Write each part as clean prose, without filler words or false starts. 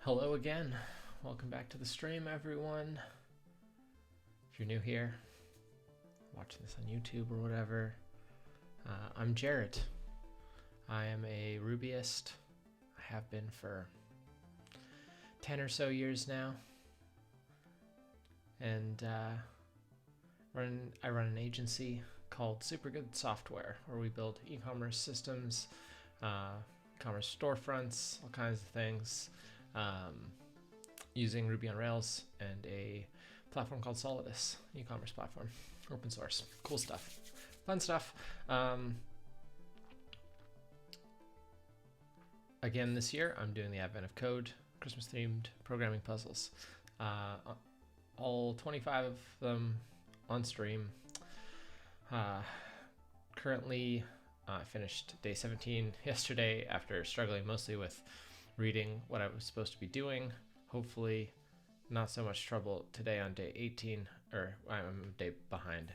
Hello again. Welcome back to the stream, everyone. If you're new here, watching this on YouTube or whatever, I'm Jarrett. I am a Rubyist. I have been for 10 or so years now. And I run an agency called Supergood Software, where we build e-commerce systems, e-commerce storefronts, all kinds of things. Using Ruby on Rails and a platform called Solidus, e-commerce platform, open source, cool stuff, fun stuff. Again, this year I'm doing the Advent of Code, Christmas-themed programming puzzles. All 25 of them on stream. Currently, I finished day 17 yesterday after struggling mostly with reading what I was supposed to be doing. Hopefully not so much trouble today on day 18, or I'm a day behind.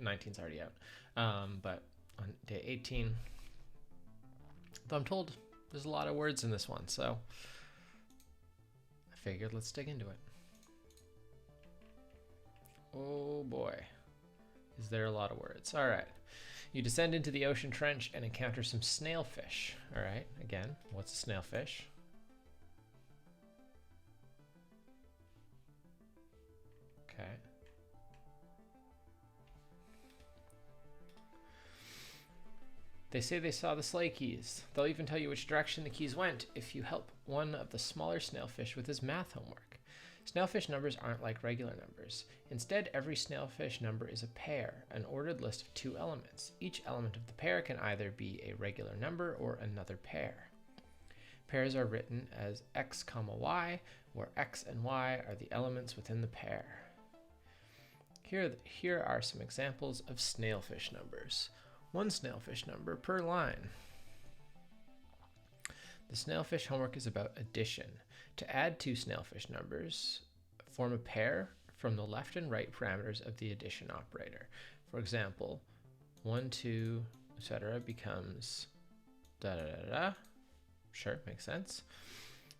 19's already out. But on day 18, though I'm told there's a lot of words in this one, so I figured let's dig into it. Oh boy, is there a lot of words. All right. You descend into the ocean trench and encounter some snailfish. All right, again, what's a snailfish? Okay. They say they saw the sleigh keys. They'll even tell you which direction the keys went if you help one of the smaller snailfish with his math homework. Snailfish numbers aren't like regular numbers. Instead, every snailfish number is a pair, an ordered list of two elements. Each element of the pair can either be a regular number or another pair. Pairs are written as x, y, where x and y are the elements within the pair. Here are some examples of snailfish numbers. One snailfish number per line. The snailfish homework is about addition. To add two snailfish numbers, form a pair from the left and right parameters of the addition operator. For example, 1, 2, etc. becomes da da da da. Sure, makes sense.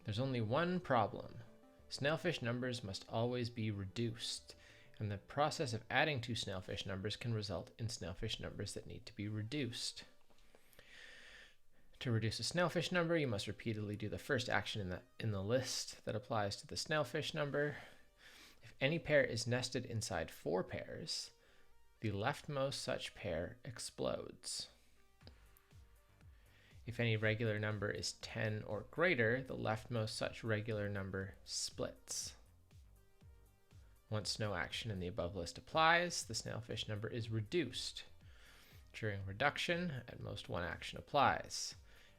There's only one problem. Snailfish numbers must always be reduced, and the process of adding two snailfish numbers can result in snailfish numbers that need to be reduced. To reduce a snailfish number, you must repeatedly do the first action in the list that applies to the snailfish number. If any pair is nested inside 4 pairs, the leftmost such pair explodes. If any regular number is 10 or greater, the leftmost such regular number splits. Once no action in the above list applies, the snailfish number is reduced. During reduction, at most one action applies,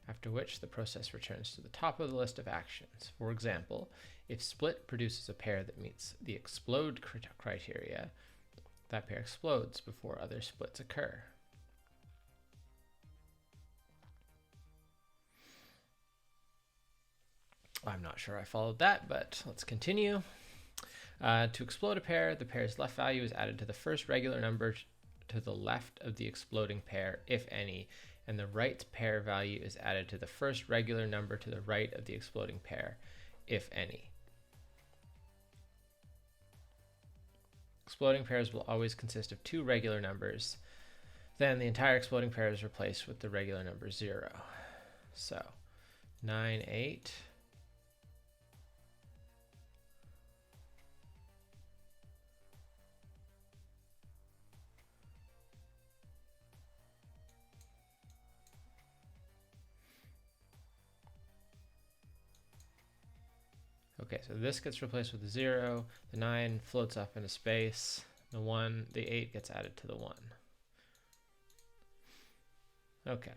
after which the process returns to the top of the list of actions. For example, if split produces a pair that meets the explode criteria, that pair explodes before other splits occur. I'm not sure I followed that, but let's continue. To explode a pair, the pair's left value is added to the first regular number to the left of the exploding pair, if any, and the right pair value is added to the first regular number to the right of the exploding pair, if any. Exploding pairs will always consist of 2 regular numbers. Then the entire exploding pair is replaced with the regular number 0. So 9, 8. Okay, so this gets replaced with a 0, the 9 floats up into space, the 8 gets added to the 1. Okay.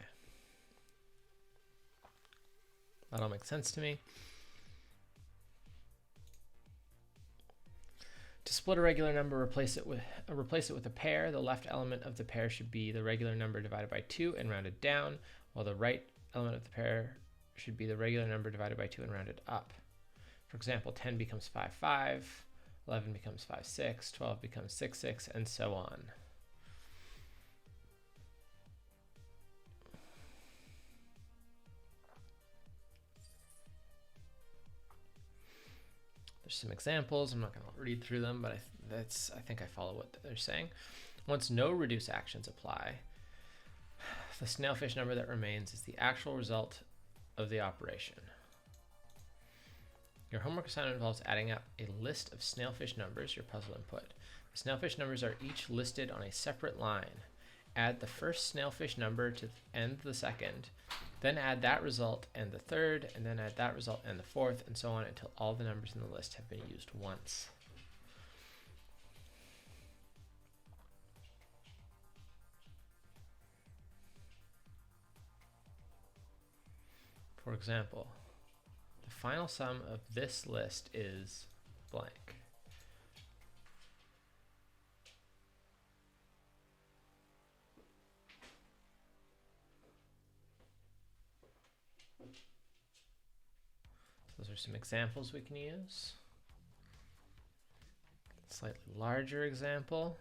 That all makes sense to me. To split a regular number, replace it with a pair. The left element of the pair should be the regular number divided by 2 and rounded down, while the right element of the pair should be the regular number divided by 2 and rounded up. For example, 10 becomes 5, 5, 11 becomes 5, 6, 12 becomes 6, 6, and so on. There's some examples. I'm not going to read through them, but I think I follow what they're saying. Once no reduce actions apply, the snailfish number that remains is the actual result of the operation. Your homework assignment involves adding up a list of snailfish numbers, your puzzle input. The snailfish numbers are each listed on a separate line. Add the first snailfish number to end the second, then add that result and the third, and then add that result and the fourth, and so on until all the numbers in the list have been used once. For example, the final sum of this list is blank. Those are some examples we can use. Slightly larger example.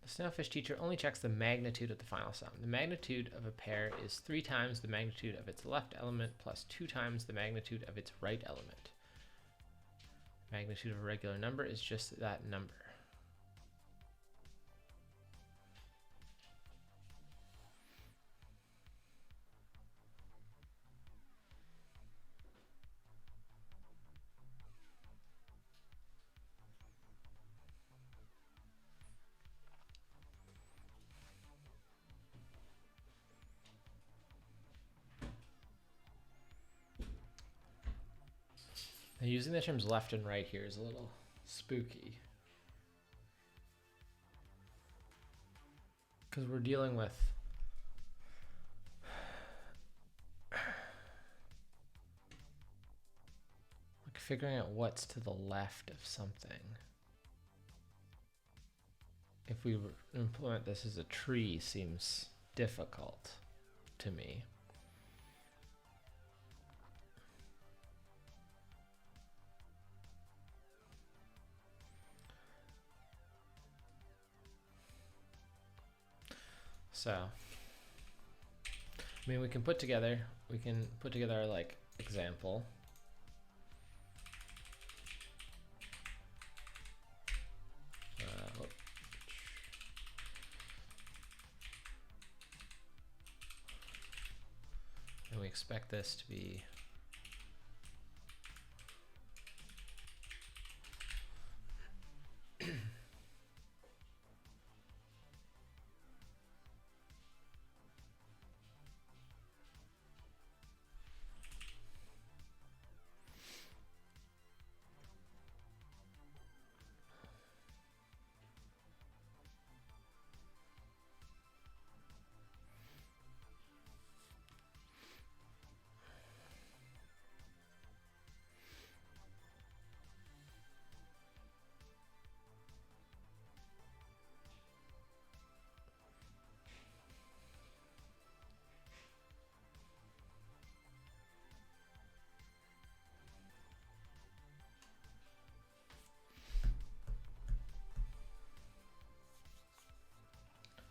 The snailfish teacher only checks the magnitude of the final sum. The magnitude of a pair is 3 times the magnitude of its left element plus 2 times the magnitude of its right element. Magnitude of a regular number is just that number. Now, using the terms left and right here is a little spooky, because we're dealing with like figuring out what's to the left of something. If we implement this as a tree, seems difficult to me. So, I mean, we can put together our like example. And we expect this to be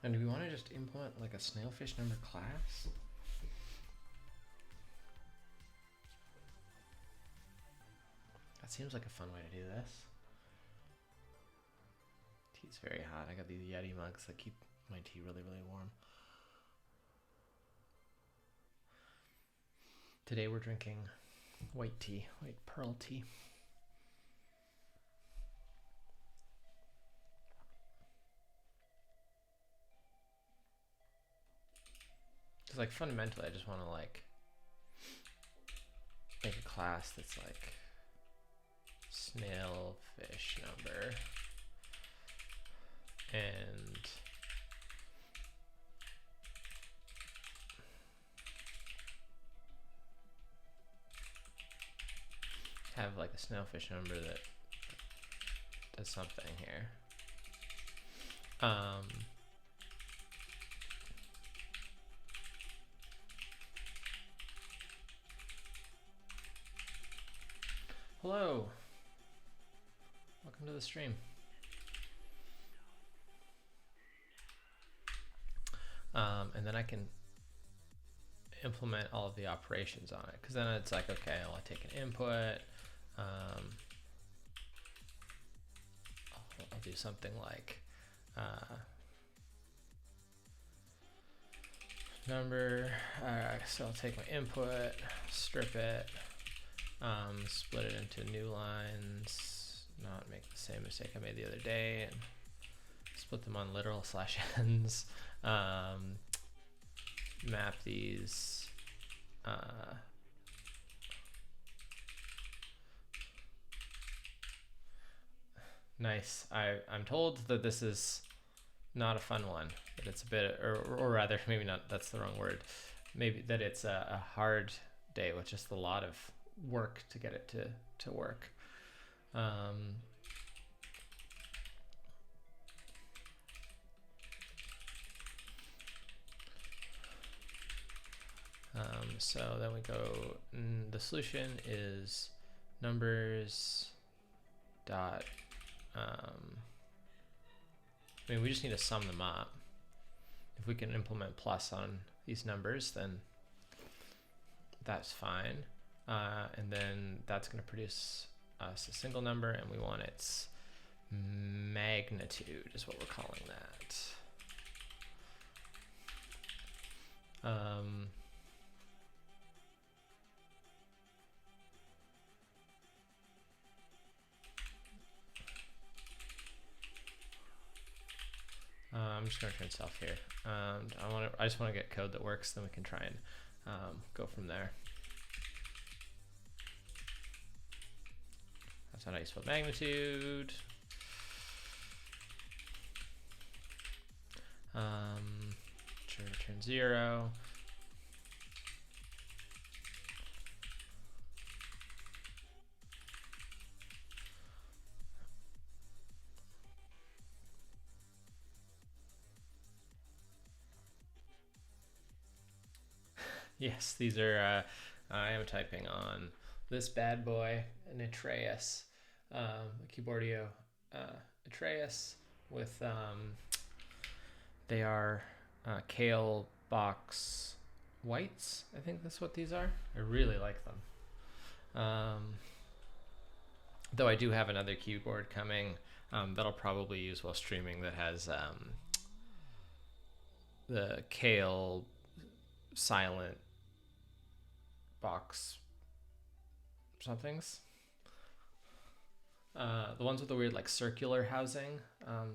And do we want to just implement like a snailfish number class? That seems like a fun way to do this. Tea's very hot. I got these Yeti mugs that keep my tea really, really warm. Today we're drinking white tea, white pearl tea. Because like fundamentally I just want to like make a class that's like snailfish number and have like a snailfish number that does something here. Hello, welcome to the stream. And then I can implement all of the operations on it, because then it's like, okay, well, I take an input, I'll do something like number. So I'll take my input, strip it, split it into new lines, not make the same mistake I made the other day, and split them on literal /ends. Map these. Nice. I'm told that this is not a fun one, that it's a bit, or rather, maybe not, that's the wrong word. Maybe that it's a hard day with just a lot of work to get it to work. So then we go, the solution is numbers dot, I mean, we just need to sum them up. If we can implement plus on these numbers, then that's fine. And then that's going to produce us a single number, and we want its magnitude is what we're calling that. I'm just going to turn self here. I just want to get code that works, then we can try and go from there. That's not how you spell magnitude. Return 0. Yes, these are, I am typing on this bad boy, an Atreus, Keyboardio Atreus with, they are Kale box whites. I think that's what these are. I really like them. Though I do have another keyboard coming that I'll probably use while streaming that has the Kale silent box somethings. The ones with the weird like circular housing,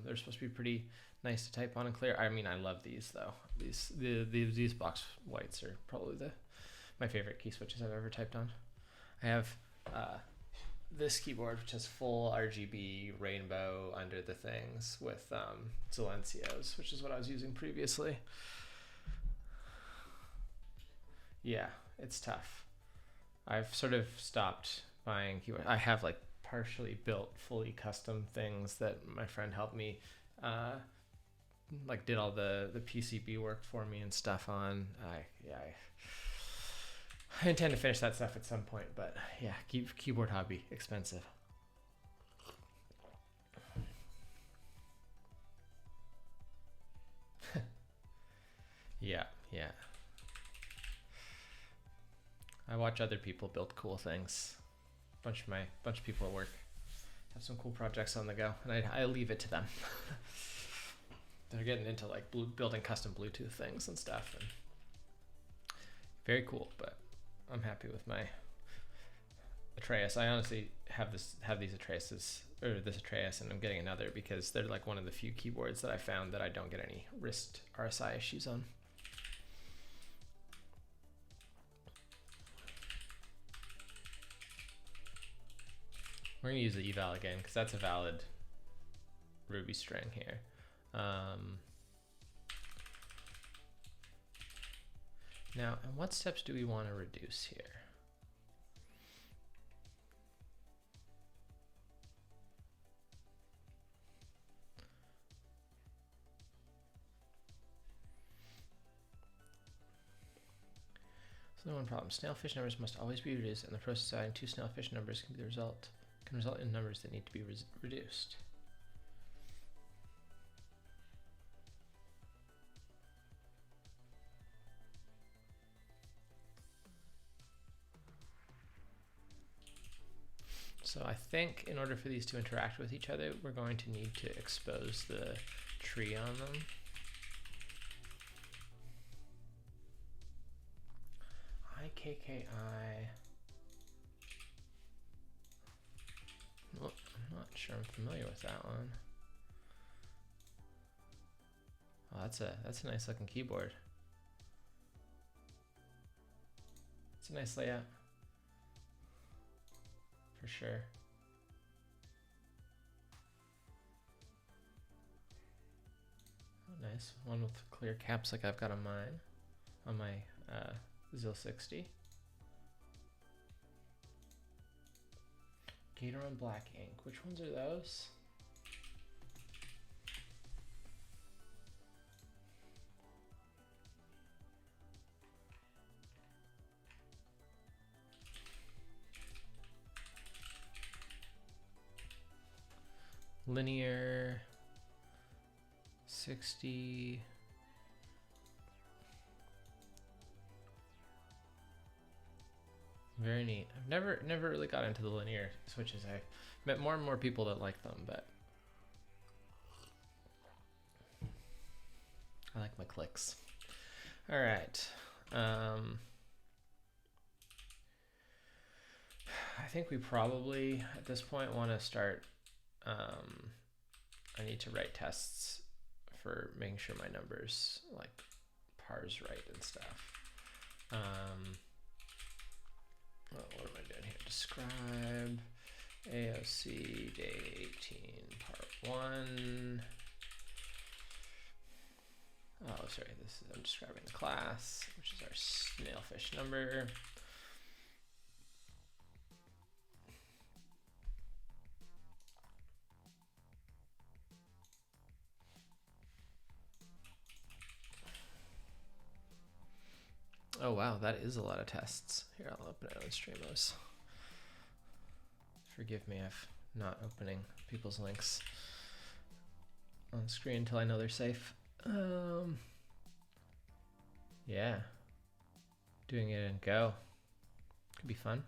they're supposed to be pretty nice to type on and clear. I mean, I love these though. These box whites are probably my favorite key switches I've ever typed on. I have this keyboard, which has full RGB rainbow under the things with Silencios, which is what I was using previously. Yeah, it's tough. I've sort of stopped buying keyboards. I have like partially built fully custom things that my friend helped me like did all the PCB work for me and stuff on. I intend to finish that stuff at some point, but yeah, keyboard hobby, expensive. Yeah. I watch other people build cool things. Bunch of people at work have some cool projects on the go, and I leave it to them. They're getting into like building custom Bluetooth things and stuff, and very cool. But I'm happy with my Atreus. I honestly have these Atreuses, or this Atreus, and I'm getting another because they're like one of the few keyboards that I found that I don't get any wrist RSI issues on. We're going to use the eval again because that's a valid Ruby string here. Now, and what steps do we want to reduce here? So, one problem. Snailfish numbers must always be reduced, and the process of adding two snailfish numbers can result in numbers that need to be reduced. So I think in order for these to interact with each other, we're going to need to expose the tree on them. IKKI. Well, I'm not sure I'm familiar with that one. Oh, that's a nice looking keyboard. It's a nice layout. For sure. Oh, nice. One with clear caps like I've got on mine, on my ZIL 60. Gateron Black Ink. Which ones are those? Linear 60. Very neat. I've never really got into the linear switches. I've met more and more people that like them, but I like my clicks. All right. I think we probably at this point want to start. I need to write tests for making sure my numbers like parse right and stuff. Well, what am I doing here? Describe AOC day 18 part 1. Oh, sorry, I'm describing the class, which is our snailfish number. Oh wow, that is a lot of tests. Here, I'll open it on Streamos. Forgive me, I've not opening people's links on screen until I know they're safe. Yeah, doing it in Go could be fun.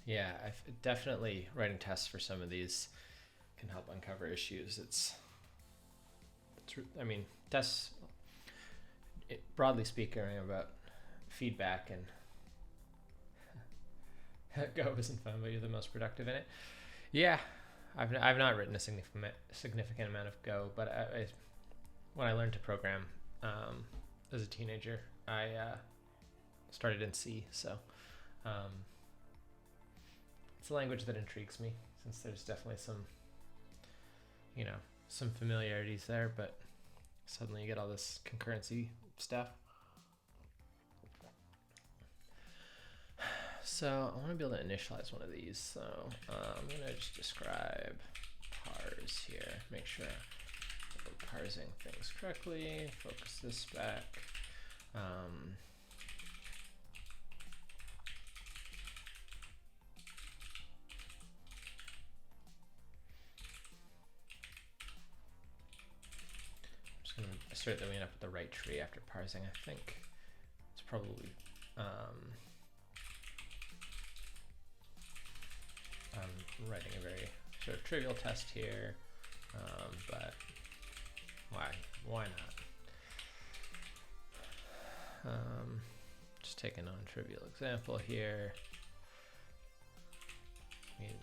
Yeah, I've definitely writing tests for some of these can help uncover issues. I mean, tests, broadly speaking, are about feedback, and Go isn't fun, but you're the most productive in it. Yeah, I've not written a significant amount of Go, but when I learned to program as a teenager, I started in C, so it's a language that intrigues me, since there's definitely some familiarities there, but suddenly you get all this concurrency stuff. So I want to be able to initialize one of these. So I'm going to just describe parse here. Make sure we're parsing things correctly. Focus this back. I'm going to assert that we end up with the right tree after parsing. I think it's probably I'm writing a very sort of trivial test here, but why not? Just take a non-trivial example here. I mean,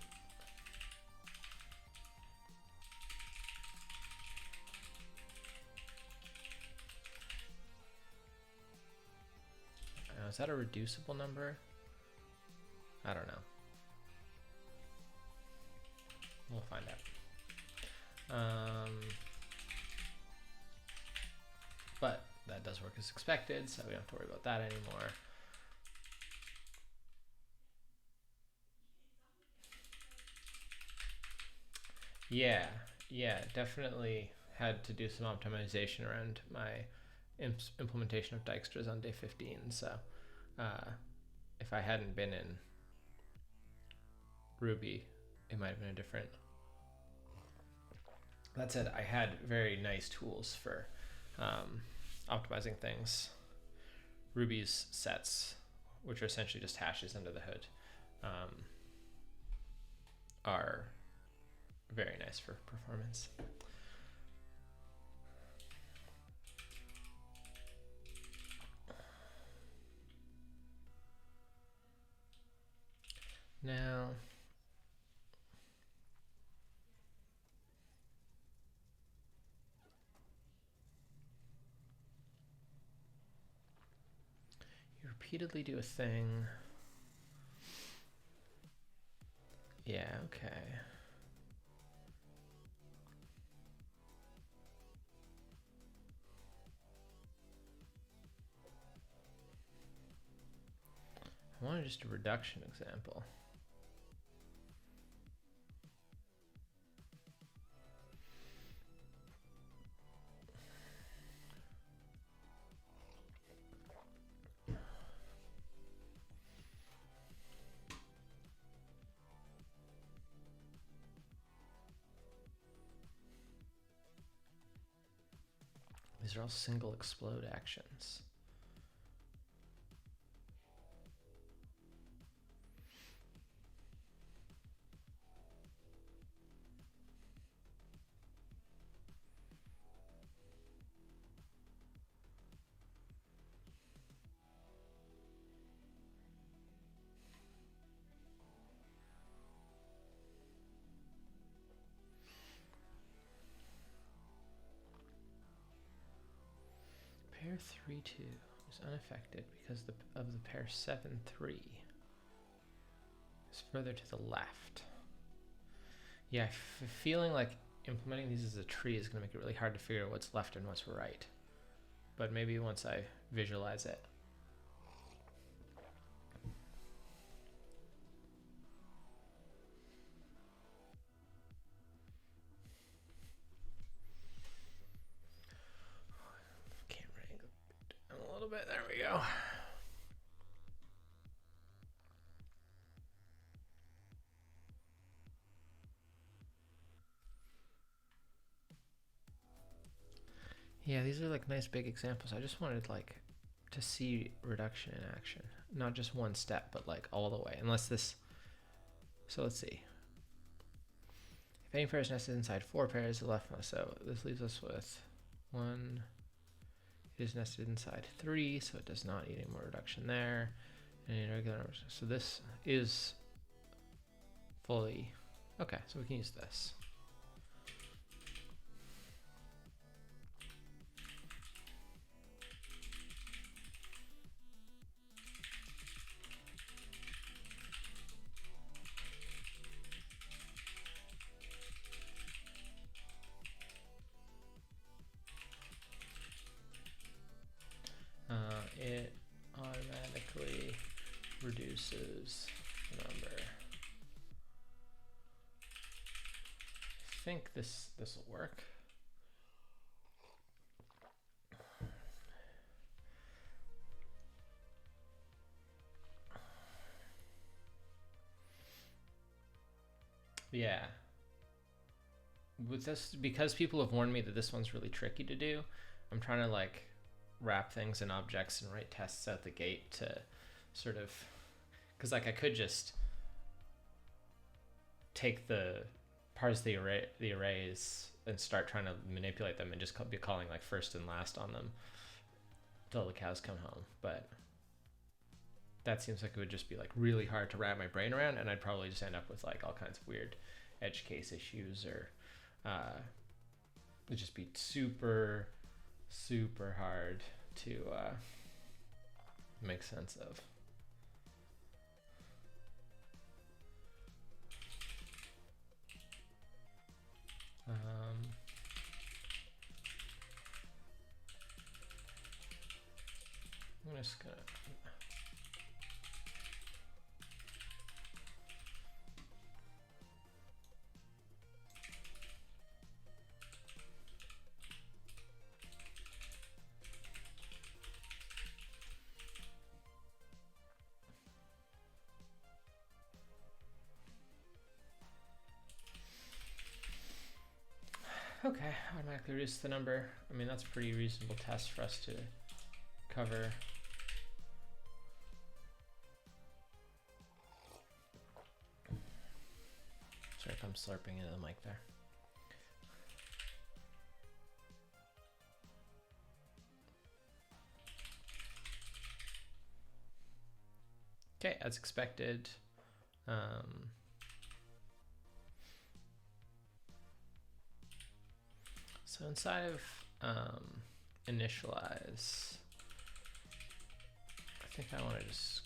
is that a reducible number? I don't know. We'll find out. But that does work as expected, so we don't have to worry about that anymore. Yeah, definitely had to do some optimization around my implementation of Dijkstra's on day 15. So if I hadn't been in Ruby, it might have been a different That said, I had very nice tools for optimizing things. Ruby's sets, which are essentially just hashes under the hood, are very nice for performance. Now, you repeatedly do a thing. Yeah, okay. I wanted just a reduction example. These are all single explode actions. Pair 3-2 is unaffected because of the pair 7-3 is further to the left. Yeah, feeling like implementing these as a tree is going to make it really hard to figure out what's left and what's right. But maybe once I visualize it. Camera angle down a little bit. There we go. Yeah, these are like nice big examples. I just wanted like to see reduction in action, not just one step, but like all the way. Unless this, so let's see. If any pair is nested inside 4 pairs, the left one. So this leaves us with 1. It is nested inside 3, so it does not need any more reduction there. And regular numbers. So this is fully okay. So we can use this. It automatically reduces the number. I think this will work. Yeah. With this, because people have warned me that this one's really tricky to do, I'm trying to like wrap things in objects and write tests out the gate to sort of, because like I could just take the parse the arrays and start trying to manipulate them and just be calling like first and last on them till the cows come home. But that seems like it would just be like really hard to wrap my brain around, and I'd probably just end up with like all kinds of weird edge case issues, or it'd just be super hard to make sense of. I'm just gonna Okay, automatically reduce the number. I mean, that's a pretty reasonable test for us to cover. Sorry if I'm slurping into the mic there. Okay, as expected. So inside of initialize, I think I want to just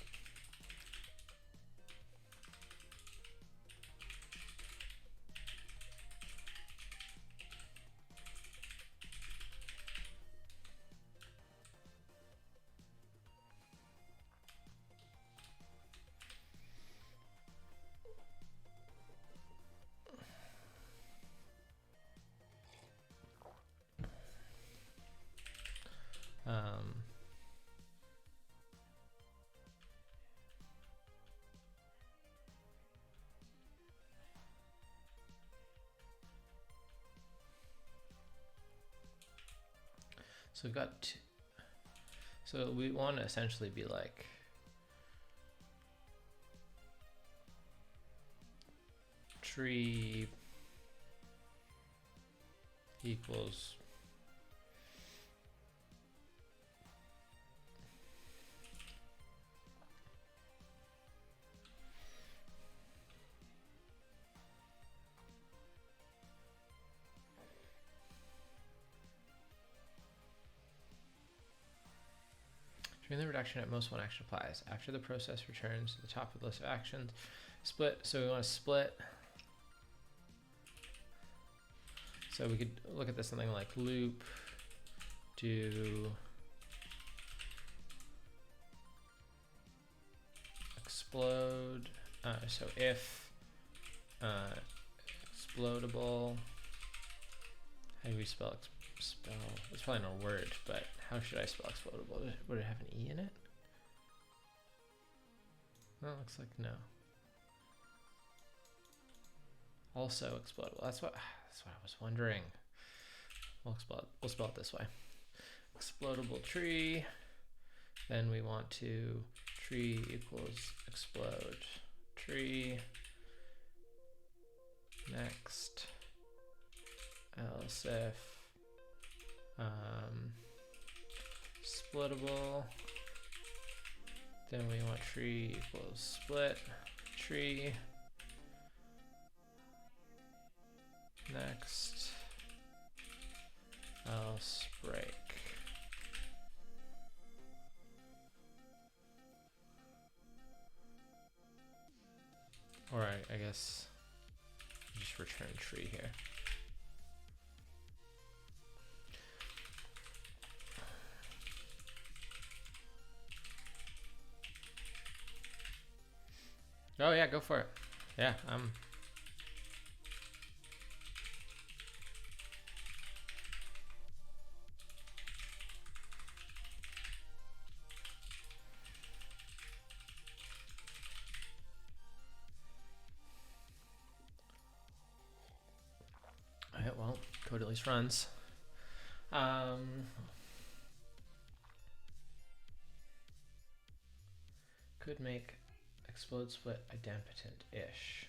so we've got so we want to essentially be like tree equals during the reduction at most one action applies. After the process returns to the top of the list of actions, split. So we want to split. So we could look at this something like loop do explode. So if explodable, how do we spell spell? It's probably not a word, but how should I spell explodable? Would it have an E in it? No, it looks like no. Also explodable. That's what I was wondering. We'll spell it this way. Explodable tree. Then we want to tree equals explode tree. Next. Else if splittable. Then we want tree equals split tree. Next, else break. All right, I guess just return tree here. Oh yeah, go for it. Yeah, Alright, well, code at least runs. Could make explode split idempotent-ish.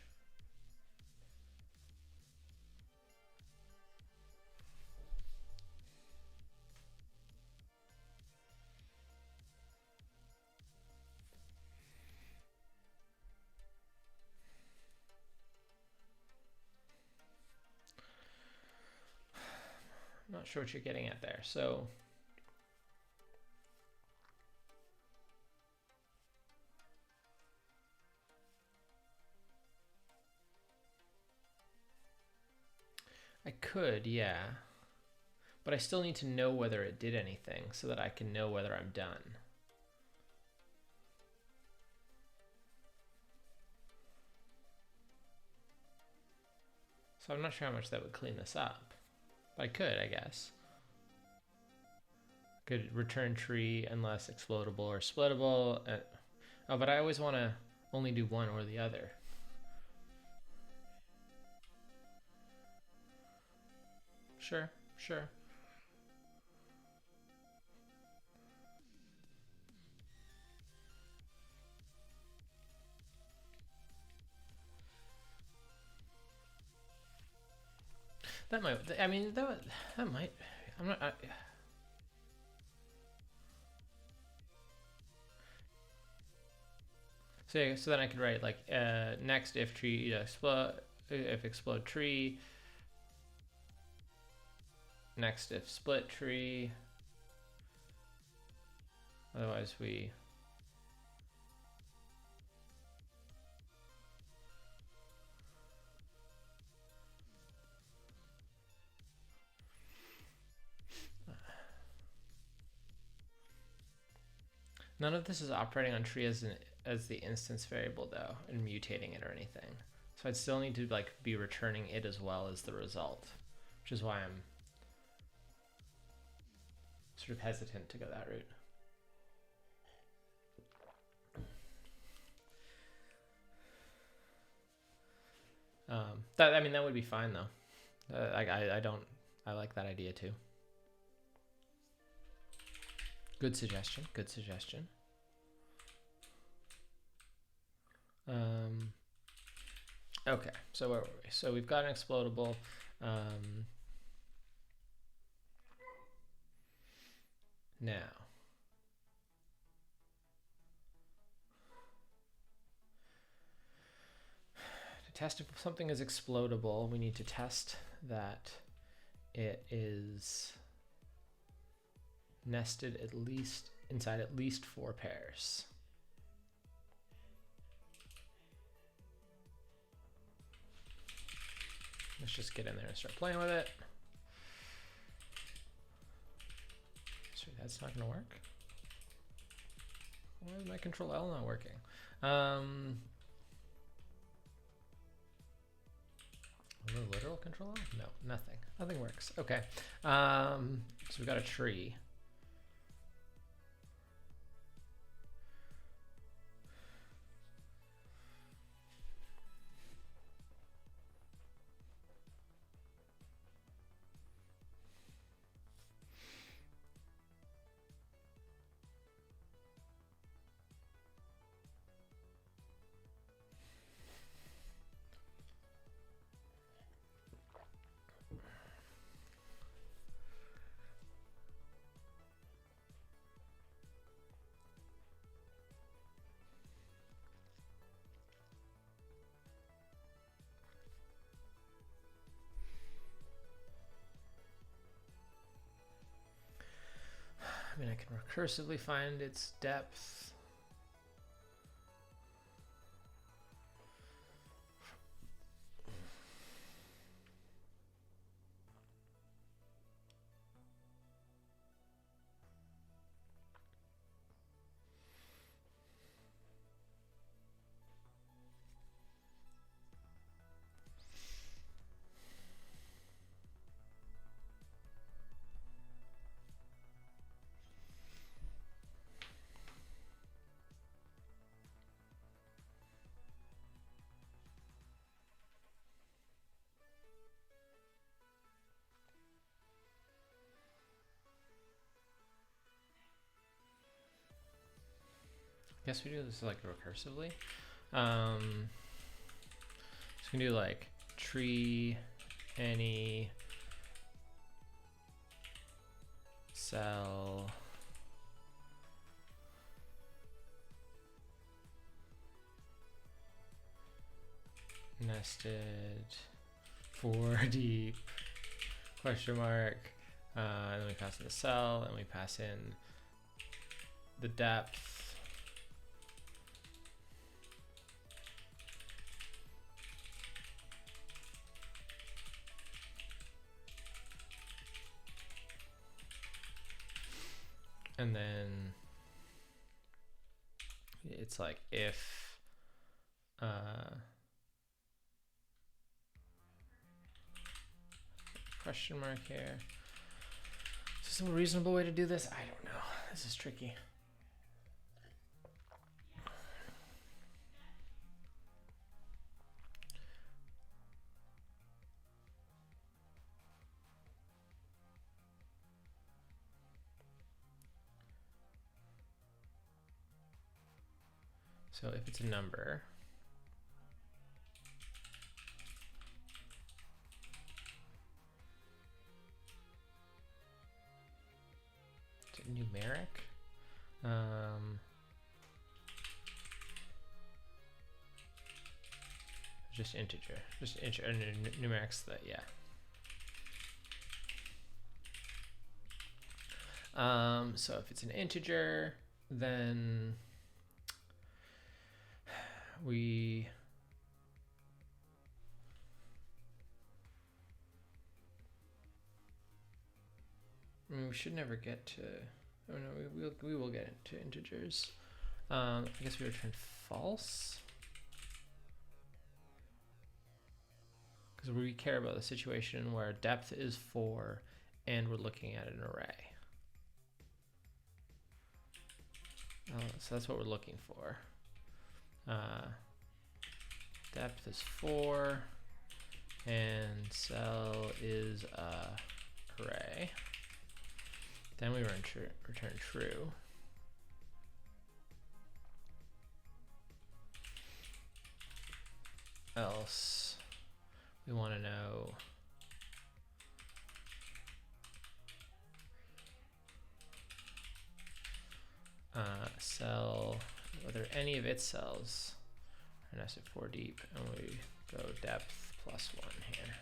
I'm not sure what you're getting at there. So I could, yeah. But I still need to know whether it did anything so that I can know whether I'm done. So I'm not sure how much that would clean this up. But I could, I guess. Could return tree unless explodable or splittable. Oh, but I always want to only do one or the other. Sure, sure. That might, I mean, that might, I'm not, so then I could write like, next if tree explode, if explode tree, next if split tree, otherwise we, none of this is operating on tree as the instance variable though, and mutating it or anything. So I'd still need to like be returning it as well as the result, which is why I'm sort of hesitant to go that route. I mean, that would be fine though. I like that idea too. Good suggestion. Good suggestion. Okay, so where were we? So we've got an explodable. Now, to test if something is explodable, we need to test that it is nested at least inside at least 4 pairs. Let's just get in there and start playing with it. So that's not gonna work. Why is my control L not working? Literal control L? No, nothing. Nothing works. Okay. So we've got a tree. I mean, I can recursively find its depth. Guess we do this like recursively. So we can do like tree, any, cell, nested, 4 deep, question mark, and then we pass in the cell, and we pass in the depth. And then it's like if question mark here. Is there some reasonable way to do this? I don't know. This is tricky. So if it's a number, is it numeric? Just integer, numerics that, yeah. So if it's an integer, then we should never get to, oh no, we will get into integers. I guess we return false, because we care about the situation where depth is 4 and we're looking at an array. So that's what we're looking for. Depth is 4 and cell is array. Then we return true. Else we want to know cell, whether any of its cells are nested 4 deep, and we go depth +1 here.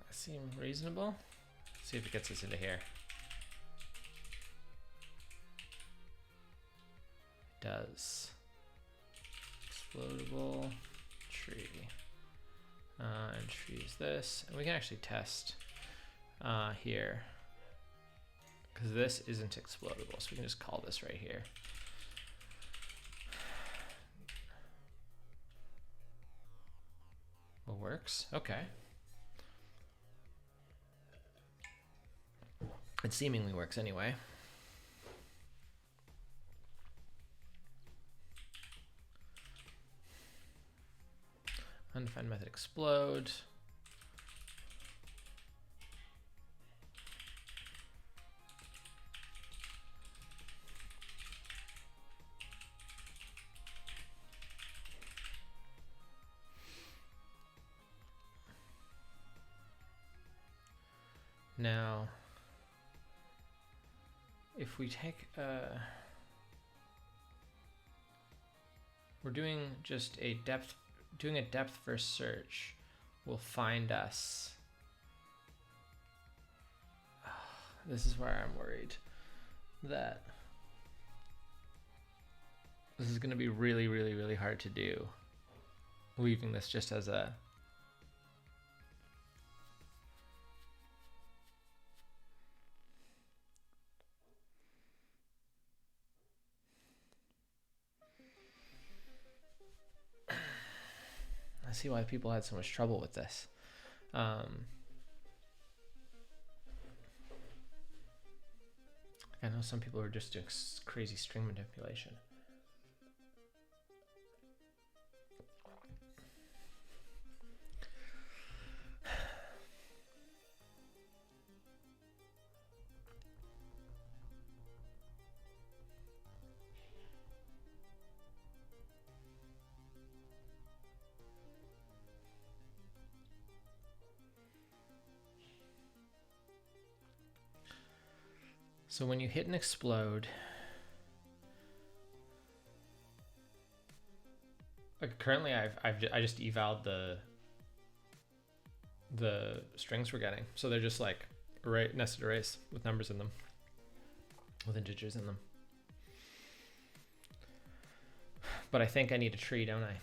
That seems reasonable. Let's see if it gets us into here. It does. Explodable tree. And tree is this, and we can actually test here, because this isn't explodable, so we can just call this right here. Well, works. Okay. It seemingly works anyway. Undefined method explode. Now, if we take we're doing just a depth first search will find us. This is where I'm worried that this is going to be really, really, really hard to do, leaving this just as a I see why people had so much trouble with this. I know some people are just doing crazy string manipulation. So when you hit and explode, like currently I just evaled the strings we're getting. So they're just like nested arrays with numbers in them, with integers in them. But I think I need a tree, don't I?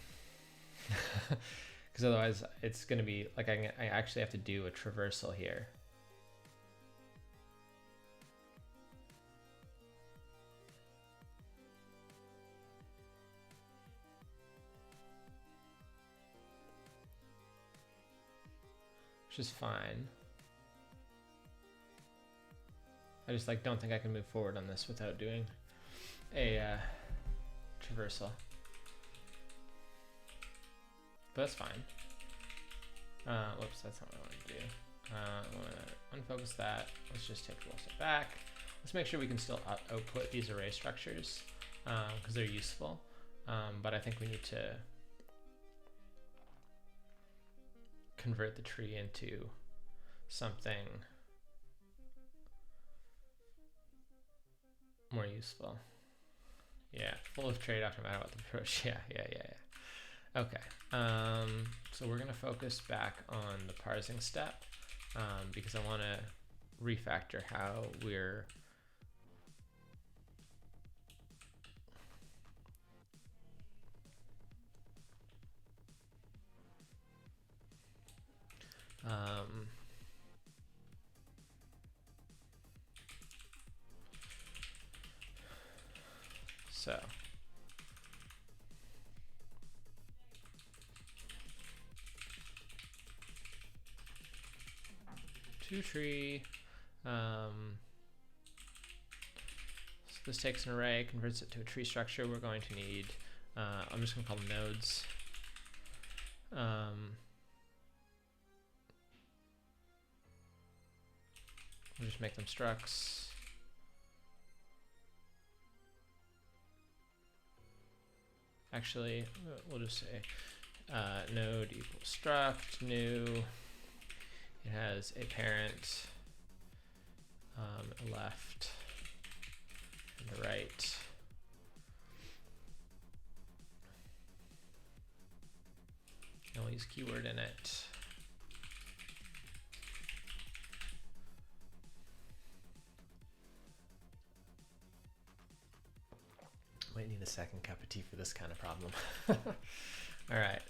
Because otherwise it's going to be like I actually have to do a traversal here. Which is fine. I just don't think I can move forward on this without doing a traversal. But that's fine. Whoops, that's not what I want to do. I want to unfocus that. Let's just take a little step back. Let's make sure we can still output these array structures because they're useful. But I think we need to convert the tree into something more useful. Yeah, full of trade-off no matter what the approach. Yeah. Okay, so we're gonna focus back on the parsing step because I want to refactor how we're so toTree, so this takes an array, converts it to a tree structure. We're going to need, I'm just gonna call them nodes. We'll just make them structs. Actually, we'll just say node equals struct new. It has a parent, a left, and a right. And we'll use keyword in it. Might need a second cup of tea for this kind of problem. All right.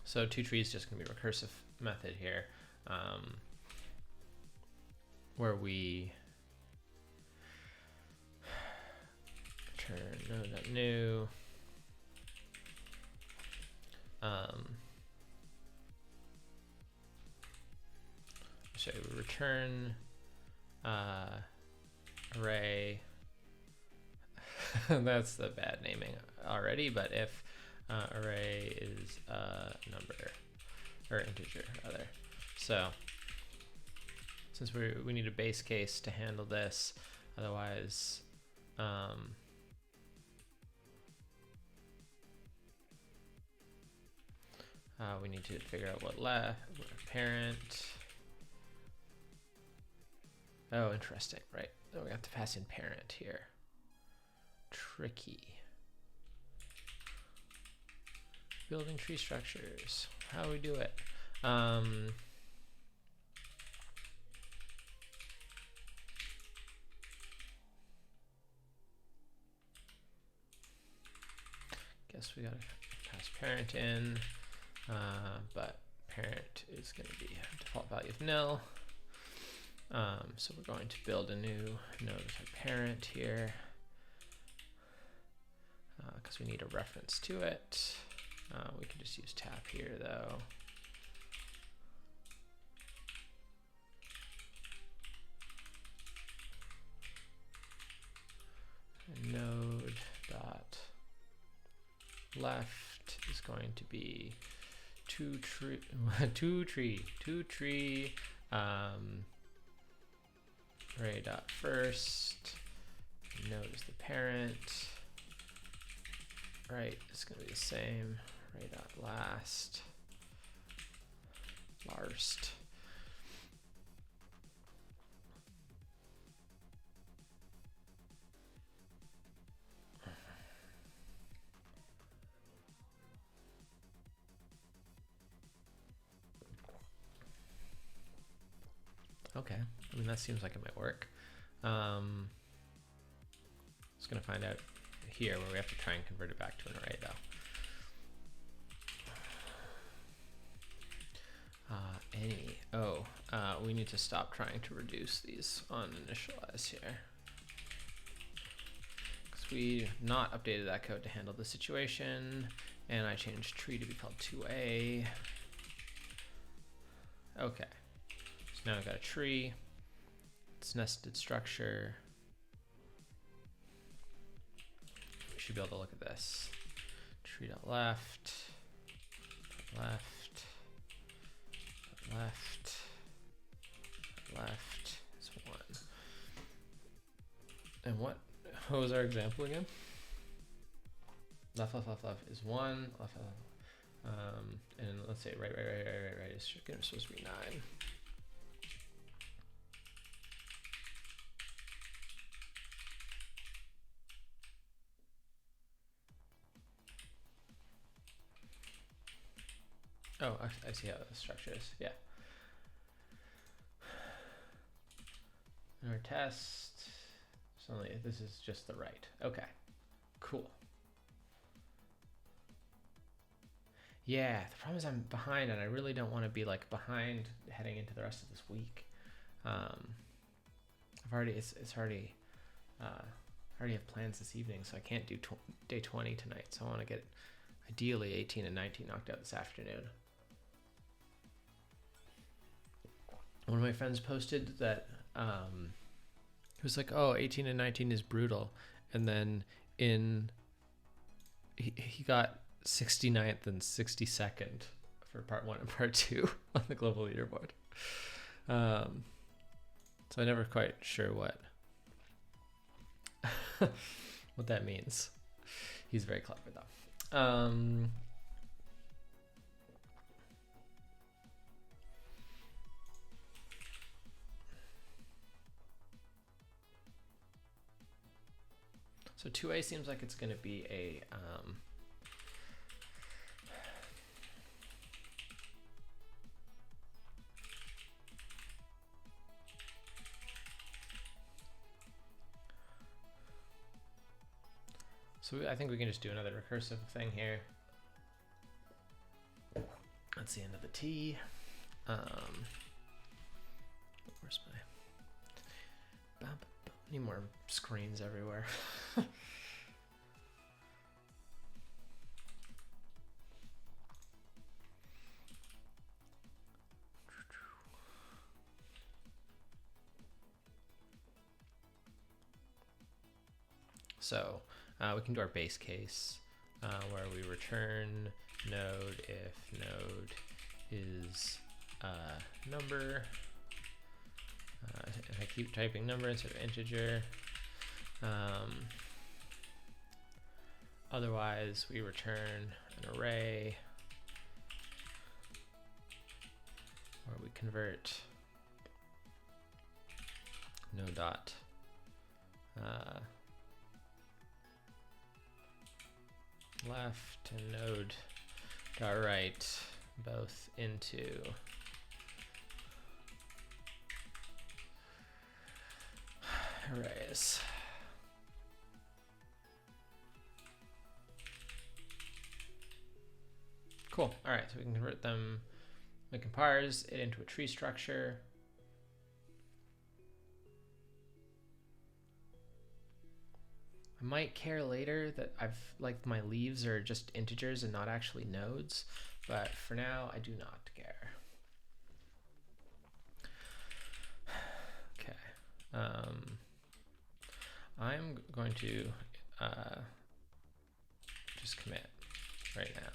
So toTree is just going to be a recursive method here, where we return node.new. So we return array. That's the bad naming already, but if array is a number or integer rather. So since we need a base case to handle this, otherwise we need to figure out what parent. Oh, interesting, right? Oh, we have to pass in parent here. Tricky. Building tree structures. How do we do it? Guess we gotta pass parent in, but parent is gonna be a default value of nil. So we're going to build a new node with our parent here because we need a reference to it. We can just use tap here though. Node dot left is going to be toTree array dot first. Node is the parent. Right, it's going to be the same. Array dot last. Larst. Okay, I mean that seems like it might work. Just gonna find out here where we have to try and convert it back to an array though. We need to stop trying to reduce these on initialize here. Because we not updated that code to handle the situation, and I changed tree to be called 2a. Okay, so now I've got a tree, it's nested structure. should be able to look at this. Tree.left, left, left, left is 1. And what was our example again? Left, left, left, left is 1. Left, left, left. And let's say right is supposed to be 9. Oh, I see how the structure is. Yeah. And our test. This is just the right. Okay. Cool. Yeah, the problem is I'm behind, and I really don't want to be like behind heading into the rest of this week. I already have plans this evening, so I can't do day 20 tonight. So I want to get ideally 18 and 19 knocked out this afternoon. One of my friends posted that he was like, "Oh, 18 and 19 is brutal," and then he got 69th and 62nd for part 1 and part 2 on the global leaderboard. So I'm never quite sure what that means. He's very clever though. So 2A seems like it's going to be a so I think we can just do another recursive thing here. That's the end of the T. Where's my... Need more screens everywhere. So we can do our base case where we return node if node is number. If I keep typing number instead of integer. Otherwise, we return an array where we convert node dot left and node dot right both into arrays. Cool. All right, so we can convert them. We can parse it into a tree structure. I might care later that my leaves are just integers and not actually nodes, but for now I do not care. Okay. I'm going to just commit right now.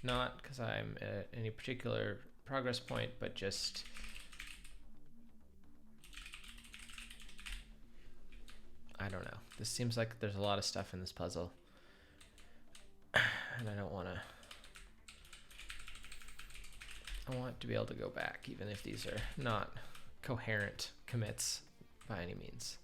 Not because I'm at any particular progress point, but just I don't know. This seems like there's a lot of stuff in this puzzle, and I don't want to. I want to be able to go back, even if these are not coherent commits by any means.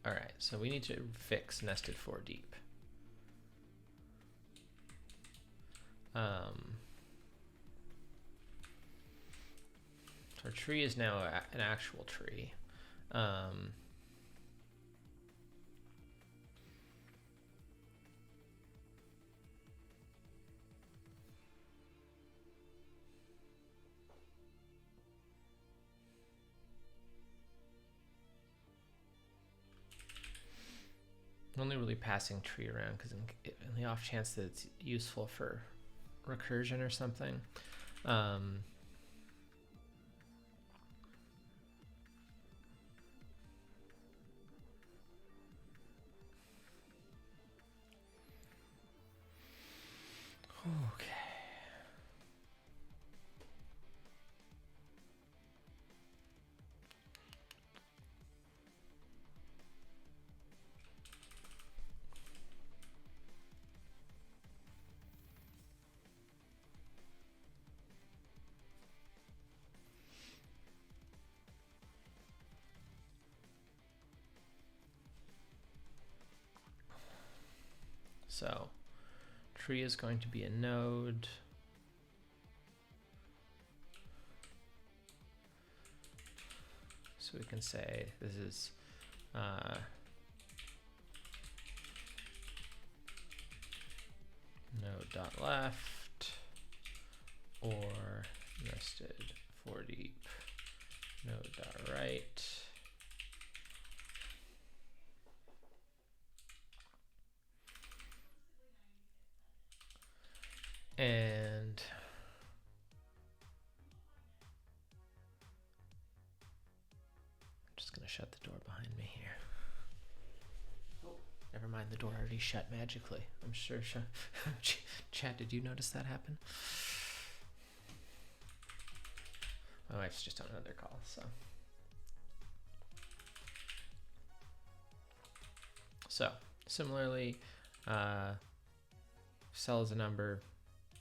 All right, so we need to fix nested for deep. So our tree is now an actual tree. only really passing tree around because in the off chance that it's useful for recursion or something. Okay. So tree is going to be a node. So we can say this is node.left or nested for deep node.right. And I'm just going to shut the door behind me here. Oh, never mind, the door already shut magically. I'm sure. Chad, did you notice that happen? My wife's just on another call, so. So, similarly, cell is a number,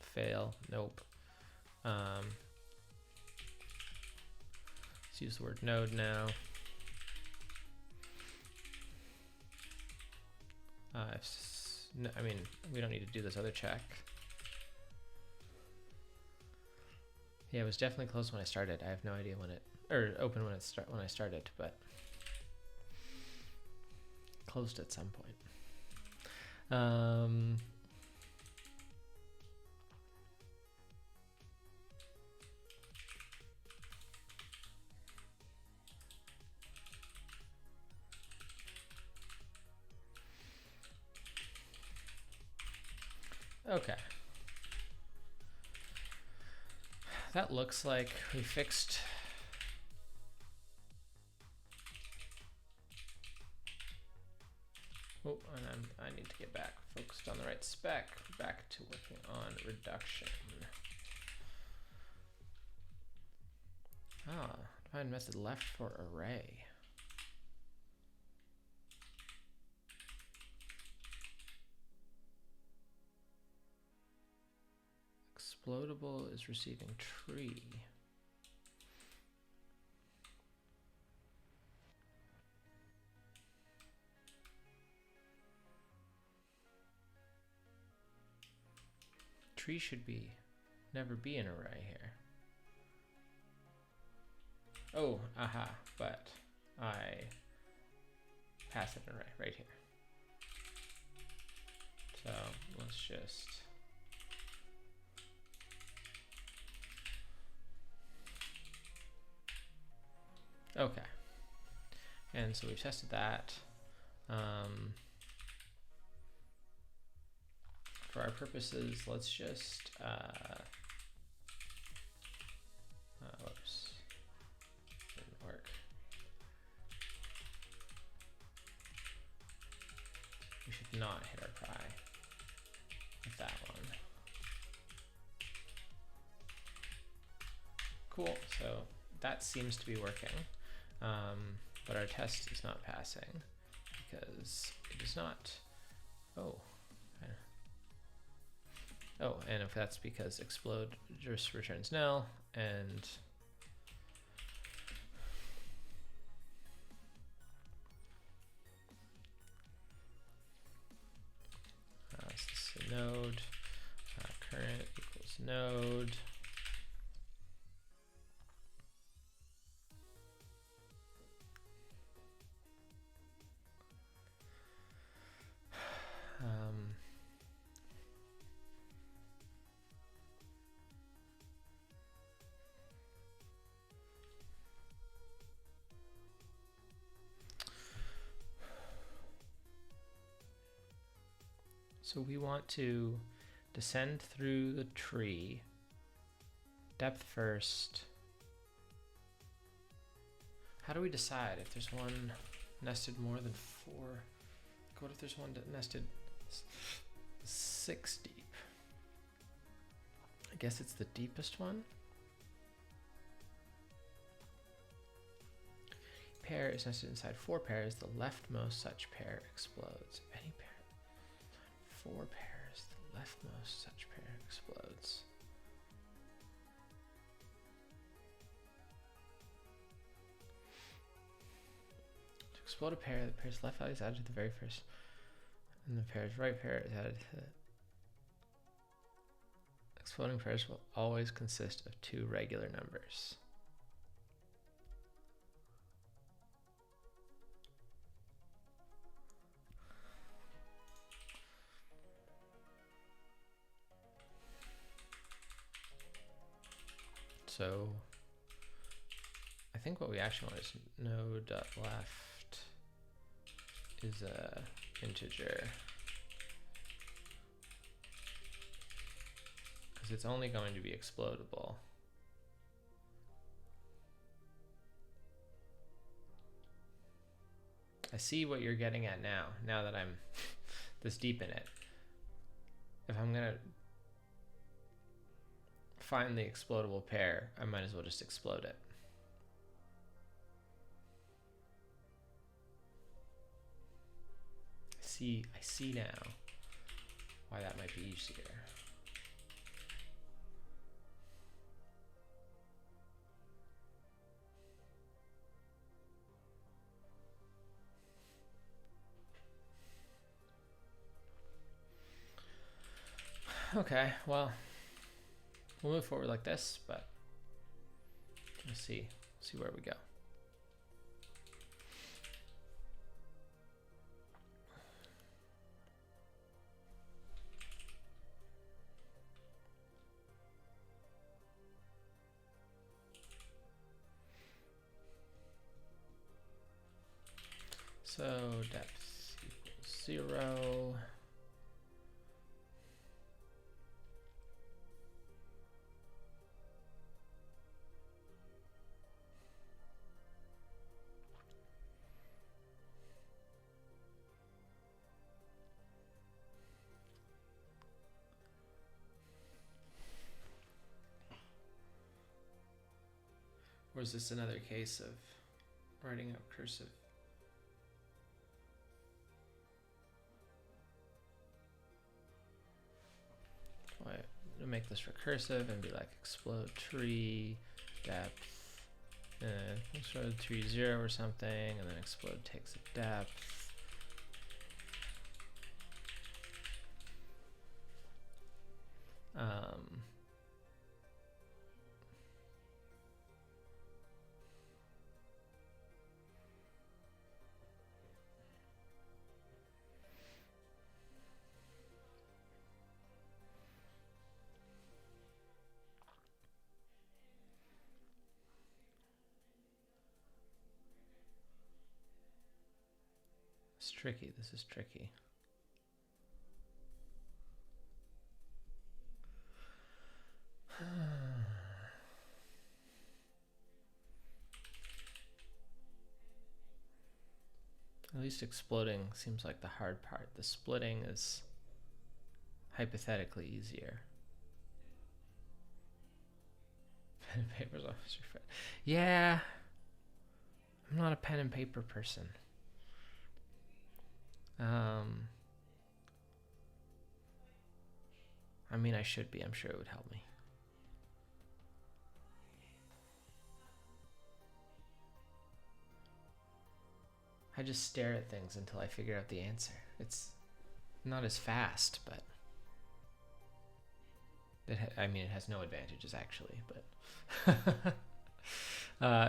fail, nope. Let's use the word node now. I mean, we don't need to do this other check. Yeah, it was definitely closed when I started. I have no idea when open when I started, but closed at some point. Okay. That looks like we fixed. Oh, and I need to get back focused on the right spec. Back to working on reduction. Define method left for array. Explodable is receiving tree. Tree should never be an array here. Oh, aha, but I pass it an array right here. So let's just okay. And so we've tested that. For our purposes, let's just whoops, didn't work. We should not hit our pry with that one. Cool, so that seems to be working, but our test is not passing because it is not. Oh, and if that's because explode just returns null, and so this is a node, current equals node. So we want to descend through the tree, depth first. How do we decide if there's one nested more than 4? What if there's one nested 6 deep? I guess it's the deepest one. Pair is nested inside 4 pairs. The leftmost such pair explodes. Any pair. 4 pairs. The leftmost such pair explodes. To explode a pair, the pair's left value is added to the very first, and the pair's right pair is added to the exploding pairs will always consist of 2 regular numbers. So I think what we actually want is node.left is a integer, because it's only going to be explodable. I see what you're getting at now that I'm this deep in it. If I'm gonna find the explodable pair, I might as well just explode it. I see now why that might be easier. Okay, well, we'll move forward like this, but let's see where we go. So depth equals 0. Or is this another case of writing out cursive? To make this recursive and be like explode tree depth, and explode tree 0 or something, and then explode takes a depth. It's tricky. This is tricky. At least exploding seems like the hard part. The splitting is hypothetically easier. Pen and paper's always your friend. Yeah, I'm not a pen and paper person. I mean, I should be. I'm sure it would help me. I just stare at things until I figure out the answer. It's not as fast, but I mean, it has no advantages actually, but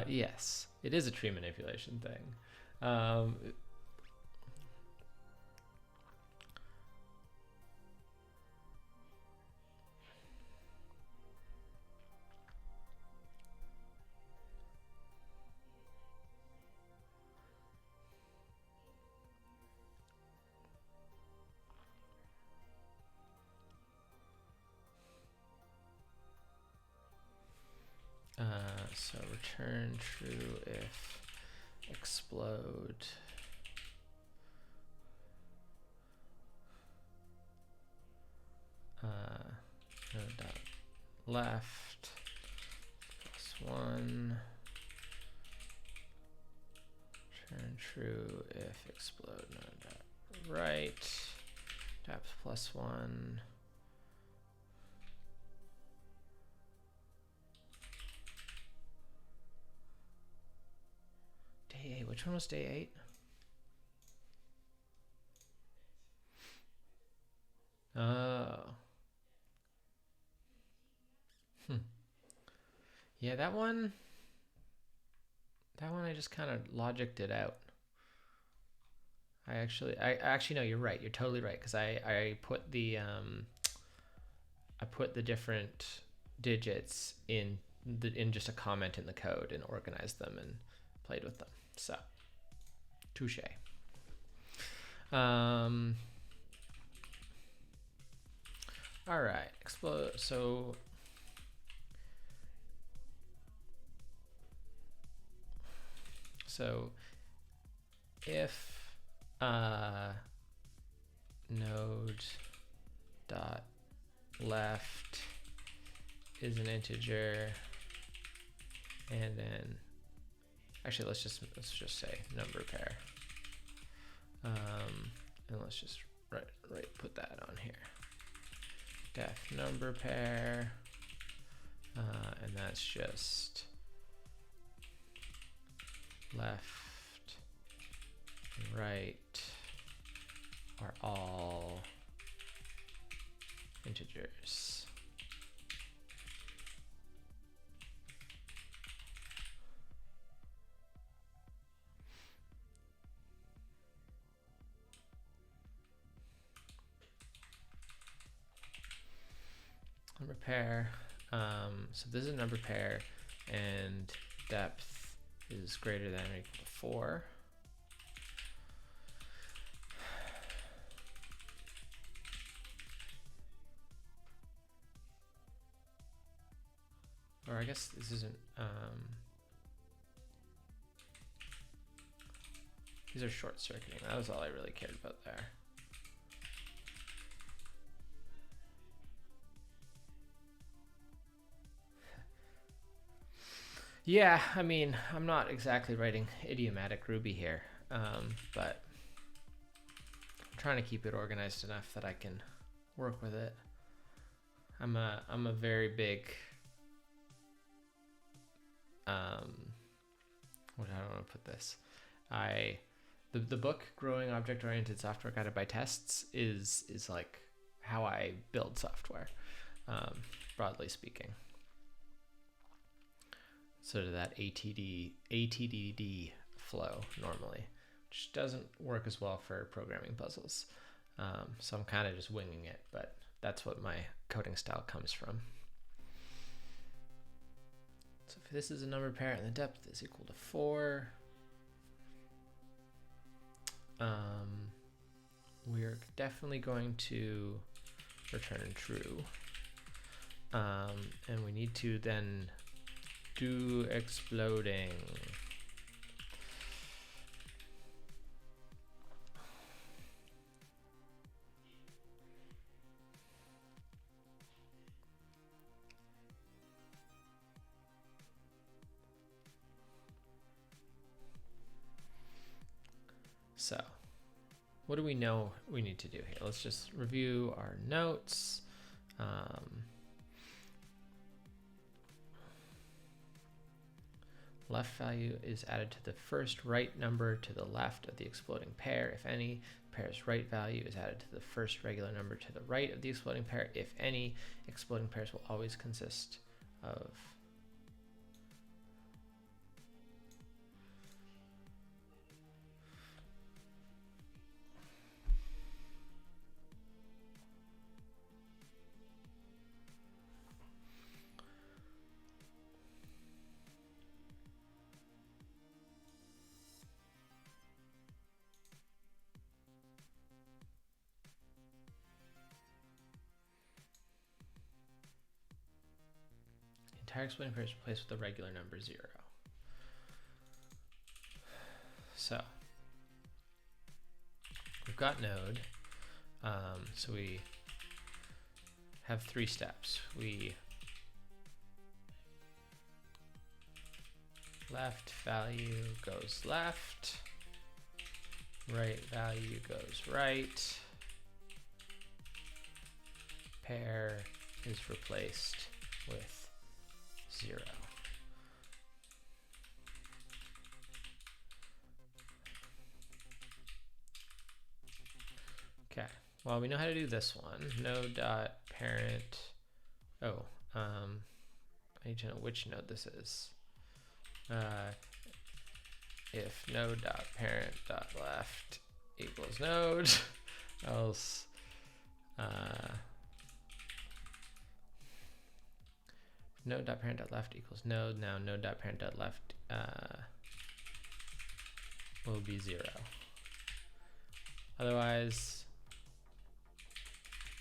yes, it is a tree manipulation thing. return true if explode node dot left plus 1. Return true if explode node dot right depth plus 1. Day 8. Which one was day 8? Oh. Yeah, that one I just kind of logicked it out. I actually no, you're right. You're totally right, because I put the different digits in just a comment in the code and organized them and played with them. So, touche. All right, explode. So if node dot left is an integer, and then actually let's just say number pair, and let's just put that on here, def number pair, and that's just left and right are all integers. Number pair. So this is a number pair, and depth is greater than or equal to 4. Or I guess this isn't. These are short circuiting. That was all I really cared about there. Yeah, I mean, I'm not exactly writing idiomatic Ruby here, but I'm trying to keep it organized enough that I can work with it. I'm a very big how do I want to put this? The book Growing Object-Oriented Software Guided by Tests is like how I build software, broadly speaking. Sort of that ATDD flow normally, which doesn't work as well for programming puzzles. So I'm kind of just winging it, but that's what my coding style comes from. So if this is a number pair and the depth is equal to 4, we're definitely going to return true. And we need to then do exploding. So what do we know we need to do here? Let's just review our notes. Left value is added to the first right number to the left of the exploding pair, if any. Pair's right value is added to the first regular number to the right of the exploding pair, if any. Exploding pairs will always consist of entire exploding pair is replaced with the regular number 0. So we've got node. So we have 3 steps. We left value goes left, right value goes right, pair is replaced with 0. Okay, well, we know how to do this one. Node dot parent. Oh, I need to know which node this is. If node dot parent dot left equals node, else node dot parent dot left equals node. Now node dot parent dot left will be 0. Otherwise,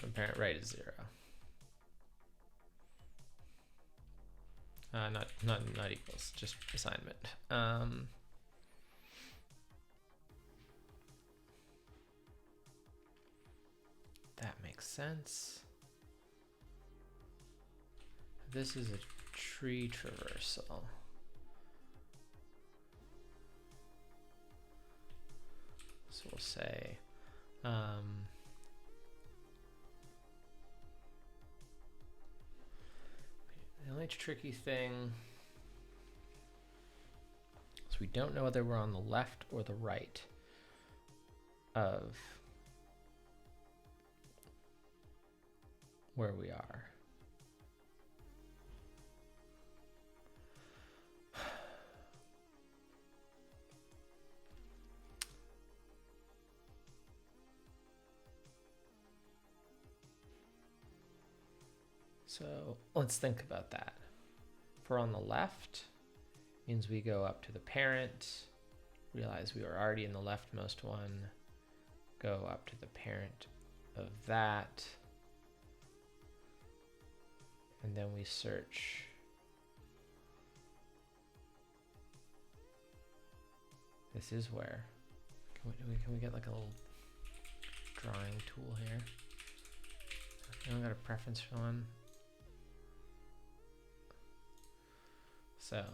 the parent right is 0. Not equals, just assignment. That makes sense. This is a tree traversal. So we'll say, the only tricky thing is we don't know whether we're on the left or the right of where we are. So let's think about that. If we're on the left, means we go up to the parent, realize we were already in the leftmost one, go up to the parent of that, and then we search this is where. Can we get like a little drawing tool here? I got a preference for one. So,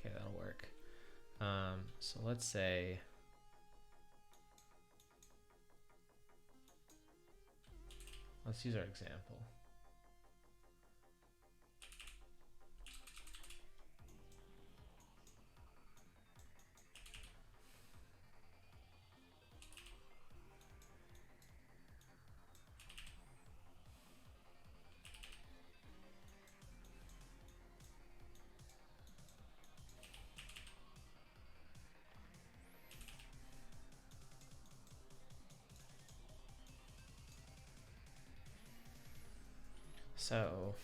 okay, that'll work. So let's say let's use our example. So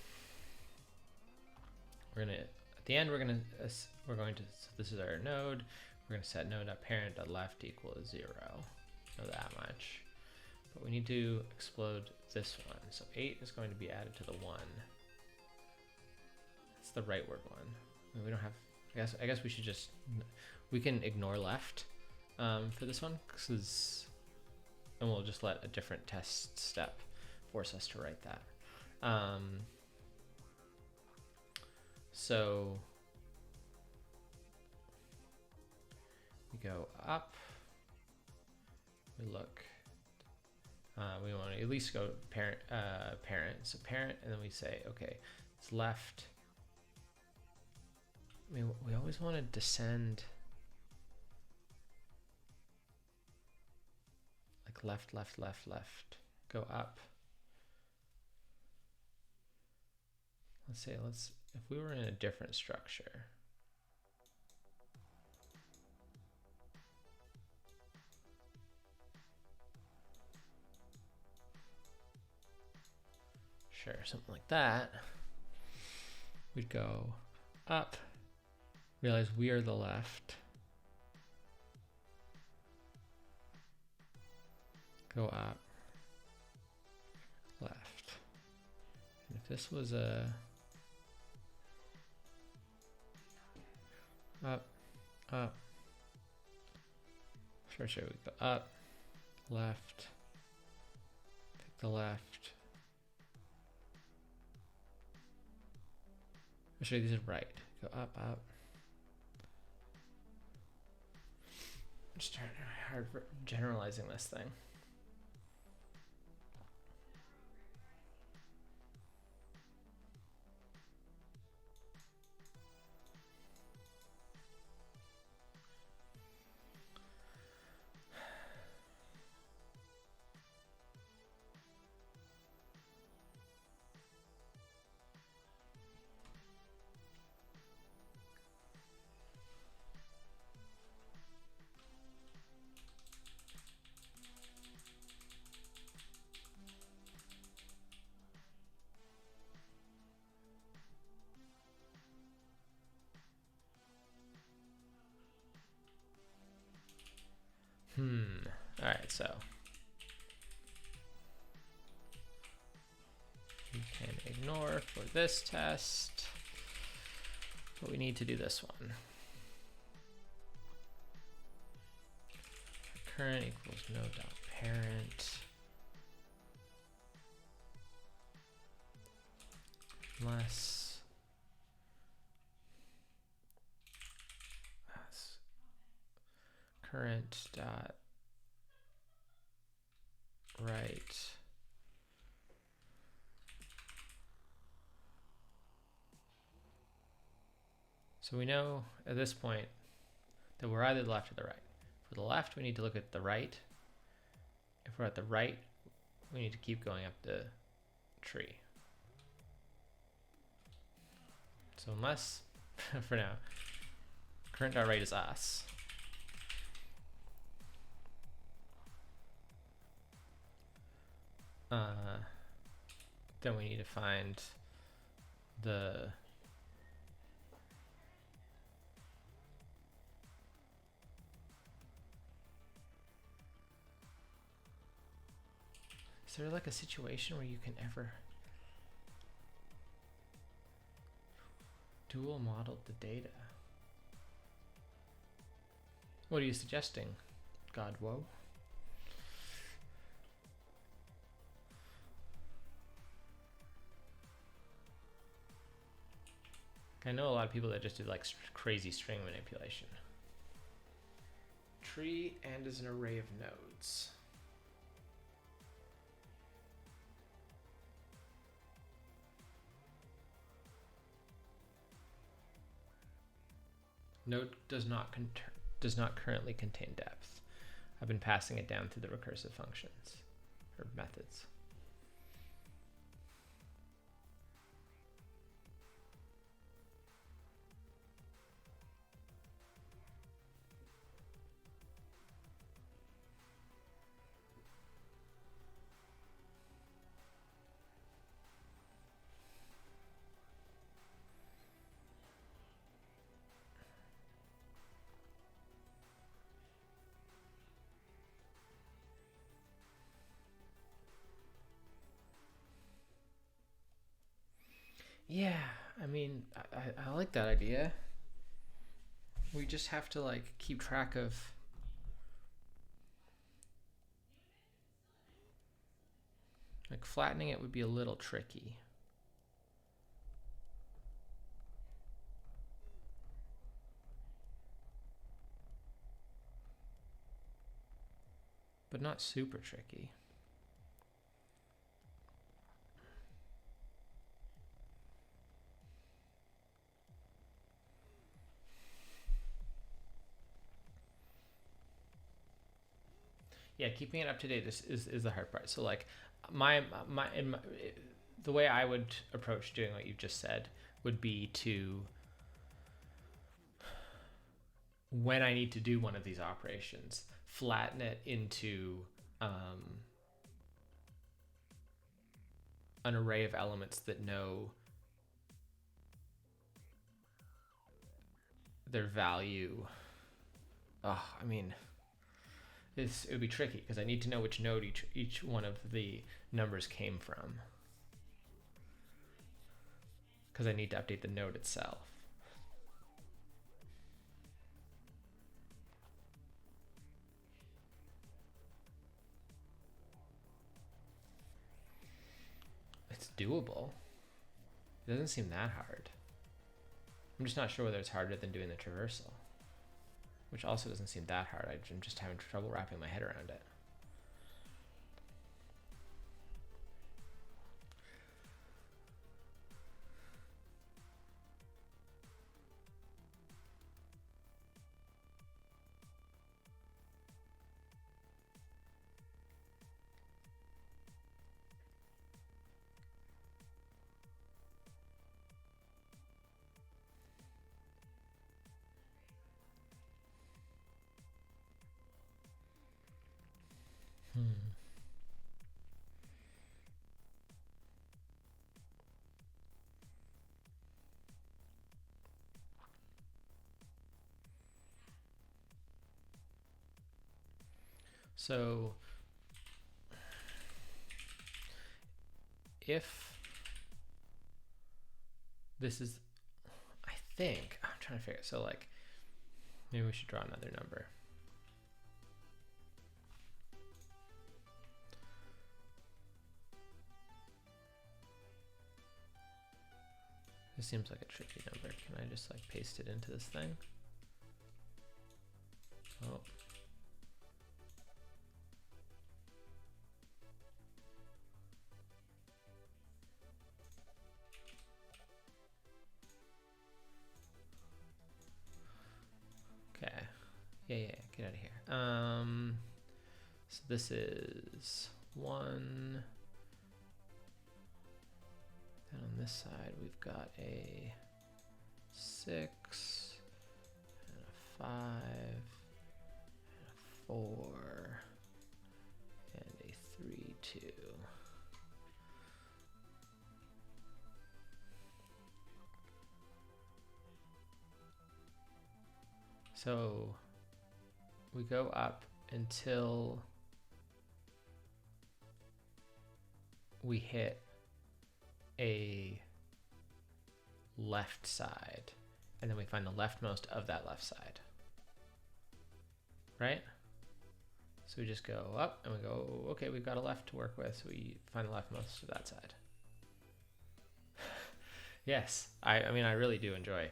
we're gonna, at the end, we're going to, so this is our node. We're going to set node.parent.left equals 0. Know that much. But we need to explode this one. So 8 is going to be added to the 1. It's the rightward one. I mean, we don't have, I guess we should just, we can ignore left for this one, and we'll just let a different test step force us to write that. So we go up, we look, we want to at least go parent, so parent, and then we say, okay, it's left. I mean, we always want to descend like left, left, left, left, go up. Let's say, if we were in a different structure, sure, something like that, we'd go up, realize we are the left, go up, left. And if this was a up, up, First we go up, left, pick the left. Actually, these are right. Go up, up. I'm just trying hard for generalizing this thing. All right, so we can ignore for this test, but we need to do this one. Current equals no dot parent unless current dot right so we know at this point that we're either the left or the right. For the left, we need to look at the right. If we're at the right, we need to keep going up the tree. So unless, for now, current dot right is us. Then we need to find the is there like a situation where you can ever dual model the data? What are you suggesting, God Woe? I know a lot of people that just do like crazy string manipulation. Tree and as an array of nodes. Node does not currently contain depth. I've been passing it down through the recursive functions or methods. Yeah, I mean, I like that idea. We just have to like keep track of like flattening it would be a little tricky. But not super tricky. Yeah, keeping it up to date is the hard part. So like the way I would approach doing what you've just said would be to, when I need to do one of these operations, flatten it into an array of elements that know their value. I mean, it would be tricky because I need to know which node each one of the numbers came from, because I need to update the node itself. doable. It doesn't seem that hard. I'm just not sure whether it's harder than doing the traversal, which also doesn't seem that hard. I'm just having trouble wrapping my head around it. So if this is, I think, I'm trying to figure it. So like, maybe we should draw another number. This seems like a tricky number. Can I just like paste it into this thing? Oh. Okay. Yeah, get out of here. So this is 1. And on this side, we've got a 6, and a 5, and a 4, and a 3, 2. So we go up until we hit a left side, and then we find the leftmost of that left side, right? So we just go up and we go, okay, we've got a left to work with, so we find the leftmost of that side. Yes, I mean, I really do enjoy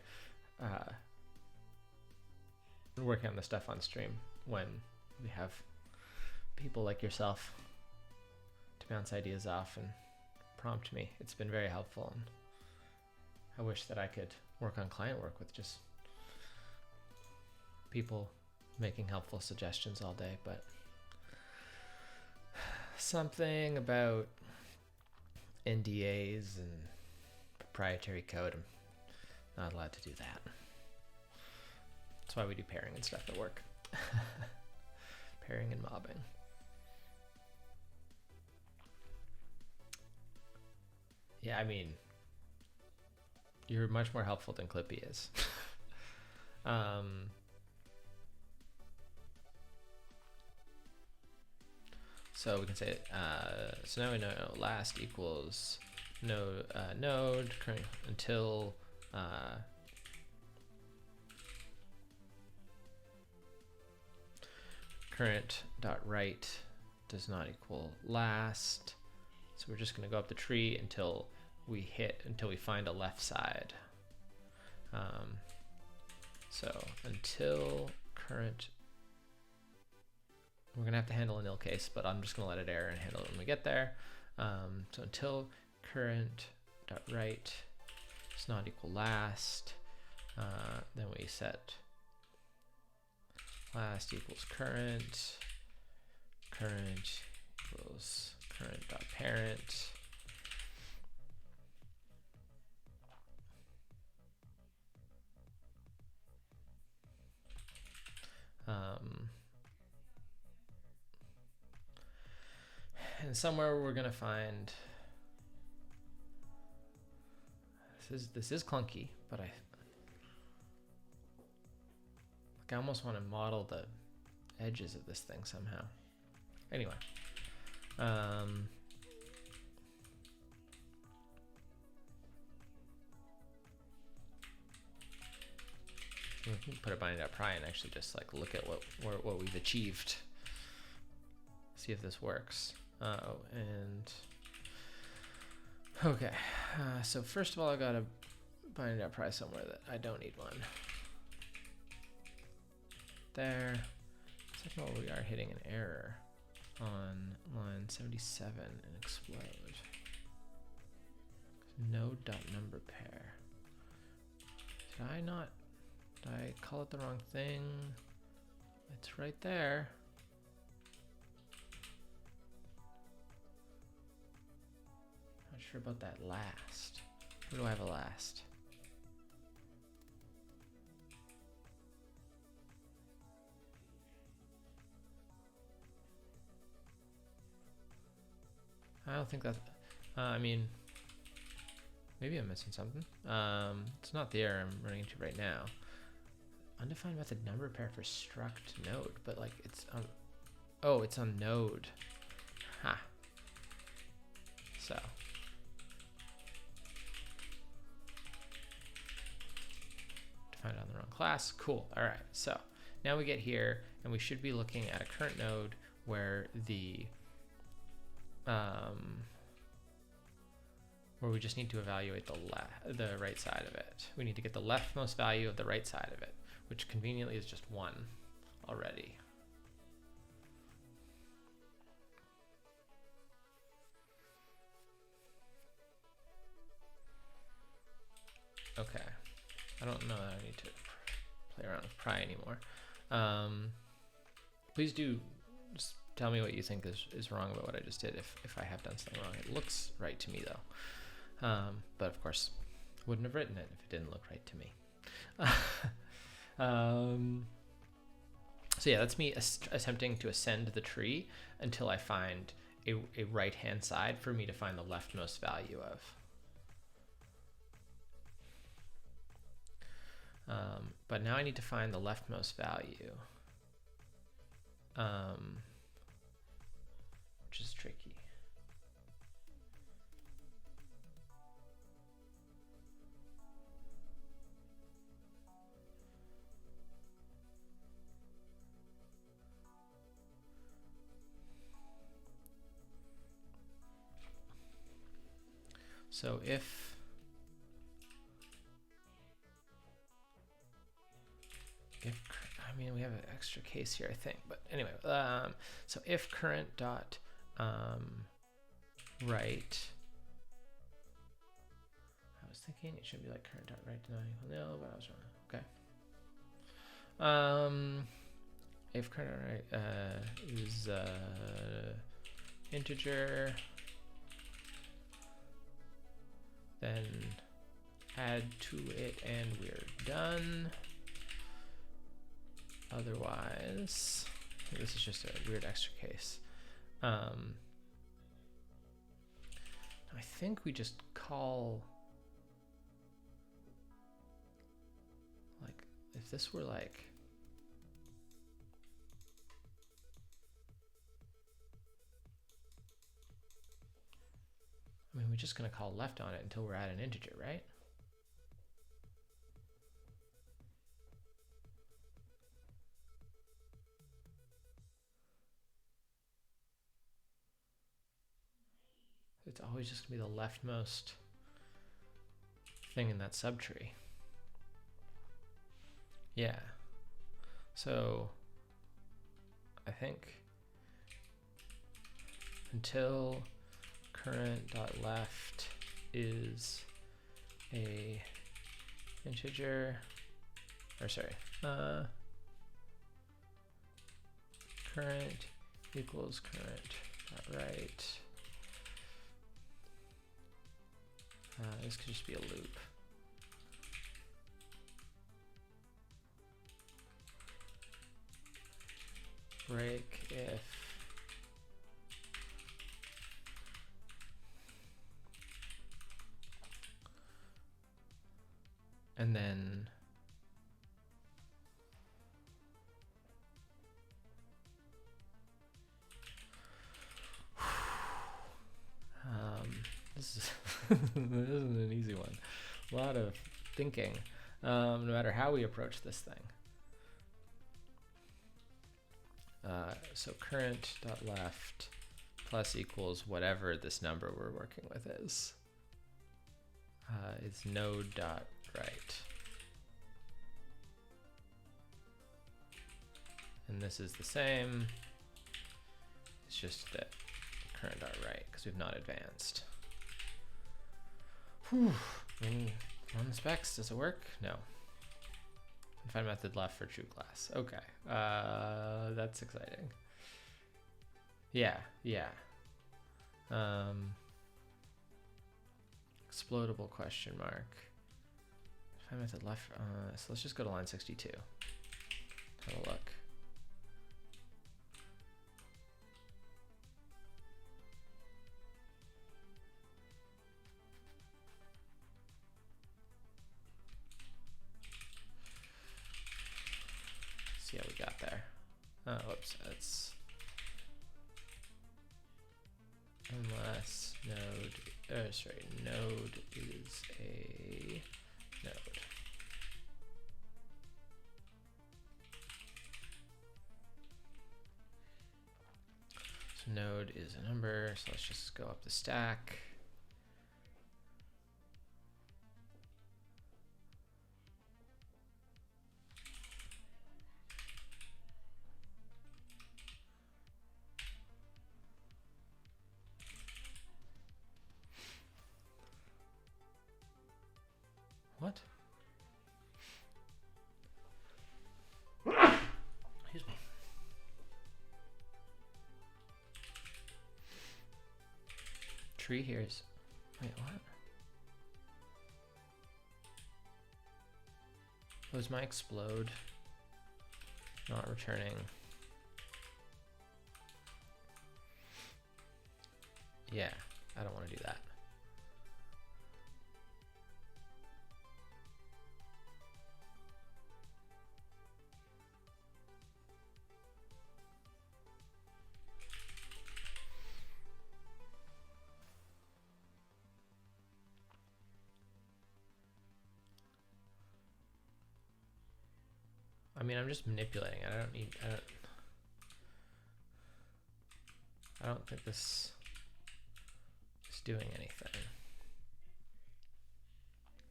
working on the stuff on stream when we have people like yourself to bounce ideas off and prompt me. It's been very helpful, and I wish that I could work on client work with just people making helpful suggestions all day, but something about NDAs and proprietary code, I'm not allowed to do that. That's why we do pairing and stuff at work. Pairing and mobbing. Yeah, I mean, you're much more helpful than Clippy is. So we can say, so now we know last equals node current until current dot right does not equal last. So we're just going to go up the tree until we find a left side. So until current, we're going to have to handle a nil case, but I'm just going to let it error and handle it when we get there. So until current dot right does not equal last, then we set last equals current equals current dot parent. And somewhere we're gonna find this is clunky, but I almost want to model the edges of this thing somehow. Anyway, we can put a binding.pry and actually just like look at what we've achieved. See if this works. Oh, and Okay, so first of all, I gotta bind out price somewhere that I don't need one. There. Second of all, we are hitting an error on line 77 and explode. Node dot number pair. Did I call it the wrong thing? It's right there. Not sure about that last. Where do I have a last? I don't think that's, I mean, maybe I'm missing something. It's not the error I'm running into right now. Undefined method number pair for struct node, but like it's on, oh, it's on node. Ha. So. Defined on the wrong class. Cool. All right. So now we get here and we should be looking at a current node where the, where we just need to evaluate the right side of it. We need to get the leftmost value of the right side of it, which conveniently is just 1 already. Okay, I don't know that I need to play around with pry anymore. Please do just tell me what you think is wrong about what I just did if I have done something wrong. It looks right to me though. But of course, wouldn't have written it if it didn't look right to me. So yeah, that's me attempting to ascend the tree until I find a right-hand side for me to find the leftmost value of. But now I need to find the leftmost value, which is tricky. So I mean, we have an extra case here, I think, but anyway, so if current dot right, I was thinking it should be like current dot right not equal nil, but I was wrong. Okay. If current dot right is integer, then add to it and we're done. Otherwise, this is just a weird extra case. I think we just call, like, if this were like, I mean, we're just gonna call left on it until we're at an integer, right? It's always just gonna be the leftmost thing in that subtree. Yeah. So I think until current dot left is a integer, or sorry, current equals current dot right. This could just be a loop. Break if and then this is this isn't an easy one. A lot of thinking, no matter how we approach this thing. So current dot left plus equals whatever this number we're working with is. is node dot write. And this is the same. It's just that current dot write because we've not advanced. Whew. On the specs, does it work? No. Find method left for true class. Okay. That's exciting. Yeah, yeah. Explodable question mark. Find method left. So let's just go to line 62. Have a look. See how we got there. Oh, whoops. That's unless node. Sorry, node is a node. So node is a number. So let's just go up the stack. What? Excuse me. Tree here is. Wait, what? Was my explode not returning? Yeah, I don't want to do that. I mean, I'm just manipulating. I don't think this is doing anything.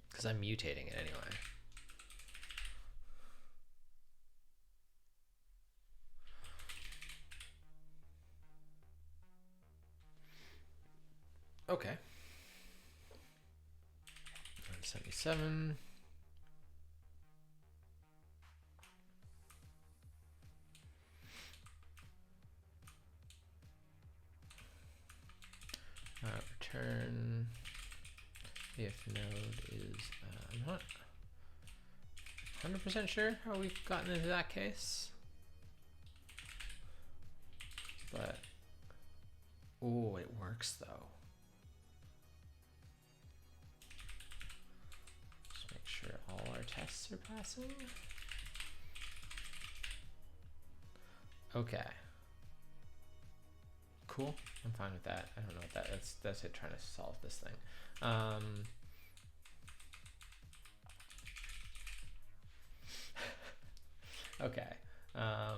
Because I'm mutating it anyway. Okay. 177. Return if node is, I'm not 100% sure how we've gotten into that case, but oh, it works though. Just make sure all our tests are passing. Okay. Cool. I'm fine with that. I don't know what that's it trying to solve this thing. Okay. Gonna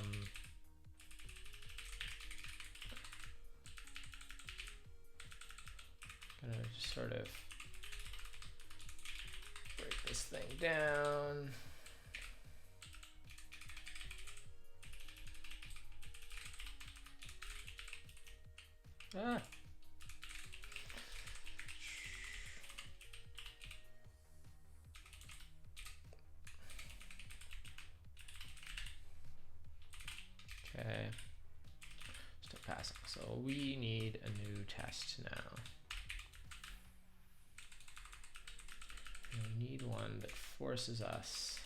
just sort of break this thing down. Ah. Okay. Still passing. So we need a new test now. We need one that forces us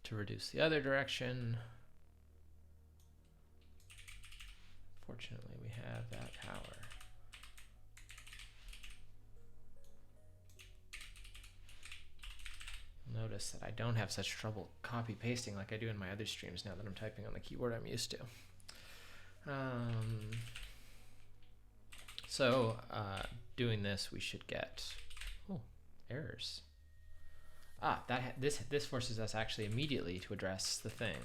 to reduce the other direction. Fortunately, we have that power. Notice that I don't have such trouble copy pasting like I do in my other streams now that I'm typing on the keyboard I'm used to. So doing this, we should get errors. This forces us actually immediately to address the thing.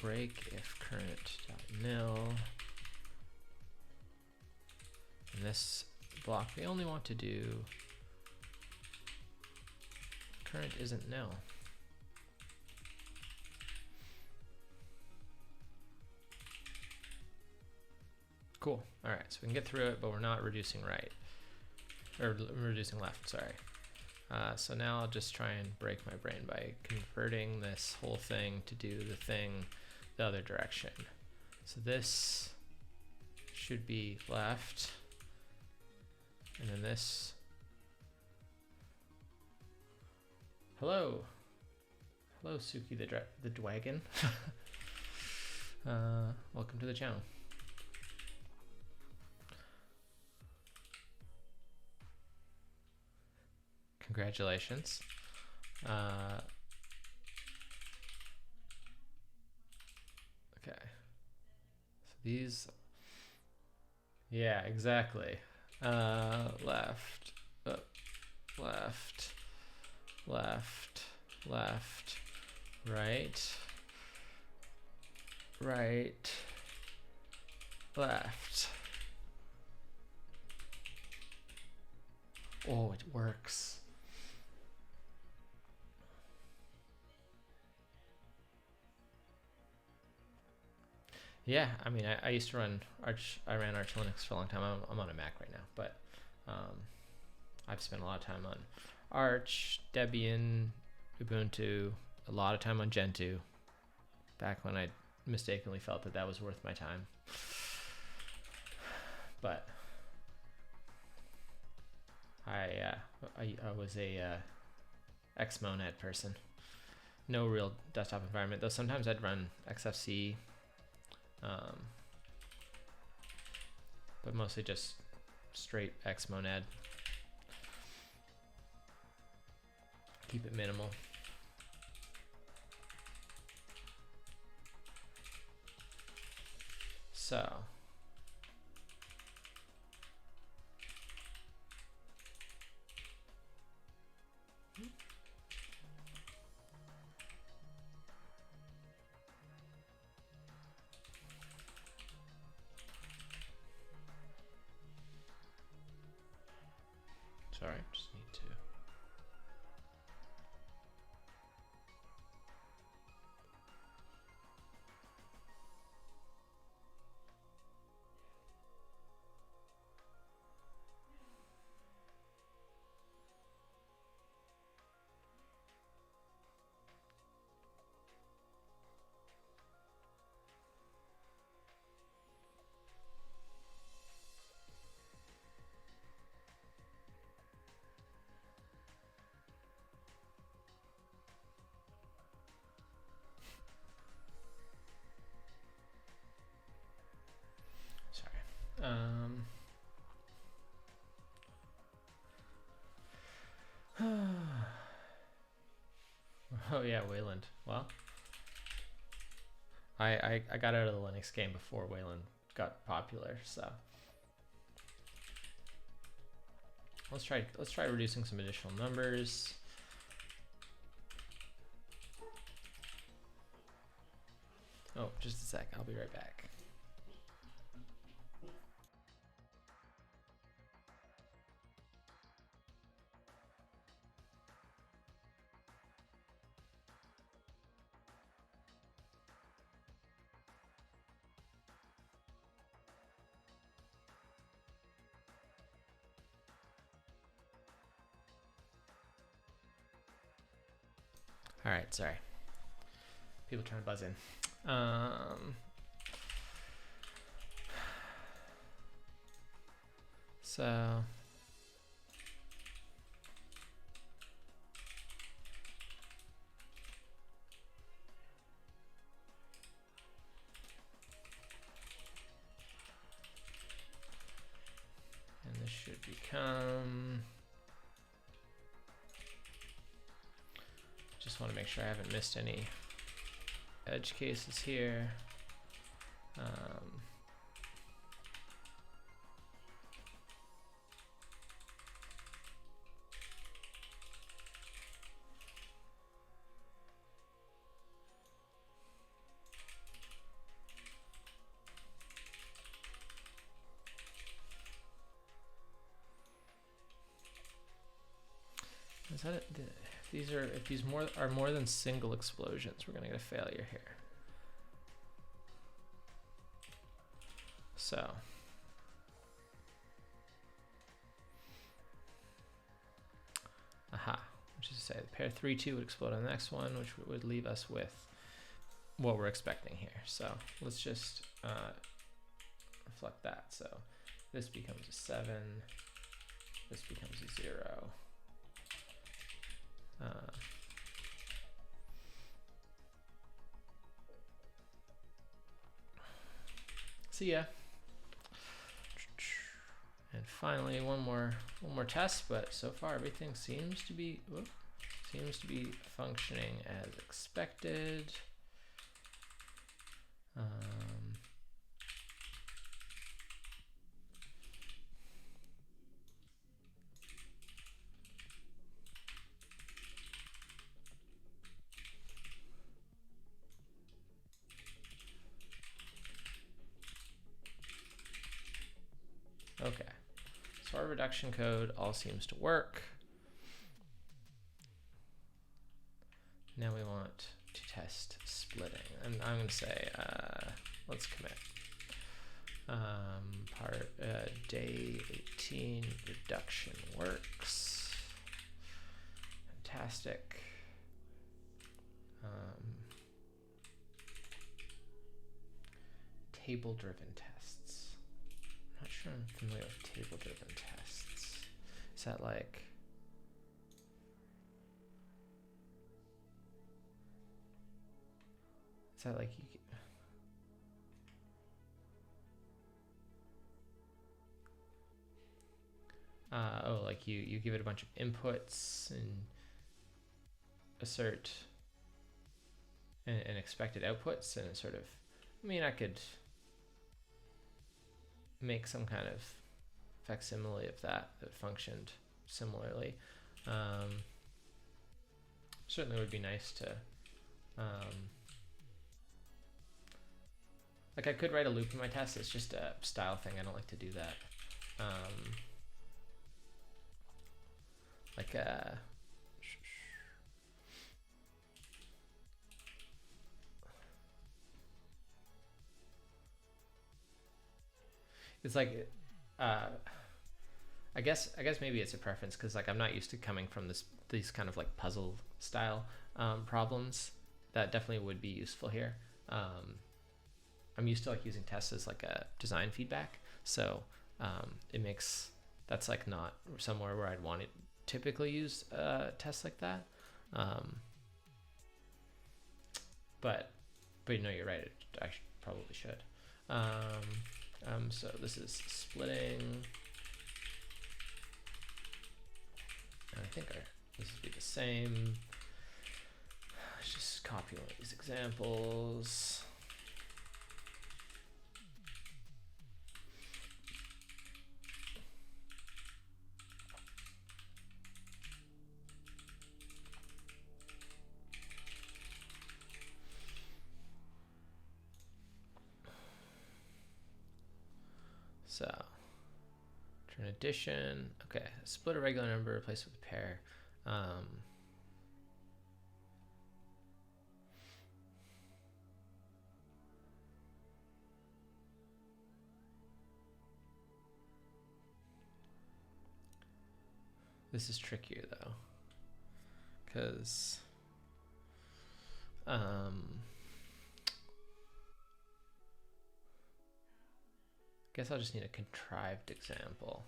break if current.nil. In this block, we only want to do current isn't nil. Cool. All right, so we can get through it, but we're not reducing right, or reducing left, sorry. So now I'll just try and break my brain by converting this whole thing to do the thing the other direction. So this should be left, and then this. Hello. Hello, Suki the Dwagon. Welcome to the channel. Congratulations. Okay. So these, yeah, exactly. Left, up, left, left, left, right, right, left. Oh, it works. Yeah, I mean, I used to run Arch. I ran Arch Linux for a long time. I'm on a Mac right now, but I've spent a lot of time on Arch, Debian, Ubuntu, a lot of time on Gentoo. Back when I mistakenly felt that that was worth my time, but I was a Xmonad person. No real desktop environment, though. Sometimes I'd run XFC. But mostly just straight Xmonad. Keep it minimal. So sorry, just need to. Oh yeah, Wayland. Well, I got out of the Linux game before Wayland got popular, so let's try reducing some additional numbers. Oh, just a sec. I'll be right back. All right, sorry. People trying to buzz in. So and this should become, just want to make sure I haven't missed any edge cases here. Is that it? If these are more than single explosions, we're gonna get a failure here. So which is to say the pair 3-2 would explode on the next one, which would leave us with what we're expecting here. So let's just reflect that. So this becomes a 7, this becomes a 0. So yeah. And finally, one more test, but so far everything seems to be functioning as expected. Okay, so our reduction code all seems to work. Now we want to test splitting, and I'm going to say, let's commit. Day 18 reduction works. Fantastic. Table-driven tests. I'm not sure I'm familiar with table-driven tests. Is that like... Is that like you... oh, like you give it a bunch of inputs and assert and expected outputs, and it sort of... I mean, I could make some kind of facsimile of that functioned similarly. Certainly would be nice to... like I could write a loop in my test. It's just a style thing. I don't like to do that. It's like, I guess maybe it's a preference because like I'm not used to coming from these kind of like puzzle style problems. That definitely would be useful here. I'm used to like using tests as like a design feedback, so it makes that's like not somewhere where I'd want to typically use tests like that. But you know, you're right. I probably should. So this is splitting. And I think this would be the same. Let's just copy one of these examples. So, turn addition. Okay, split a regular number, replace it with a pair. This is trickier though, because guess I'll just need a contrived example.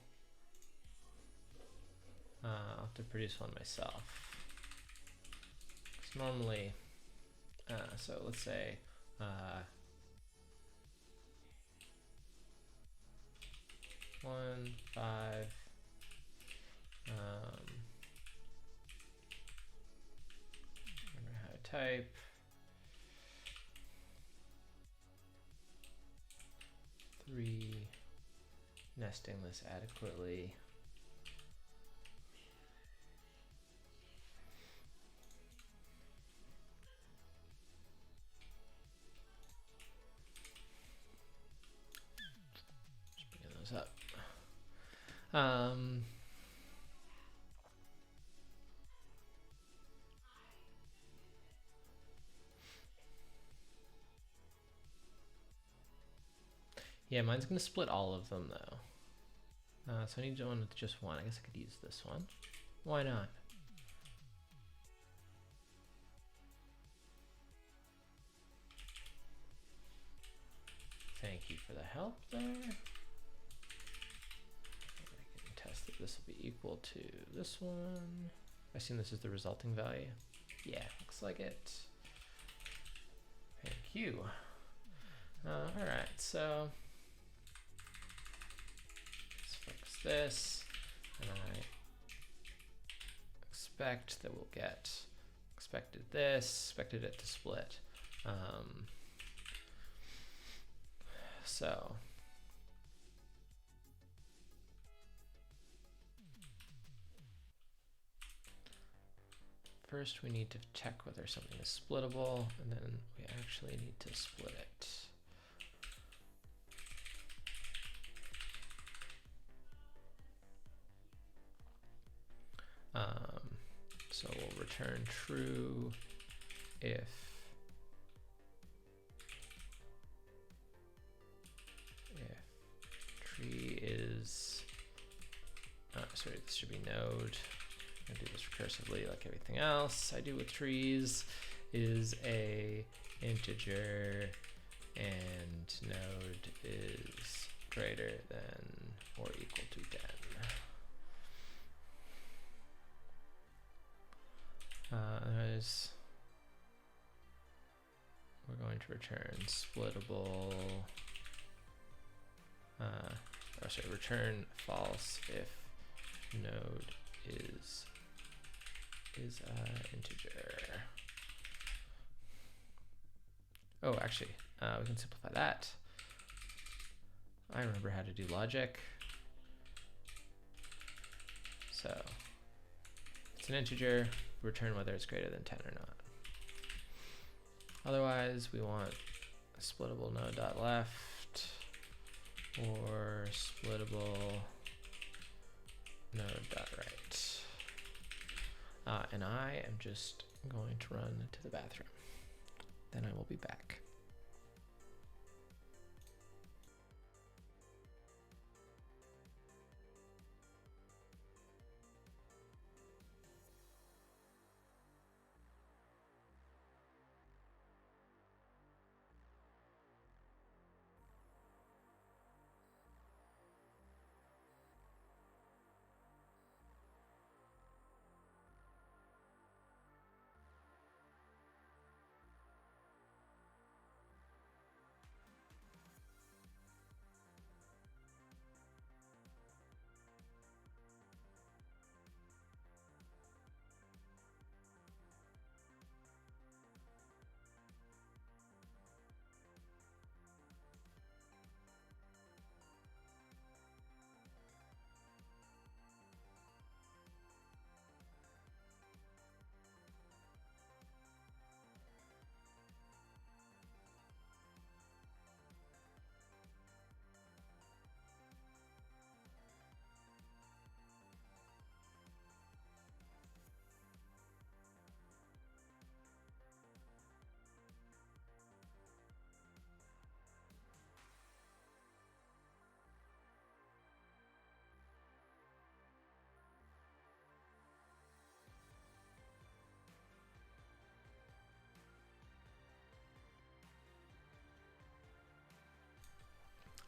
I'll have to produce one myself. Because normally, so let's say 1, 5. Remember how to type. Three, nesting this adequately. Just bringing those up. Yeah, mine's gonna split all of them though. So I need one with just one. I guess I could use this one. Why not? Thank you for the help there. I can test that this will be equal to this one. I assume this is the resulting value. Yeah, looks like it. Thank you. All right, so let's fix this, and I expect that we'll get expected it to split. So first we need to check whether something is splittable, and then we actually need to split it. So we'll return true if tree is, sorry, this should be node. I do this recursively like everything else I do with trees, is a integer and node is greater than or equal to 10. Otherwise, we're going to return splittable, return false if node is integer. Oh, actually, we can simplify that. I remember how to do logic. So it's an integer, return whether it's greater than 10 or not. Otherwise, we want a splittable node.left or splittable node.right. And I am just going to run to the bathroom. Then I will be back.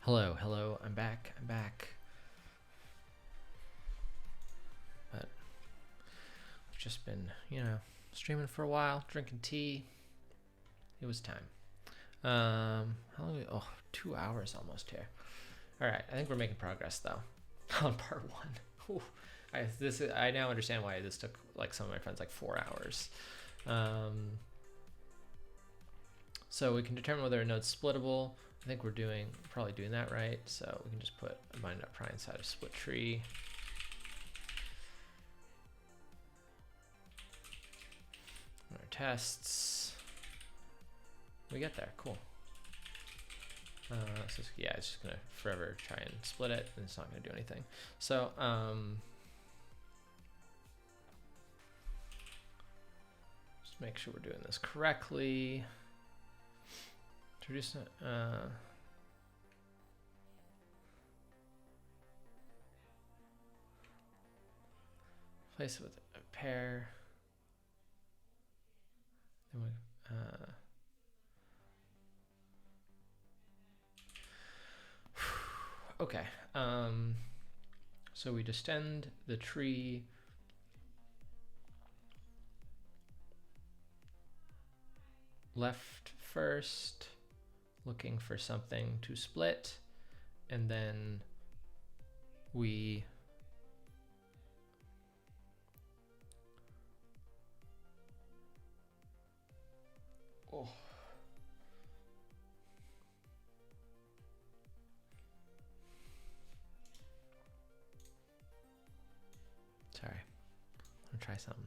Hello, I'm back. But I've just been, streaming for a while, drinking tea. It was time. How long? Oh, 2 hours almost here. All right, I think we're making progress though on part one. I now understand why this took like some of my friends like 4 hours. So we can determine whether a node's splittable. I think we're probably doing that right. So we can just put a bind.pry inside of split tree. Our tests. We get there, cool. So yeah, it's just gonna forever try and split it, and it's not gonna do anything. So just make sure we're doing this correctly. Introduce replace it with a pair. Then we, okay. So we descend the tree. Left first, looking for something to split, and then we sorry, I'm gonna try something.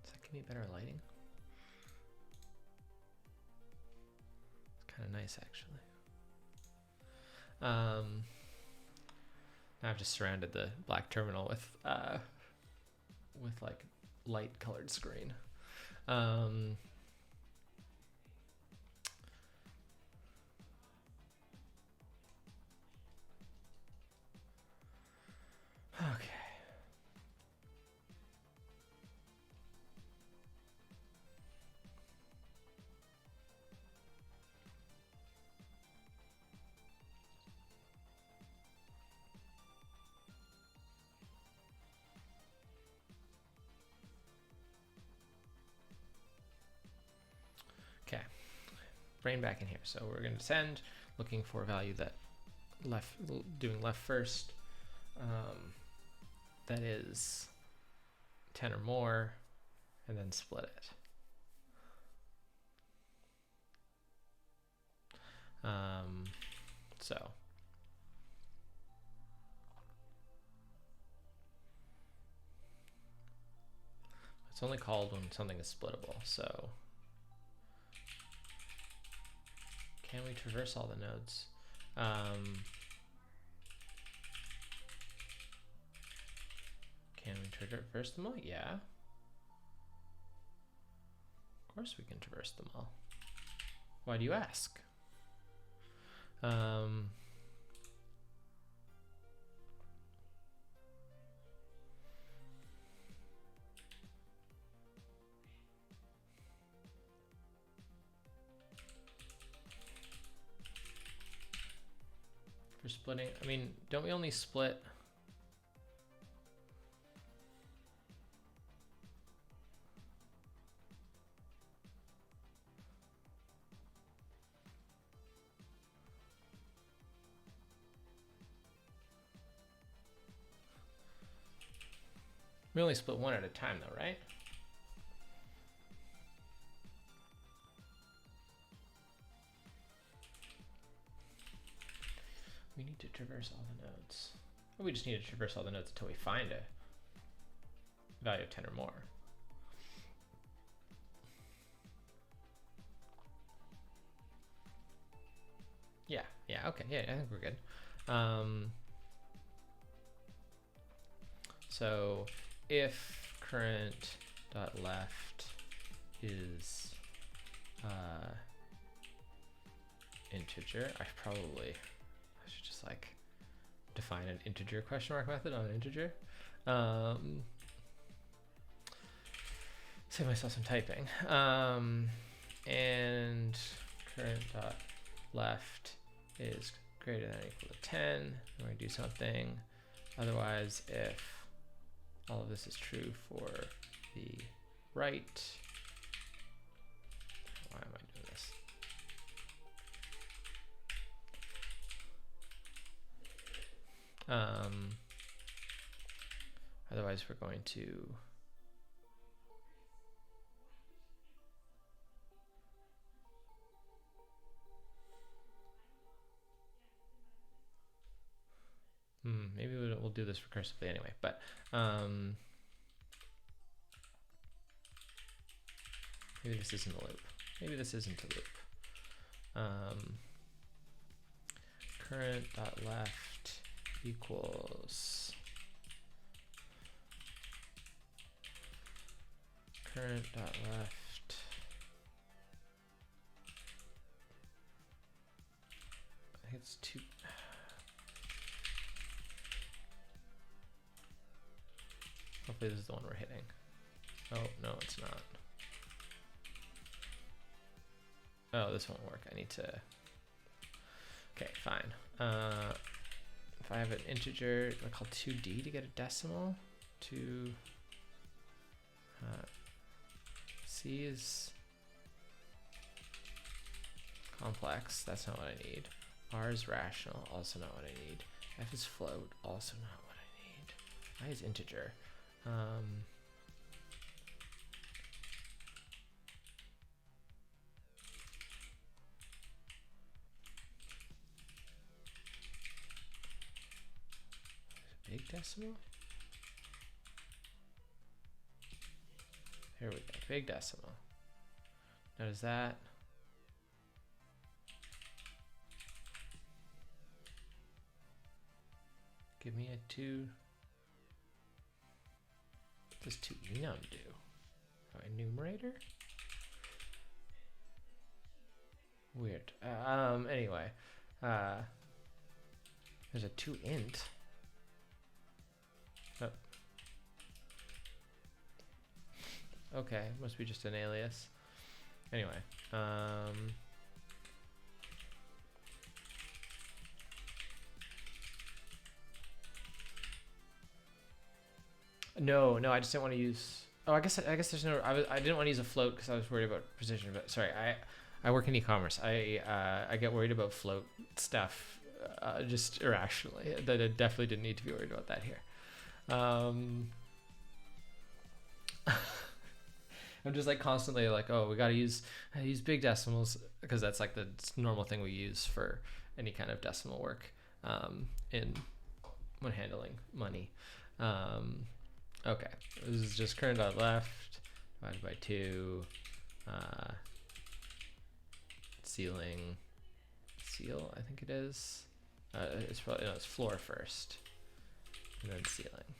Does that give me better lighting? It's kind of nice, actually. Now I've just surrounded the black terminal with like light colored screen. Okay. Okay, brain back in here. So we're going to descend, looking for a value that doing left first. That is 10 or more, and then split it. So it's only called when something is splittable. So can we traverse all the nodes? Can we traverse them all? Yeah. Of course we can traverse them all. Why do you ask? For splitting, I mean, don't we only split? We only split one at a time though, right? We need to traverse all the nodes. We just need to traverse all the nodes until we find a value of 10 or more. Yeah, okay, yeah, I think we're good. So if current dot left is integer, I should just like define an integer question mark method on an integer. Save myself some typing. And current dot left is greater than or equal to 10. We're going to do something. Otherwise, if all of this is true for the right, why am I doing this? Otherwise, we're going to maybe we'll do this recursively anyway, but maybe this isn't a loop. Maybe this isn't a loop. Current dot left equals current dot left I think it's two. Hopefully this is the one we're hitting. Oh, no, it's not. Oh, this won't work. I need to... Okay, fine. If I have an integer, I call 2D to get a decimal. C is complex. That's not what I need. R is rational. Also not what I need. F is float. Also not what I need. I is integer. Big decimal? Here we go. Big decimal. Notice that. Give me a 2. What does 2 enum do? Oh, enumerator? Weird. Anyway. There's a 2 int. Oh. Okay, must be just an alias. Anyway, no, I just didn't want to use. Oh, I guess there's no. I didn't want to use a float because I was worried about precision. But sorry, I work in e-commerce. I get worried about float stuff just irrationally. That I definitely didn't need to be worried about that here. I'm just like constantly like, oh, we got to use big decimals because that's like the normal thing we use for any kind of decimal work when handling money. Okay, this is just current dot left divided by 2. Seal, I think it is. It's probably no, it's floor first, and then ceiling.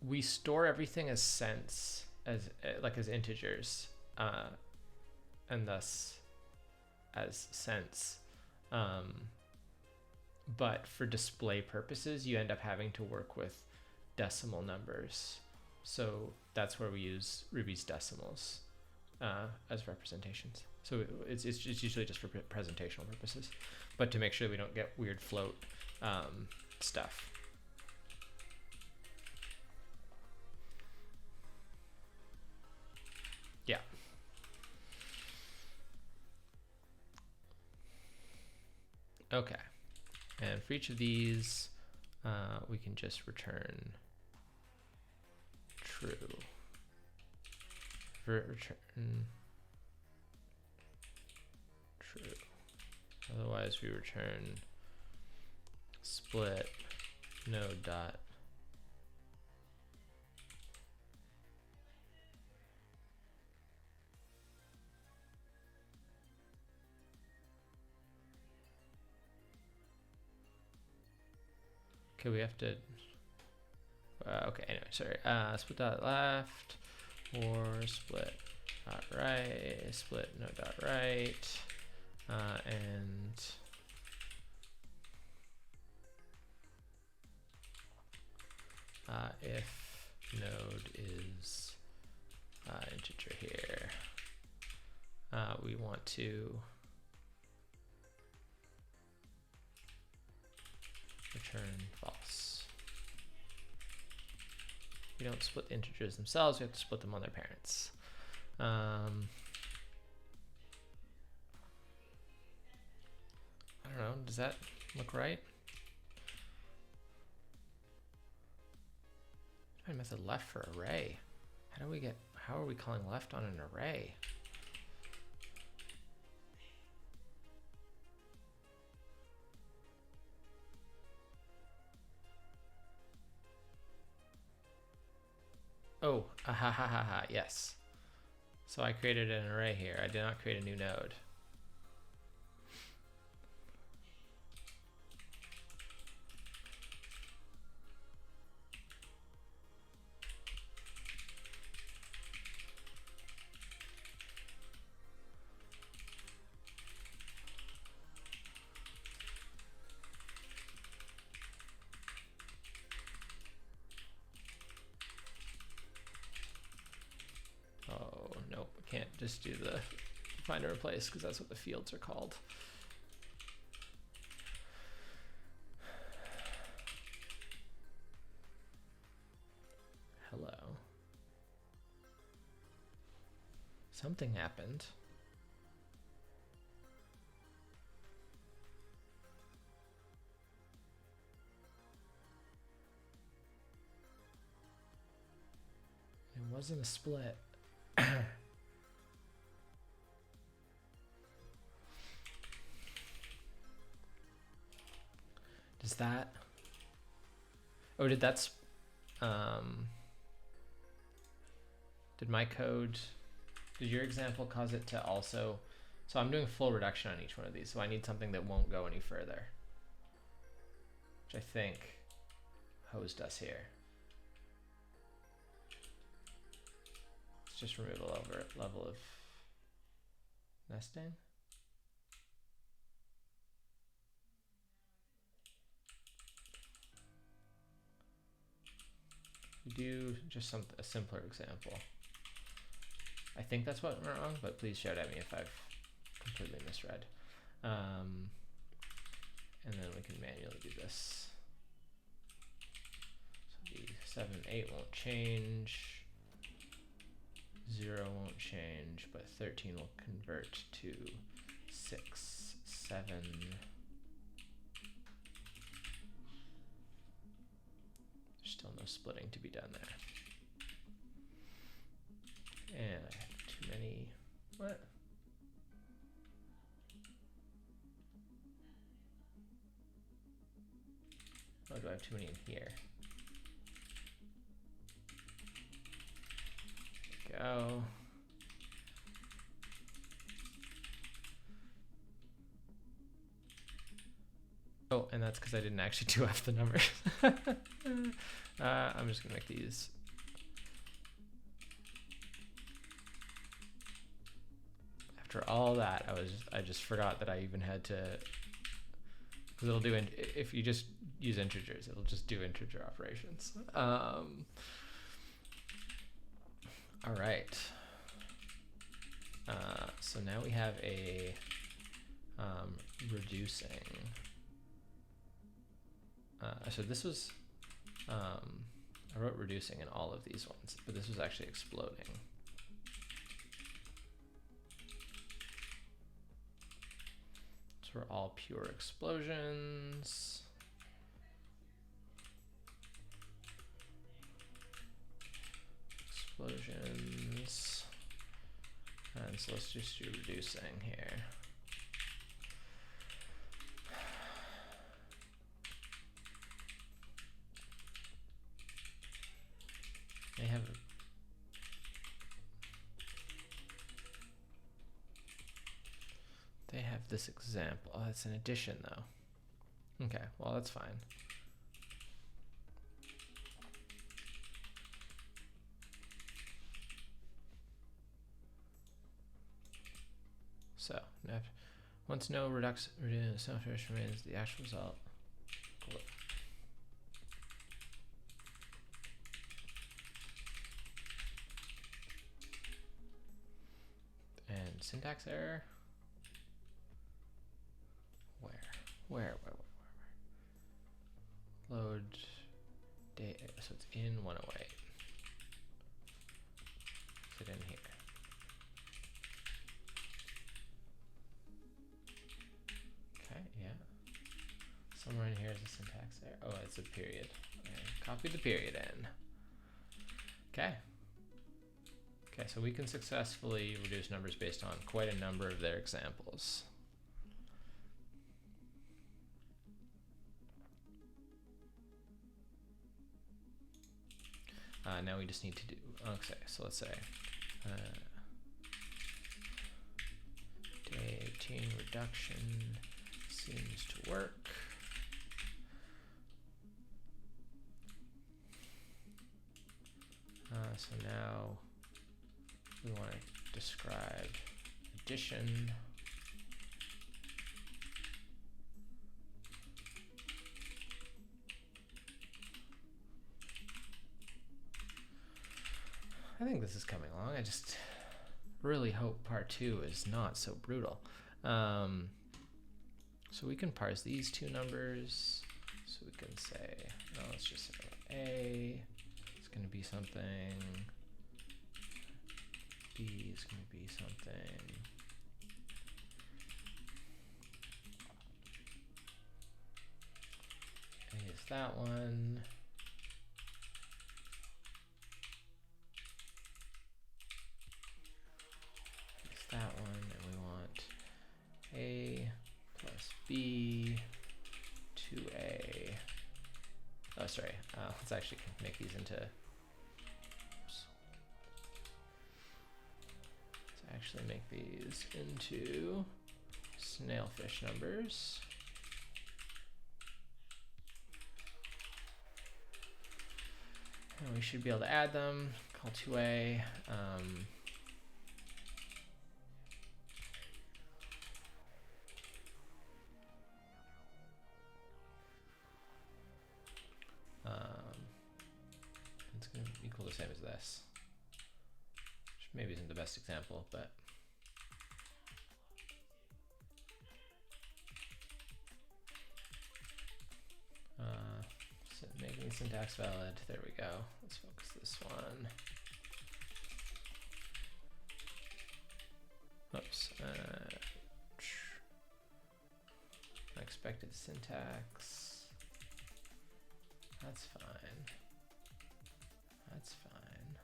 We store everything as cents, as integers, and thus as cents. But for display purposes, you end up having to work with decimal numbers. So that's where we use Ruby's decimals as representations. So it's usually just for presentational purposes, but to make sure we don't get weird float stuff. Yeah. Okay. And for each of these, we can just return true. Return true. Otherwise, we return split node dot. Okay, we have to. Okay, anyway, sorry. Split dot left or split dot right, split node dot right, and if node is integer here, we want to return false. We don't split the integers themselves, we have to split them on their parents. I don't know, does that look right? Find method left for array. How are we calling left on an array? Oh, yes. So I created an array here. I did not create a new node. Nope, I can't just do the find and replace because that's what the fields are called. Hello. Something happened. It wasn't a split. Does that... Oh, did that... Did my code... Did your example cause it to also... So I'm doing full reduction on each one of these, so I need something that won't go any further. Which I think hosed us here. Let's just remove a level of nesting. We do just a simpler example. I think that's what went wrong, but please shout at me if I've completely misread. And then we can manually do this. So the 7, 8 won't change. 0 won't change, but 13 will convert to 6, 7. There's still no splitting to be done there. And I have too many. What? Oh, do I have too many in here? Go. Oh, and that's because I didn't actually do F the numbers. I'm just gonna make these. After all that, I just forgot that I even had to, because it'll do, if you just use integers, it'll just do integer operations. All right. So now we have a reducing. So this was, I wrote reducing in all of these ones, but this was actually exploding. So we're all pure explosions. Explosions. And so let's just do reducing here. They have this example. Oh, it's an addition though. Okay, well that's fine. So now, once no reduction self-fish remains the actual result. Cool. And syntax error. Where? Load data. So it's in 108. Is it in here? Okay, yeah. Somewhere in here is a syntax error. Oh, it's a period. Copy the period in. Okay. Okay, so we can successfully reduce numbers based on quite a number of their examples. Now we just need to do, okay, so let's say day 18 reduction seems to work. So now we want to describe addition. I think this is coming along. I just really hope part 2 is not so brutal. So we can parse these two numbers. So we can say, oh, let's just say A is going to be something, B is going to be something, A is that one, is that one, and we want A plus B, 2A. Oh, sorry. Let's actually make these into. Oops. Let's actually make these into snailfish numbers. And we should be able to add them. Call 2A. It's going to equal the same as this, which maybe isn't the best example, but making syntax valid. There we go. Let's focus this one. Oops. Unexpected syntax. That's fine. That's fine.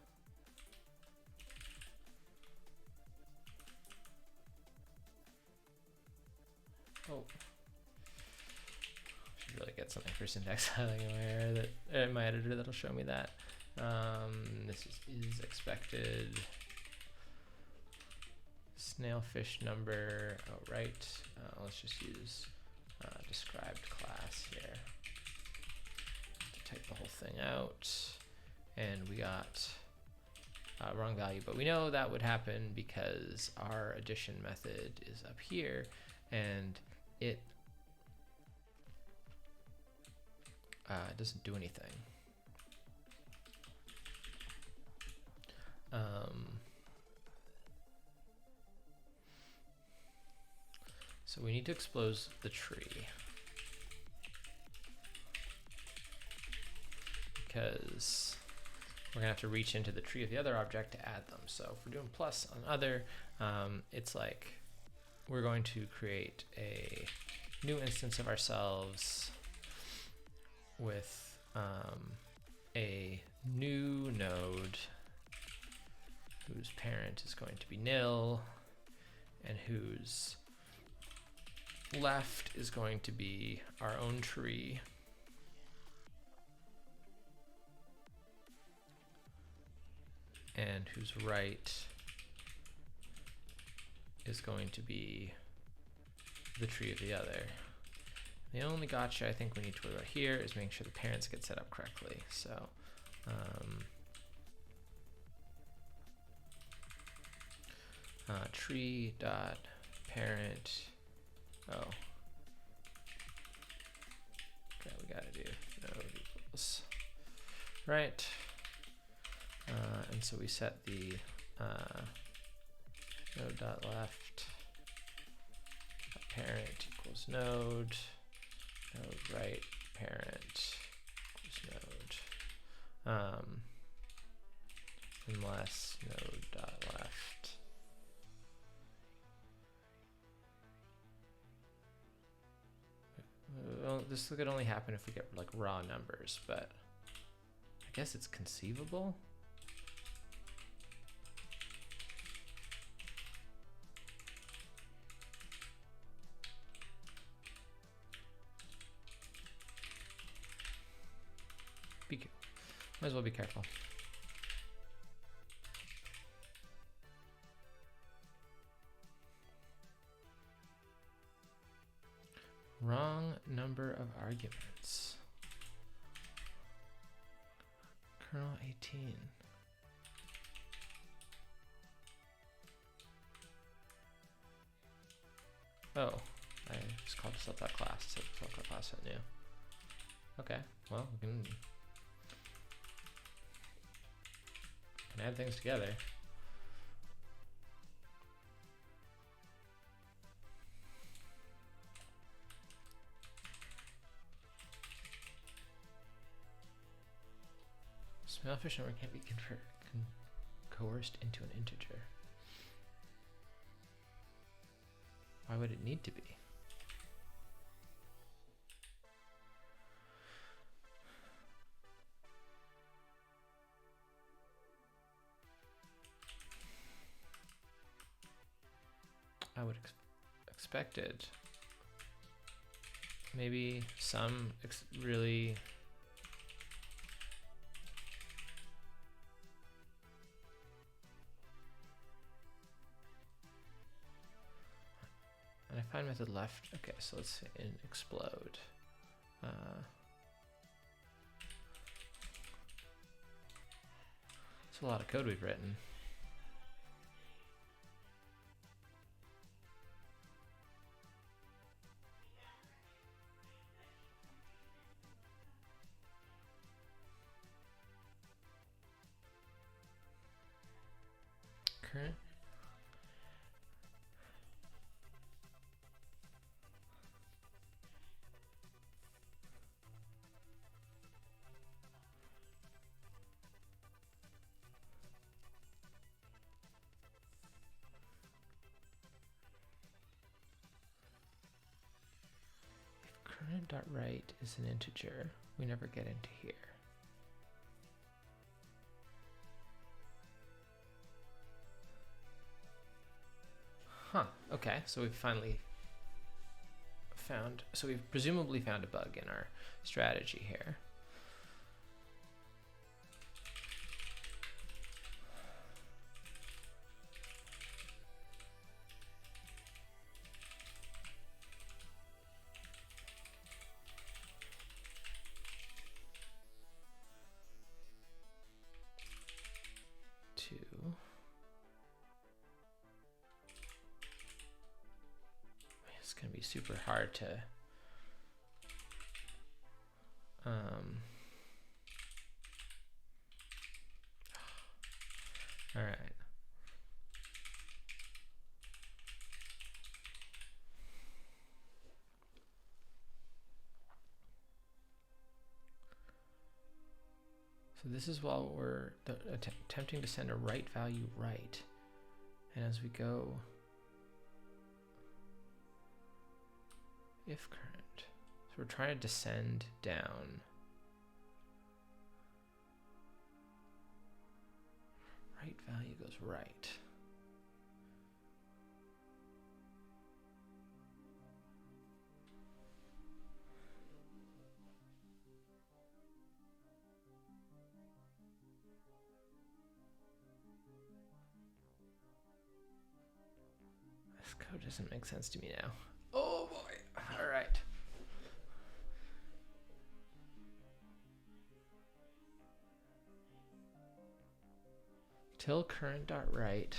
Oh. Should really get something for syntax highlighting that in my editor that'll show me that. This is expected. Snailfish number. Oh, right. Let's just use described class here to type the whole thing out. And we got wrong value, but we know that would happen because our addition method is up here, and it doesn't do anything. So we need to expose the tree, because we're gonna have to reach into the tree of the other object to add them. So if we're doing plus on other, it's like we're going to create a new instance of ourselves with a new node whose parent is going to be nil and whose left is going to be our own tree. And whose right is going to be the tree of the other. The only gotcha I think we need to worry about here is making sure the parents get set up correctly. So tree dot parent. Oh, okay, we gotta do node equals right. And so we set the node dot left parent equals node right parent equals node, unless node dot left. Well, this could only happen if we get like raw numbers, but I guess it's conceivable. Might as well be careful. Wrong number of arguments. Kernel 18. Oh, I just called self.class. Self.class I knew. Okay, well, we can add things together. Snailfish number can't be coerced into an integer. Why would it need to be? I would expected maybe some really and I find method left. Okay, so let's say in explode. It's a lot of code we've written. Current. Current.write is an integer, we never get into here. Huh, okay, so we've finally found, so we've presumably found a bug in our strategy here. It's gonna be super hard to all right. So this is while we're attempting to send a write value right. And as we go, if current, so we're trying to descend down. Write value goes right. This code doesn't make sense to me now. Oh boy, all right. Till current.write.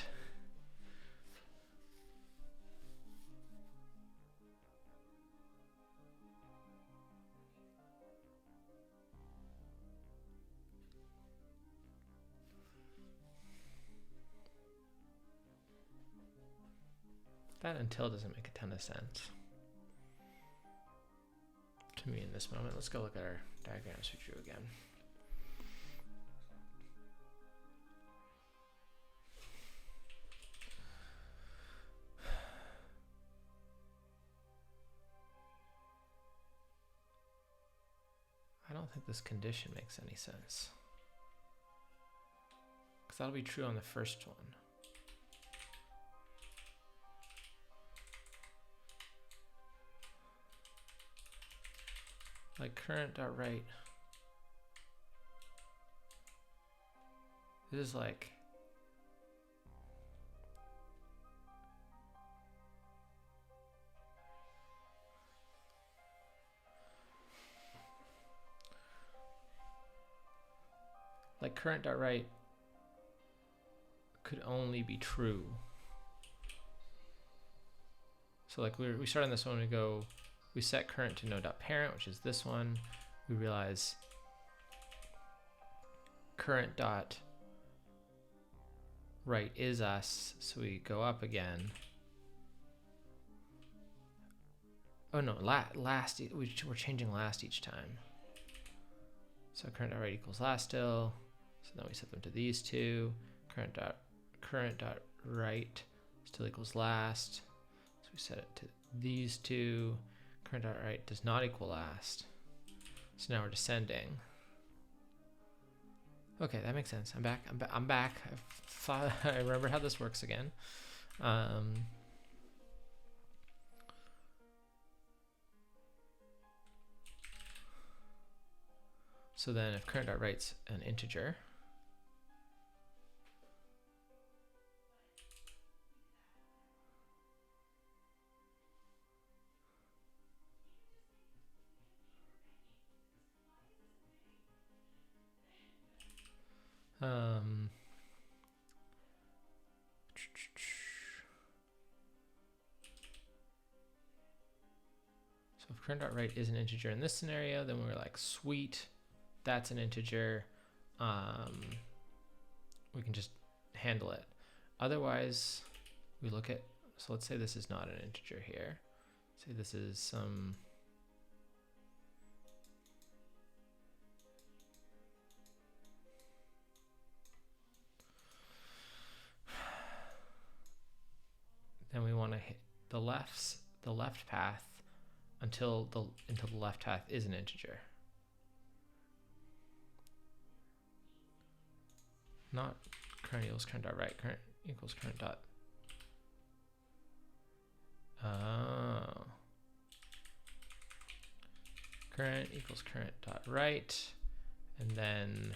That until doesn't make a ton of sense to me in this moment. Let's go look at our diagrams we drew again. I don't think this condition makes any sense, because that'll be true on the first one. Like current.write. This is like current.write could only be true. So like we start on this one, we set current to node.parent, which is this one. We realize current.write is us, so we go up again. Oh no, last, we're changing last each time. So current.write equals last still. So then we set them to these two. Current.write still equals last. So we set it to these two. Current.write does not equal last. So now we're descending. Okay, that makes sense. I'm back. I'm back. I remember how this works again. So then if current.write's an integer, so if current.write is an integer in this scenario, then we're like, sweet, that's an integer. We can just handle it. Otherwise, we look at, so let's say this is not an integer here. Say this is some, then we want to hit the left path until the left path is an integer. Not current equals current.write, current equals current dot. Oh. Current equals current dot write, and then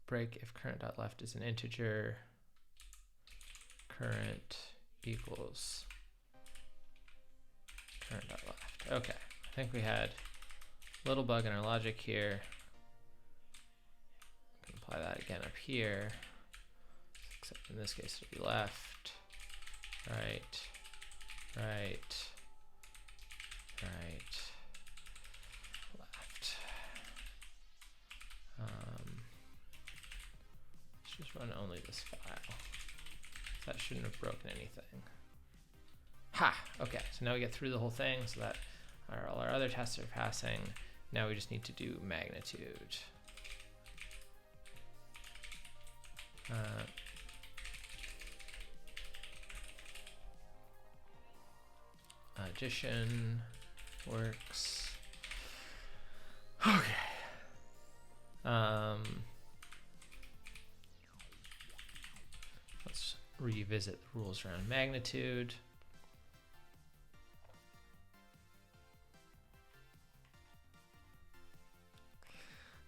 break if current dot left is an integer. Current equals current dot left. Okay, I think we had a little bug in our logic here. We can apply that again up here, except in this case it'll be left, right, right, right, left. Let's just run only this file. That shouldn't have broken anything. Ha! Okay, so now we get through the whole thing so that all our other tests are passing. Now we just need to do magnitude. Addition works. Okay. Let's revisit the rules around magnitude.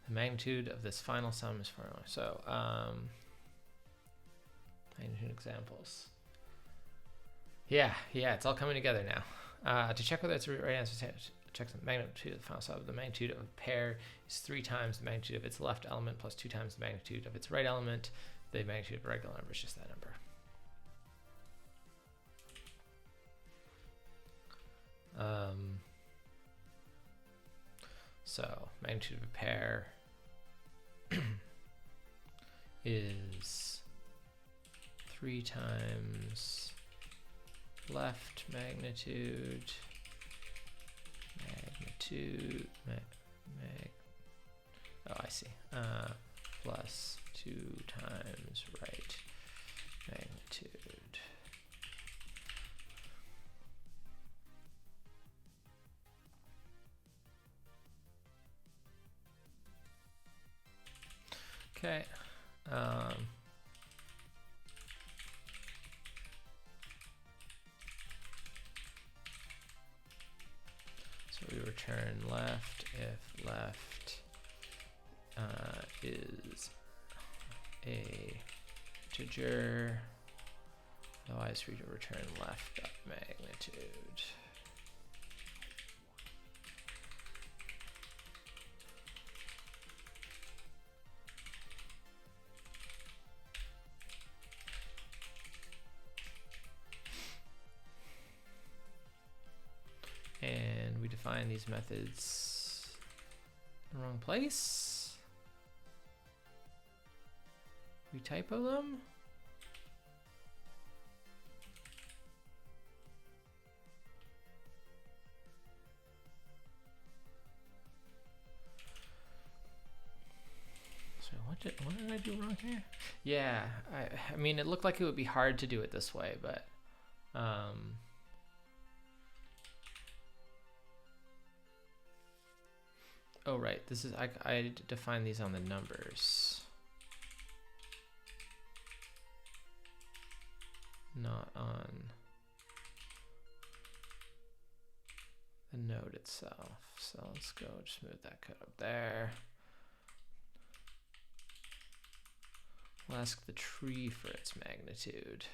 The magnitude of this final sum is 4. So, magnitude examples. Yeah, it's all coming together now. To check whether it's the right answer, check the magnitude of the final sum. The magnitude of a pair is 3 times the magnitude of its left element plus 2 times the magnitude of its right element. The magnitude of a regular number is just that number. So magnitude of a pair is 3 times left magnitude, oh, I see, plus 2 times right magnitude. Okay. So we return left if left is a integer. Otherwise, we return left dot magnitude. And we define these methods in the wrong place. We typo them. So what did I do wrong here? Yeah, I mean, it looked like it would be hard to do it this way, but oh right, this is I define these on the numbers, not on the node itself. So let's go just move that code up there. We'll ask the tree for its magnitude.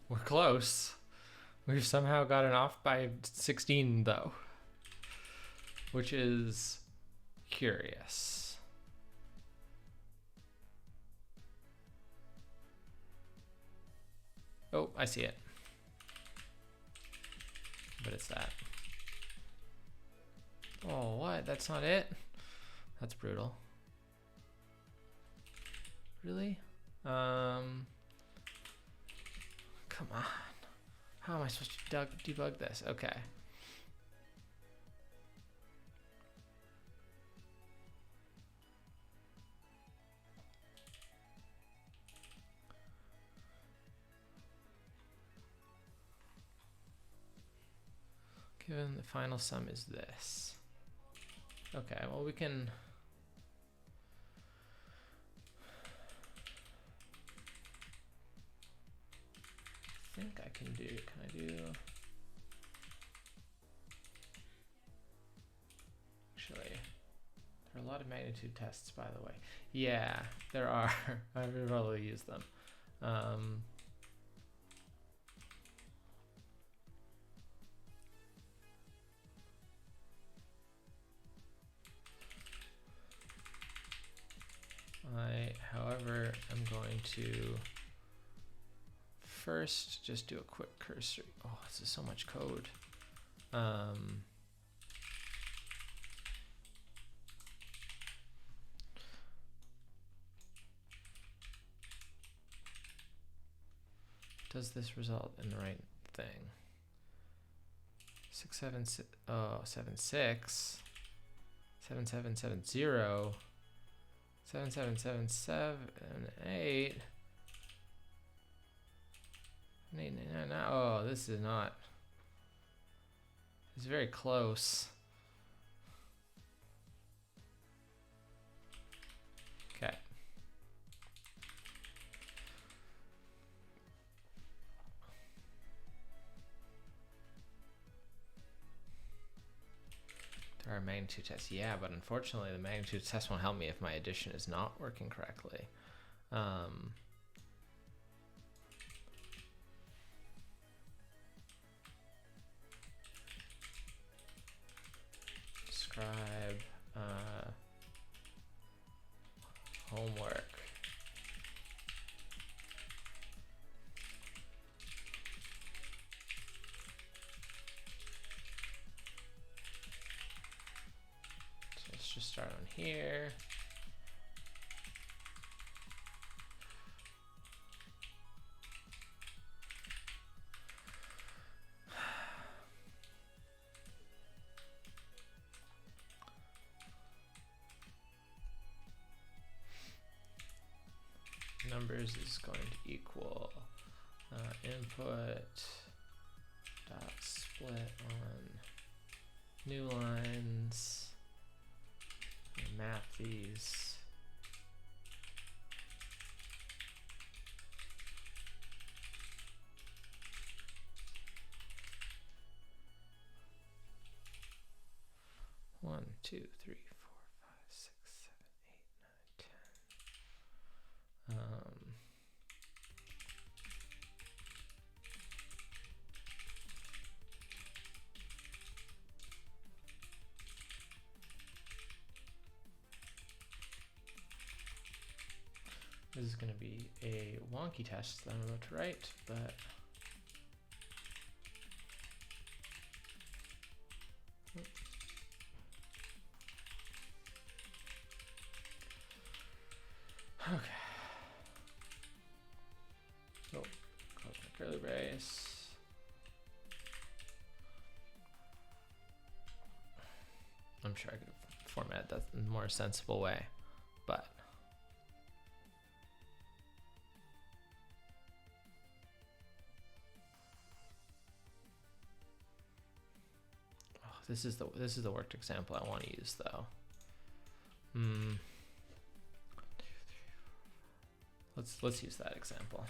We're close. We've somehow gotten off by 16 though, which is curious. Oh, I see it. But it's that. Oh, what? That's not it? That's brutal. Really? Come on. How am I supposed to debug this? Okay. Given the final sum is this. Okay, well we can... I think I can do, actually, there are a lot of magnitude tests, by the way. Yeah, there are. I would probably use them. I, however, am going to first just do a quick cursory. Oh, this is so much code. Does this result in the right thing? 676, oh, 76, 7770, 777778. Oh, this is not. It's very close. Okay. There are magnitude tests. Yeah, but unfortunately the magnitude test won't help me if my addition is not working correctly. Describe homework. So let's just start on here. Numbers is going to equal input dot split on new lines. Map these. One, two, three, 4, 5, 6, 7, 8, 9, 10. This is going to be a wonky test that I'm about to write, but okay. choice. I'm sure I could format that in a more sensible way, but this is the worked example I want to use though. Let's use that example.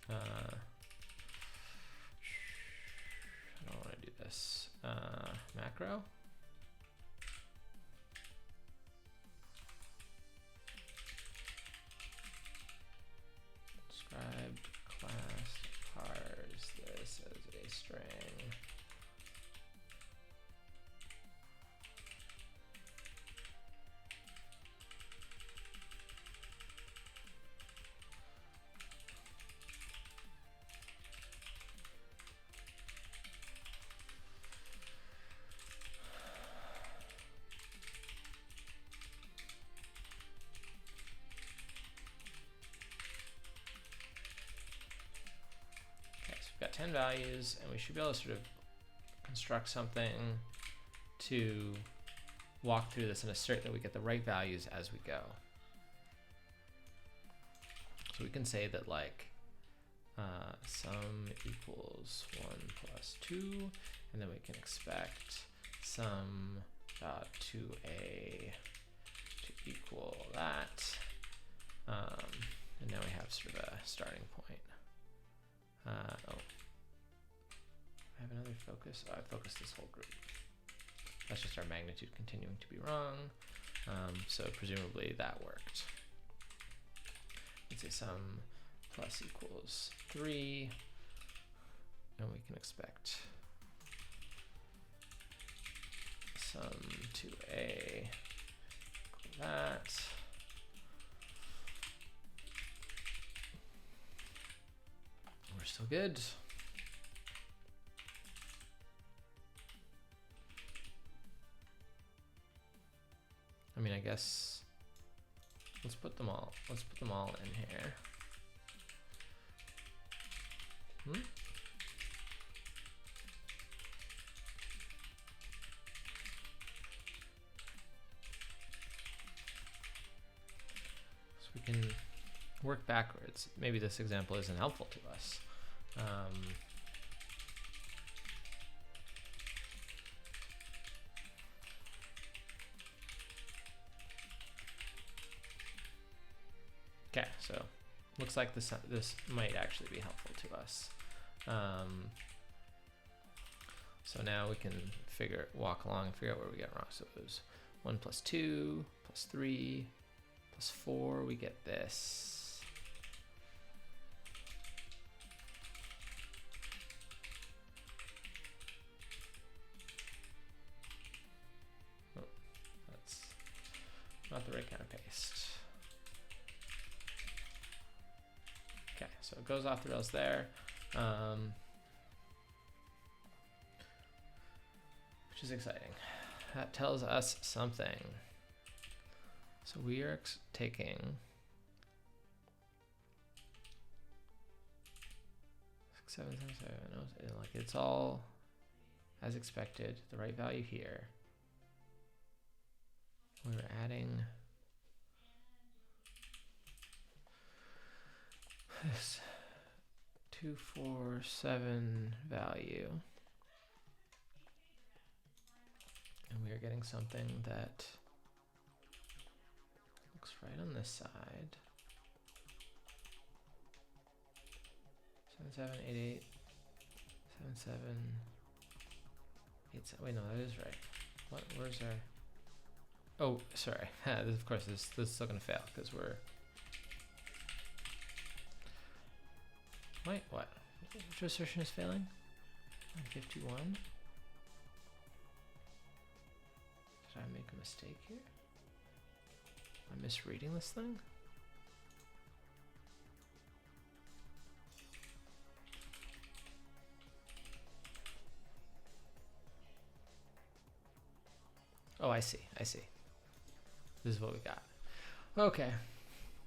I don't want to do this. Macro. Described class parse this as a string. Got 10 values, and we should be able to sort of construct something to walk through this and assert that we get the right values as we go. So we can say that like sum equals 1 plus 2, and then we can expect sum dot 2a to equal that. And now we have sort of a starting point. Oh, I have another focus. Oh, I focused this whole group. That's just our magnitude continuing to be wrong. So presumably that worked. Let's say sum plus equals 3, and we can expect sum 2a equal that. We're still good. I mean, I guess let's put them all in here. So we can work backwards. Maybe this example isn't helpful to us. Okay, so looks like this might actually be helpful to us. So now we can walk along and figure out where we get wrong. So it was 1 plus 2 plus 3 plus 4. We get this. Not the right kind of paste. Okay, so it goes off the rails there, which is exciting. That tells us something. So we are taking 6, 7, 7, 7. Like it's all as expected. The right value here. We're adding this 2, 4, 7 value, and we are getting something that looks right on this side. 7, 7, 8, 8, 7, 7, 8, 7. Wait, no, that is right. What? Where's our? Oh, sorry. Of course, this is still gonna fail because we're. Wait, what? Which assertion is failing? 51. Did I make a mistake here? Am I misreading this thing? Oh, I see. I see. This is what we got. Okay.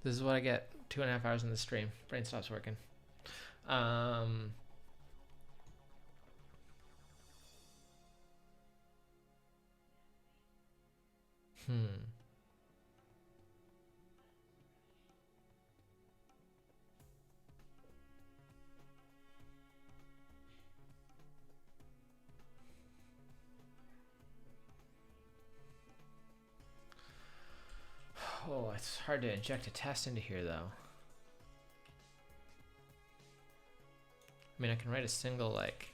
This is what I get 2.5 hours in the stream. Brain stops working. Oh, it's hard to inject a test into here, though. I mean, I can write a single, like,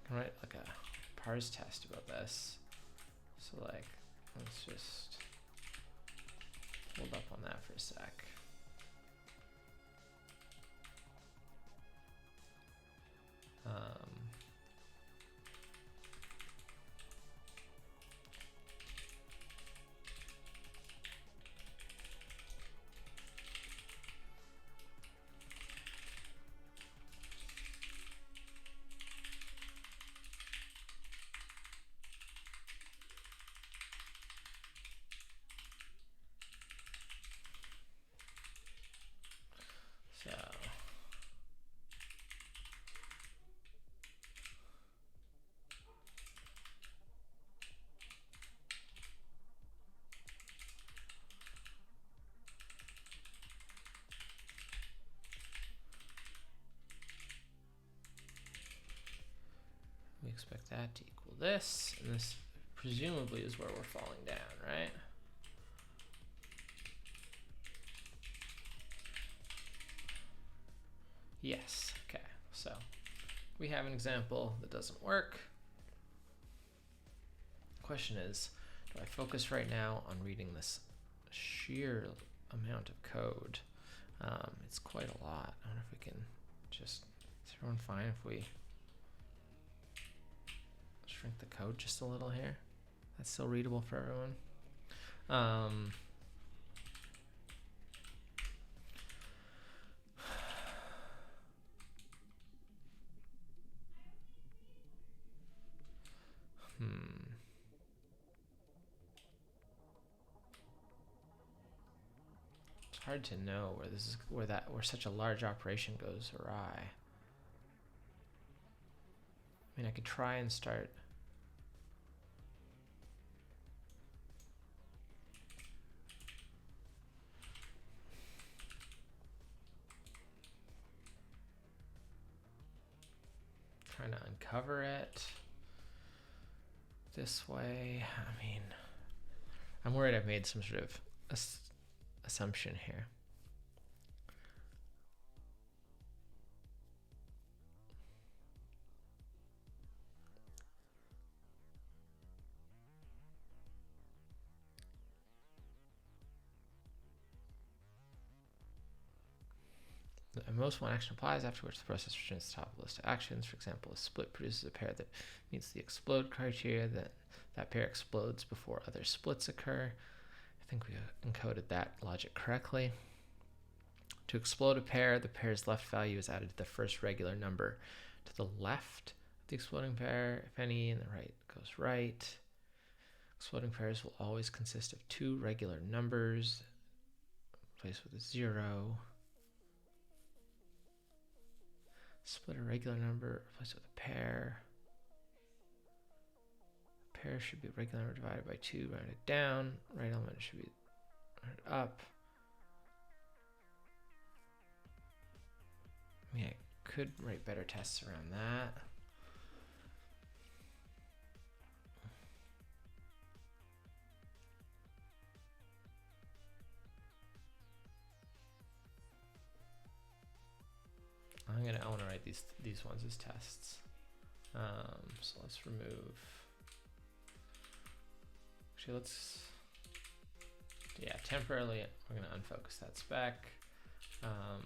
I can write like a parse test about this. So, like, let's just hold up on that for a sec. So we expect that to equal this, and this presumably is where we're falling down, right? Yes. Okay. So we have an example that doesn't work. Question is, do I focus right now on reading this sheer amount of code? It's quite a lot. I wonder if we can just, is everyone fine if we shrink the code just a little here? That's still readable for everyone. It's hard to know where this is, where such a large operation goes awry. I mean, I could try and start. Trying to uncover it this way. I mean, I'm worried I've made some sort of assumption here. The most one action applies, after which the process returns the top of the list of actions. For example, a split produces a pair that meets the explode criteria, that pair explodes before other splits occur. I think we encoded that logic correctly. To explode a pair, the pair's left value is added to the first regular number to the left of the exploding pair, if any, and the right goes right. Exploding pairs will always consist of two regular numbers, replaced with a 0. Split a regular number, replace it with a pair. A pair should be a regular number divided by 2, rounded down. Right element should be rounded up. I mean, I could write better tests around that. I want to write these ones as tests. So let's remove. Actually, temporarily we're going to unfocus that spec. I'll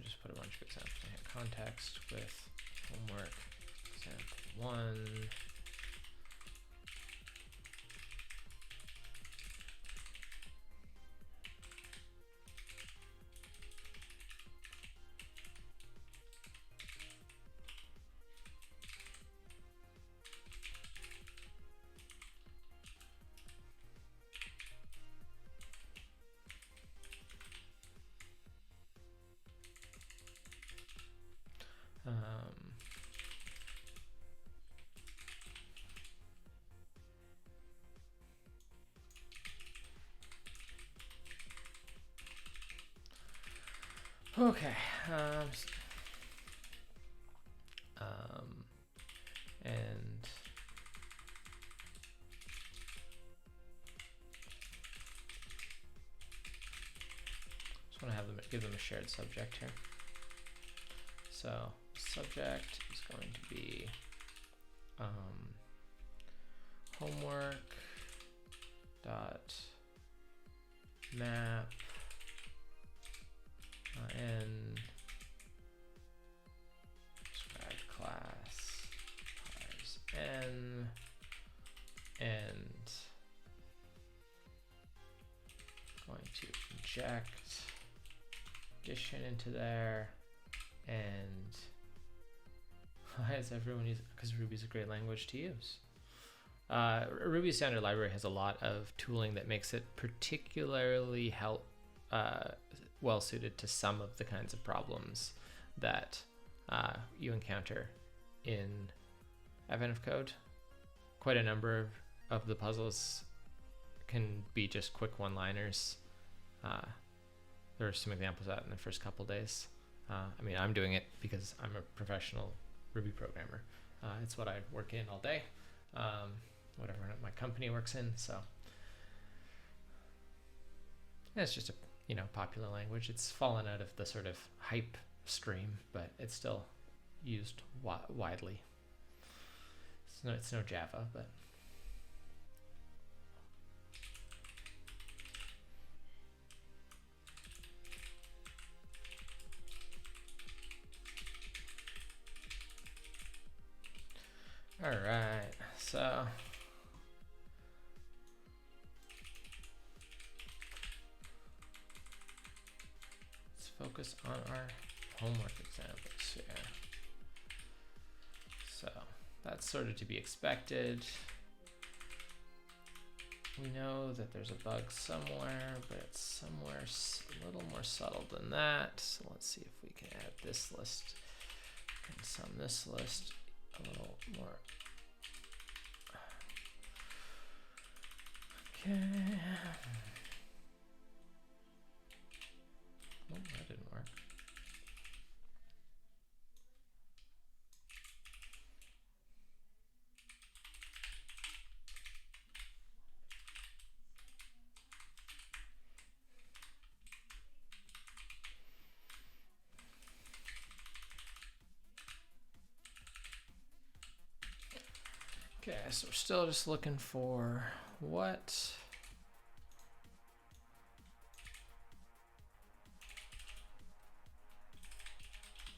just put a bunch of examples in here. Context with homework example 1. Okay. And just want to have them give them a shared subject here. So subject is going to be homework dot map n described class as n, and going to inject addition into there. And why is everyone using? Because Ruby's a great language to use. Ruby Standard Library has a lot of tooling that makes it particularly well suited to some of the kinds of problems that you encounter in Advent of Code. Quite a number of the puzzles can be just quick one-liners. There are some examples of that in the first couple days. I mean, I'm doing it because I'm a professional Ruby programmer. It's what I work in all day, whatever my company works in. So yeah, it's just a popular language. It's fallen out of the sort of hype stream, but it's still used widely. It's no Java, but all right. So let's focus on our homework examples here. So that's sort of to be expected. We know that there's a bug somewhere, but it's somewhere a little more subtle than that. So let's see if we can add this list and sum this list a little more. Okay. Oh, that didn't work. Okay, so we're still just looking for what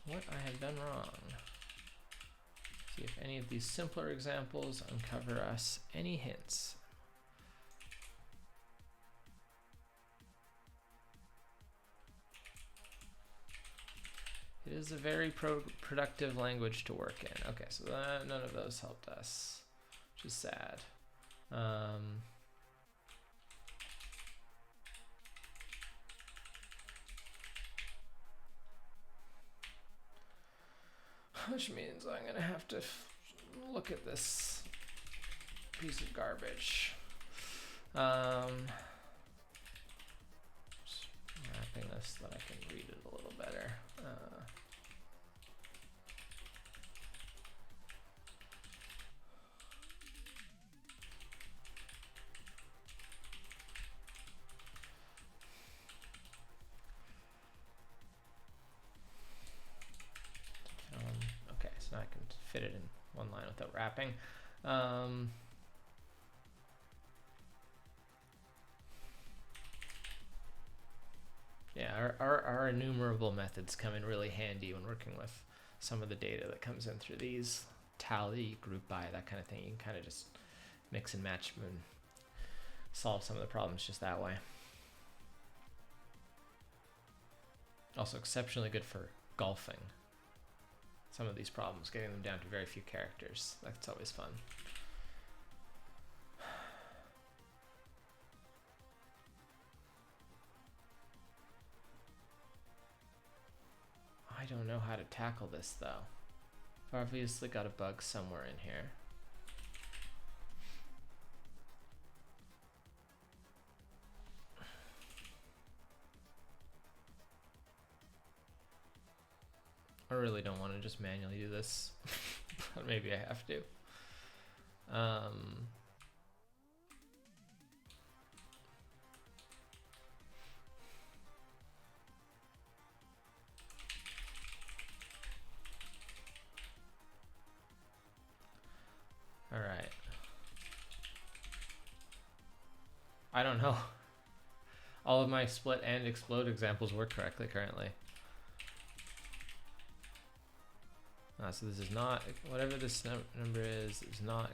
I have done wrong. See if any of these simpler examples uncover us any hints. It is a very productive language to work in. Okay, so none of those helped us, which is sad. Which means I'm gonna have to look at this piece of garbage. Just mapping this so that I can read it a little better. Okay, so now I can fit it in one line without wrapping. Yeah, our enumerable methods come in really handy when working with some of the data that comes in through these. Tally, group by, that kind of thing. You can kind of just mix and match and solve some of the problems just that way. Also exceptionally good for golfing. Some of these problems, getting them down to very few characters. That's always fun. I don't know how to tackle this though. I've obviously got a bug somewhere in here. I really don't want to just manually do this, but maybe I have to. All right. I don't know. All of my split and explode examples work correctly currently. So this is not, whatever this number is not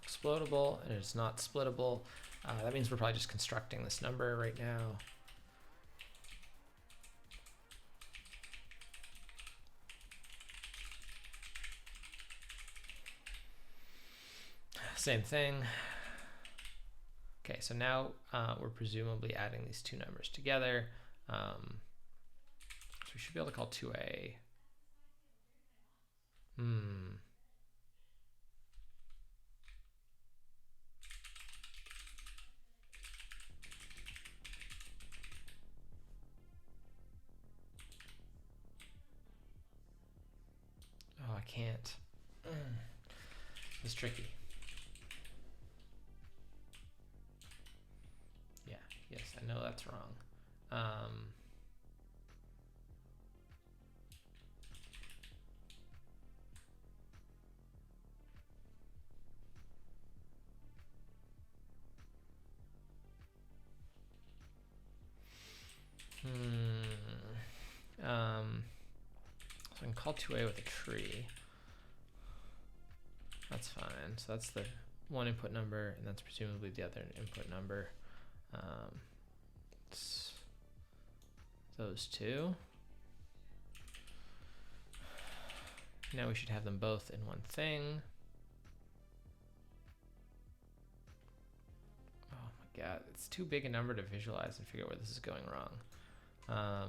explodable, and it's not splittable. That means we're probably just constructing this number right now. Same thing. Okay, so now we're presumably adding these two numbers together. So we should be able to call 2a. Oh, I can't. It's tricky. Yeah, yes, I know that's wrong. So I can call 2a with a tree. That's fine. So that's the one input number, and that's presumably the other input number. It's those two. Now we should have them both in one thing. Oh my god, it's too big a number to visualize and figure out where this is going wrong. I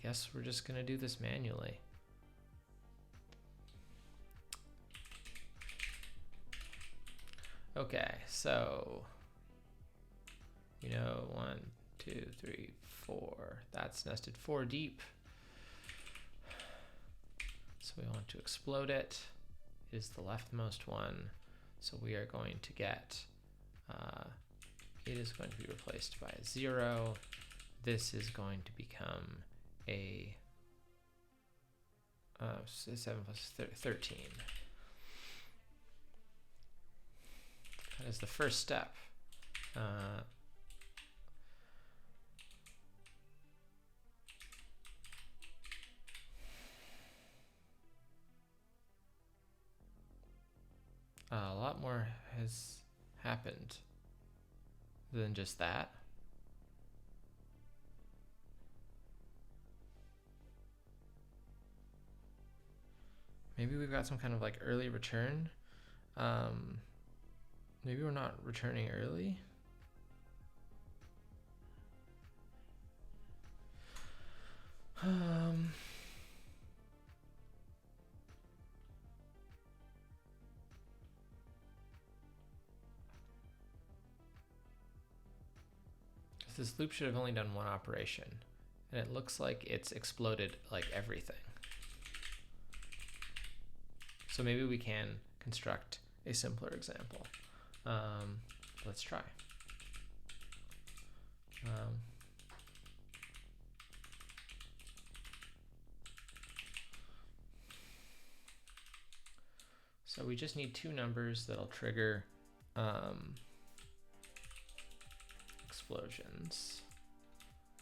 guess we're just gonna do this manually. Okay, so you know, 1, 2, 3, 4. That's nested 4 deep. So we want to explode it. It is the leftmost one. So we are going to get, it is going to be replaced by a 0. This is going to become a 7 plus 13. That is the first step. A lot more has happened than just that. Maybe we've got some kind of like early return. Maybe we're not returning early. This loop should have only done one operation, and it looks like it's exploded like everything. So maybe we can construct a simpler example. Let's try. So we just need two numbers that'll trigger explosions.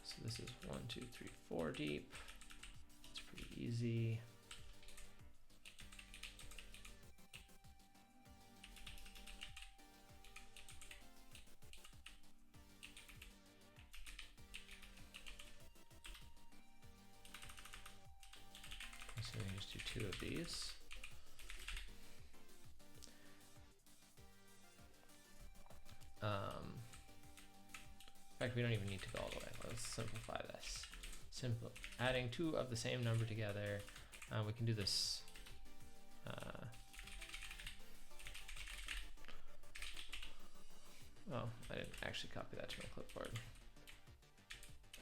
So this is 1, 2, 3, 4 deep. It's pretty easy. So we can just do 2 of these. In fact, we don't even need to go all the way. Let's simplify this. Adding 2 of the same number together. We can do this. Oh, I didn't actually copy that to my clipboard.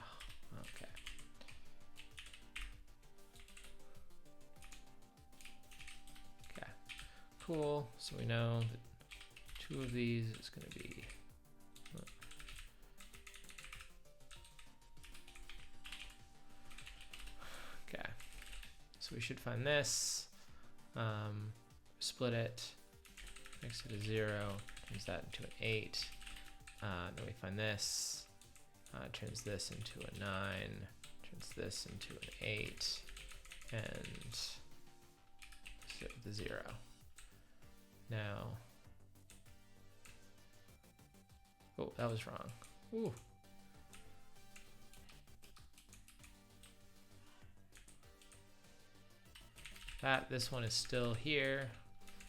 Oh, okay. Cool. So we know that two of these is going to be. Okay. So we should find this. Split it. Makes it a 0. Turns that into an 8. Then we find this. Turns this into a 9. Turns this into an 8. And the 0. Now, oh, that was wrong. Ooh. This one is still here.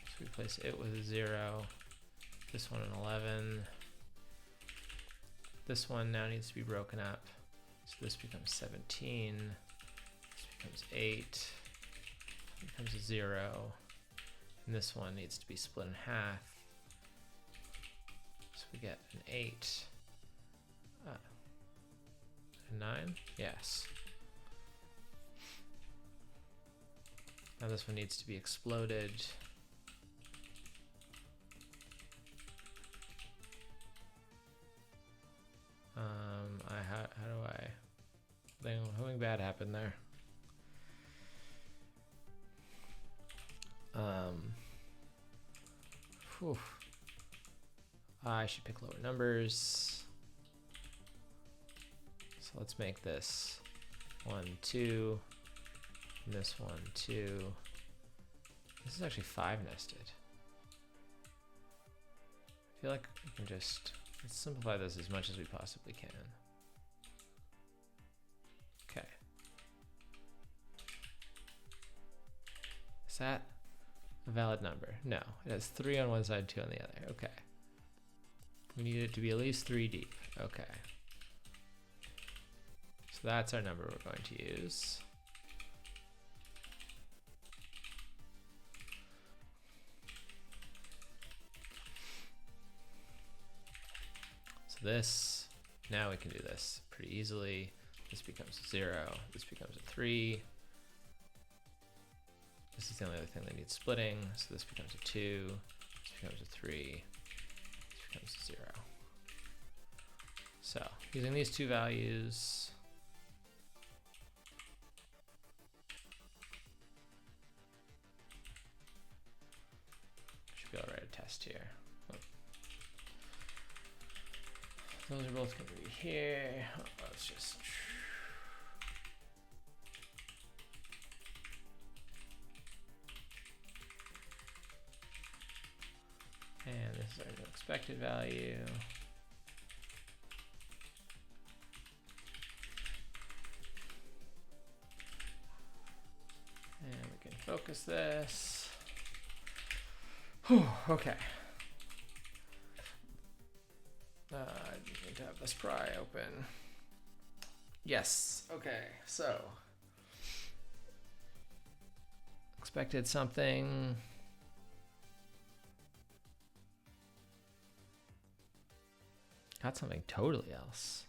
So we replace it with a 0. This one an 11. This one now needs to be broken up. So this becomes 17. This becomes 8. Becomes a 0. And this one needs to be split in half. So we get an 8. A 9? Yes. Now this one needs to be exploded. How do I? Something bad happened there. Whew. I should pick lower numbers. So let's make this 1, 2. And this 1, 2. This is actually 5 nested. I feel like we can just let's simplify this as much as we possibly can. Okay. Is that a valid number? No. It has 3 on one side, 2 on the other. Okay. We need it to be at least 3 deep. Okay. So that's our number we're going to use. So this, now we can do this pretty easily. This becomes a 0. This becomes a 3. This is the only other thing that needs splitting. So this becomes a 2. This becomes a 3. This becomes a 0. So using these two values, should be able to write a test here. Those are both going to be here. Let's just. And this is our new expected value. And we can focus this. Whew, okay. I need to have this pry open. Yes. Okay. So expected something. Got something totally else.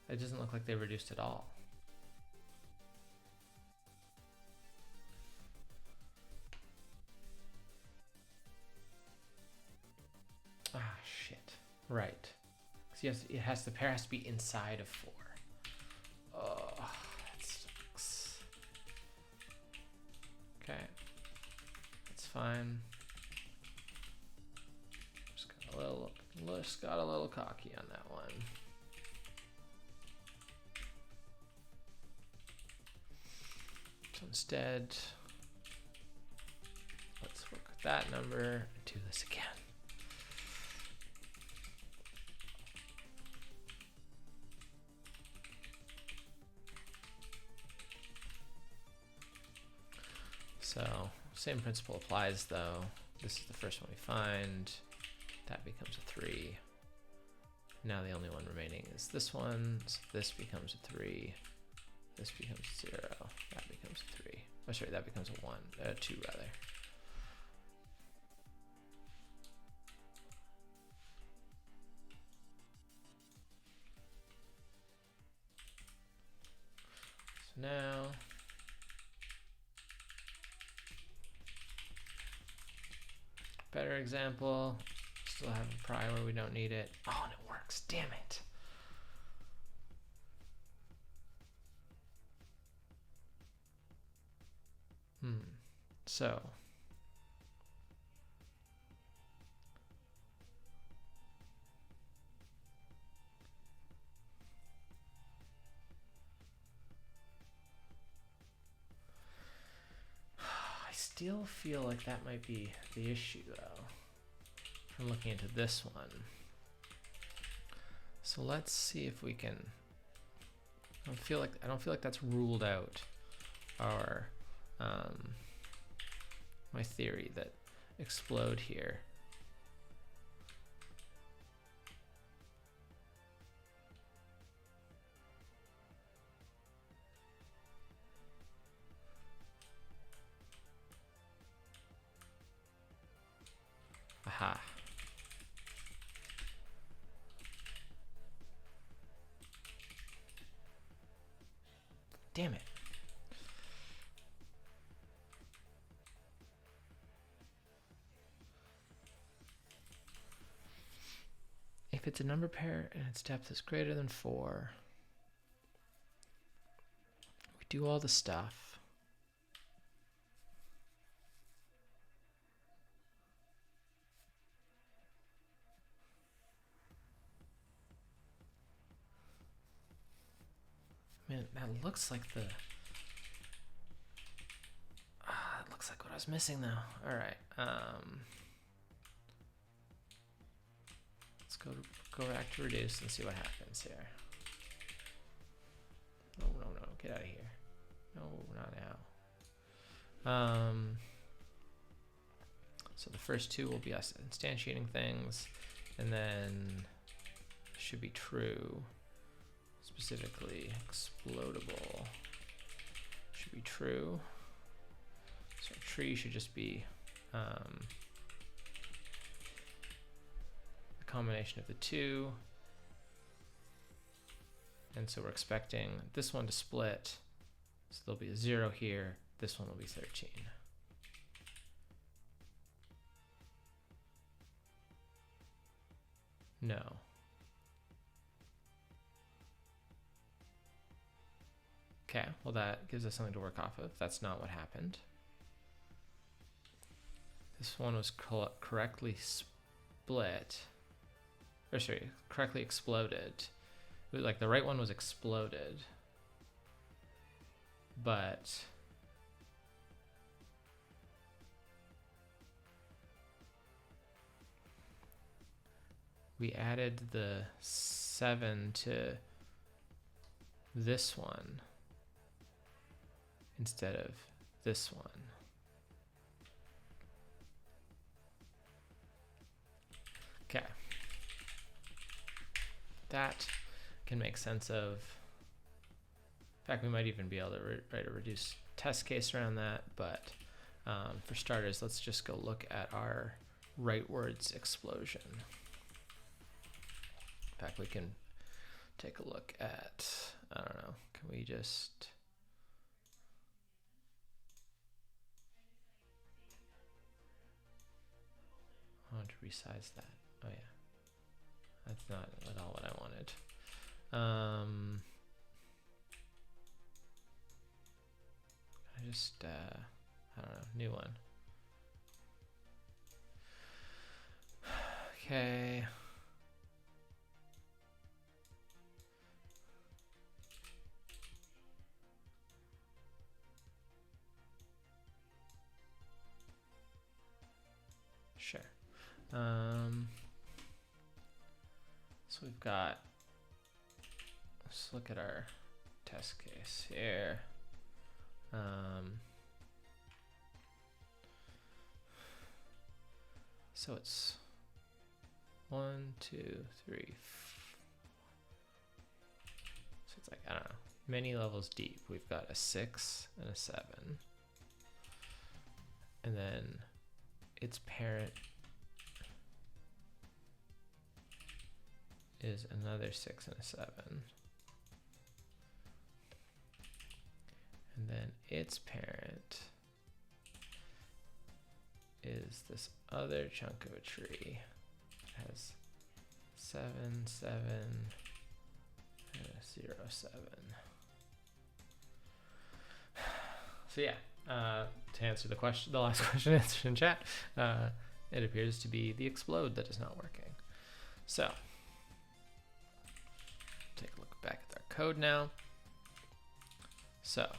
It doesn't look like they reduced at all. Ah, shit. Right. Yes, the pair has to be inside of 4. Oh, that sucks. Okay, that's fine. Just got a little cocky on that one. So instead, let's work with that number and do this again. So same principle applies though. This is the first one we find. That becomes a 3. Now the only one remaining is this one. So this becomes a 3. This becomes a 0. That becomes a 3. Oh, sorry, that becomes a 1. 2 rather. now. Better example, still have a pry where we don't need it. Oh, and it works, damn it. So I still feel like that might be the issue though, from looking into this one. So let's see if we can, I don't feel like that's ruled out our my theory that explode here. Aha. Damn it. If it's a number pair and its depth is greater than 4, we do all the stuff. Man, that looks like the... it looks like what I was missing though. All right. Let's go back to reduce and see what happens here. No, get out of here. No, not now. So the first two will be us instantiating things, and then should be true. Specifically, explodable should be true. So tree should just be a combination of the two. And so we're expecting this one to split. So there'll be a 0 here. This one will be 13. No. Okay, well that gives us something to work off of. That's not what happened. This one was correctly split. Or sorry, correctly exploded. It was like the right one was exploded. But we added the 7 to this one instead of this one. Okay. That can make sense of. In fact, we might even be able to write a reduced test case around that, but for starters, let's just go look at our rightwards explosion. In fact, we can take a look at, I don't know, can we just... I want to resize that. Oh yeah, that's not at all what I wanted. I just, I don't know, new one. Okay. Sure. So we've got, let's look at our test case here. So it's 1, 2, 3, 4. So it's like, I don't know, many levels deep. We've got a 6 and a 7. And then its parent is another 6 and a 7. and then its parent is this other chunk of a tree that has 7, 7, and a 0, 7. So yeah, to answer the last question answered in chat, it appears to be the explode that is not working. So take a look back at our code now. So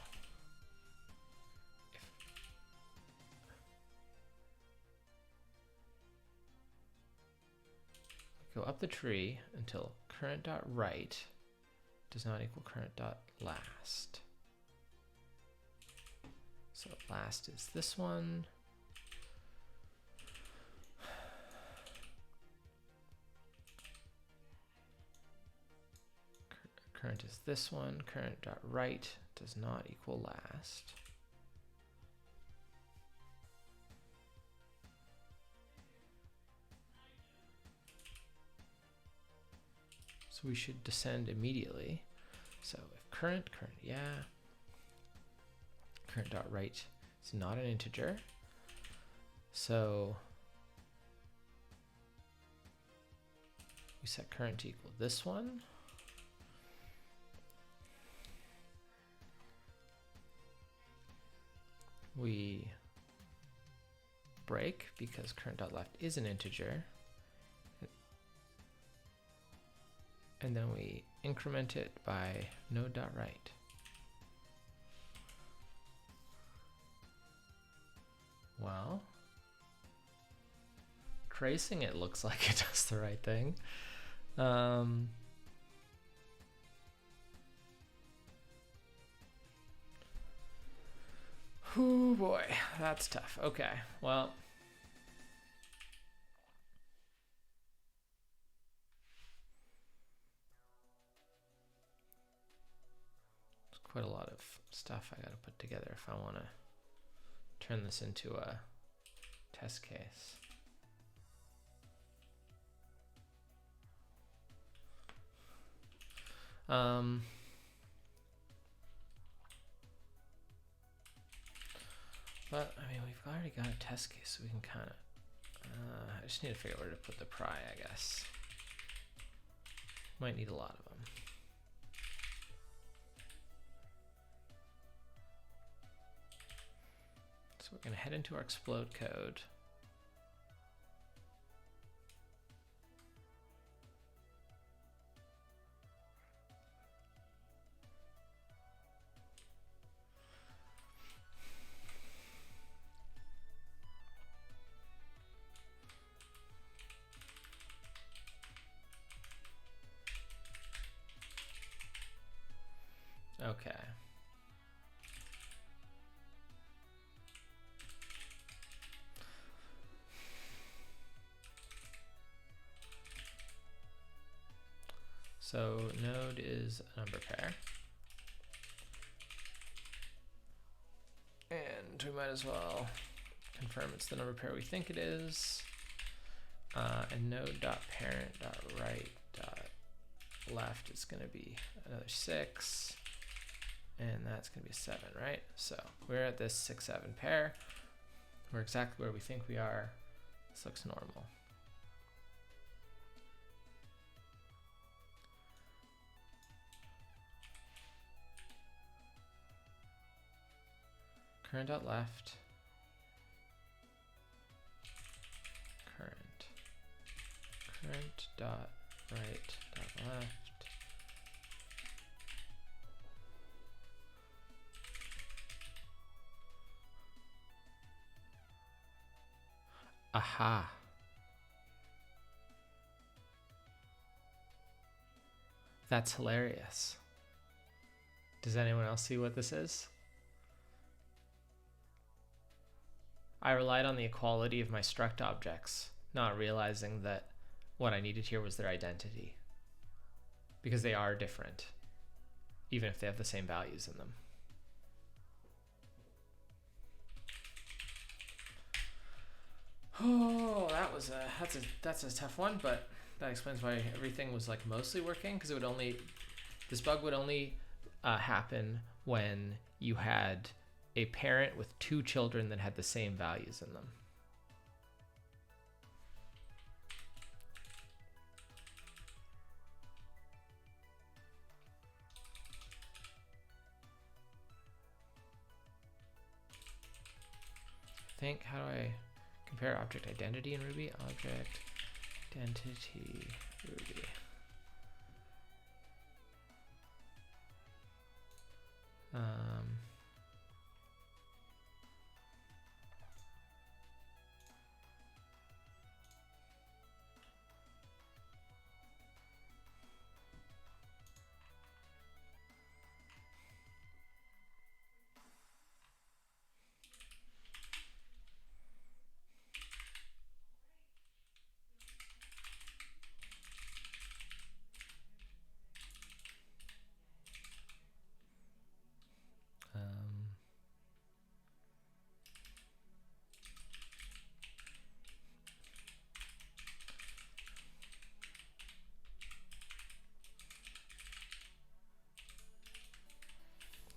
if we go up the tree until current.right does not equal current.last. So last is this one. Current is this one. Current.right does not equal last. So we should descend immediately. So if current, yeah. Current.right is not an integer. So we set current to equal this one. We break because current.left is an integer. And then we increment it by node.right. Well, tracing it looks like it does the right thing. Oh boy, that's tough. Okay, well. There's quite a lot of stuff I gotta put together if I wanna turn this into a test case. But I mean, we've already got a test case, so we can kind of, I just need to figure out where to put the pry, I guess. Might need a lot of them. So we're gonna head into our explode code. Okay. So node is a number pair. And we might as well confirm it's the number pair we think it is. And node.parent.right.left is going to be another 6. And that's going to be 7, right? So we're at this 6, 7 pair. We're exactly where we think we are. This looks normal. Current.left. Current. Current.right.left. Aha. That's hilarious. Does anyone else see what this is? I relied on the equality of my struct objects, not realizing that what I needed here was their identity. Because they are different, even if they have the same values in them. Oh, that's a tough one, but that explains why everything was like mostly working, because this bug would only happen when you had a parent with two children that had the same values in them. Think, how do I compare object identity in Ruby? Object identity Ruby.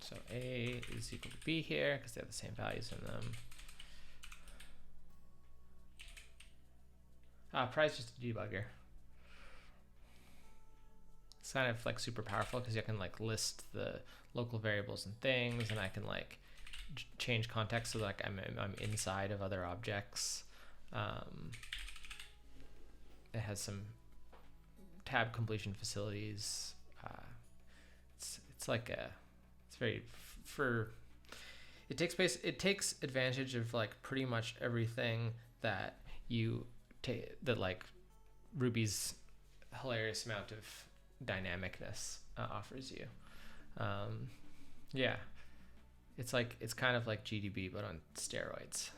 So A is equal to B here because they have the same values in them. Price just a debugger. It's kind of like super powerful because you can like list the local variables and things, and I can like change context so that like I'm inside of other objects. It has some tab completion facilities. It's like a, it's very it takes advantage of like pretty much everything that that like Ruby's hilarious amount of dynamicness offers you. Yeah, it's kind of like GDB but on steroids.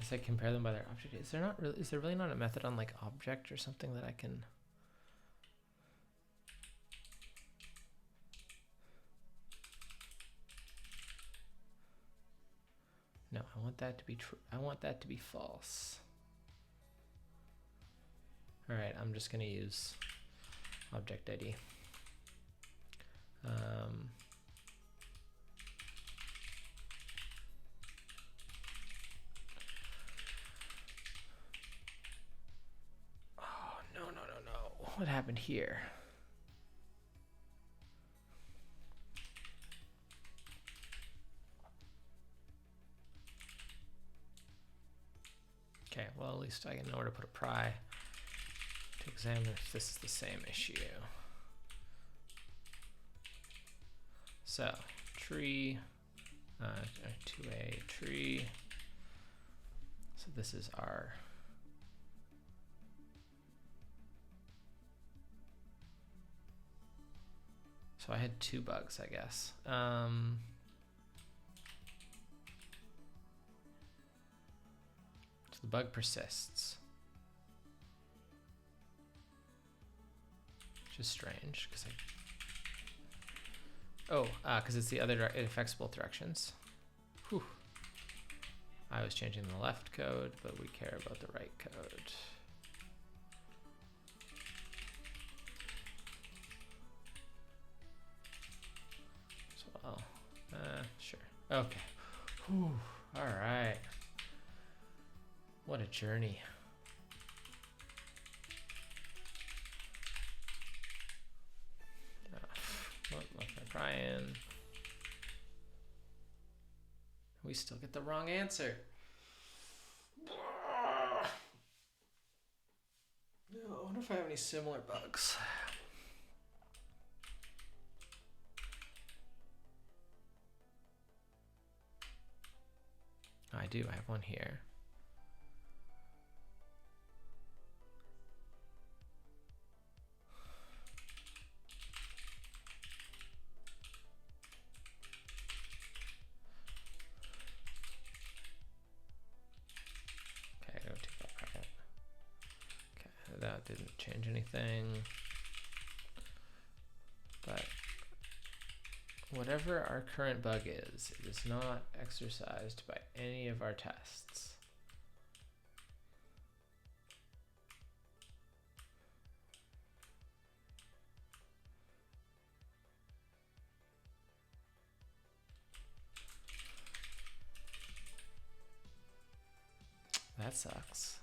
I compare them by their object. Is there really not a method on like object or something that I can? No, I want that to be true. I want that to be false. All right, I'm just gonna use object ID. What happened here? Okay, well, at least I can know where to put a pry to examine if this is the same issue. So, tree, 2A tree. So this is our So I had two bugs, I guess. So the bug persists. Which is strange, because because it's the other, it affects both directions. Whew. I was changing the left code, but we care about the right code. Sure. Okay. Whew. All right. What a journey. Left my Brian. We still get the wrong answer. No, I wonder if I have any similar bugs. I do. I have one here. Okay, I gotta take that private. Okay. Didn't change anything. But whatever our current bug is, it is not exercised by any of our tests. That sucks.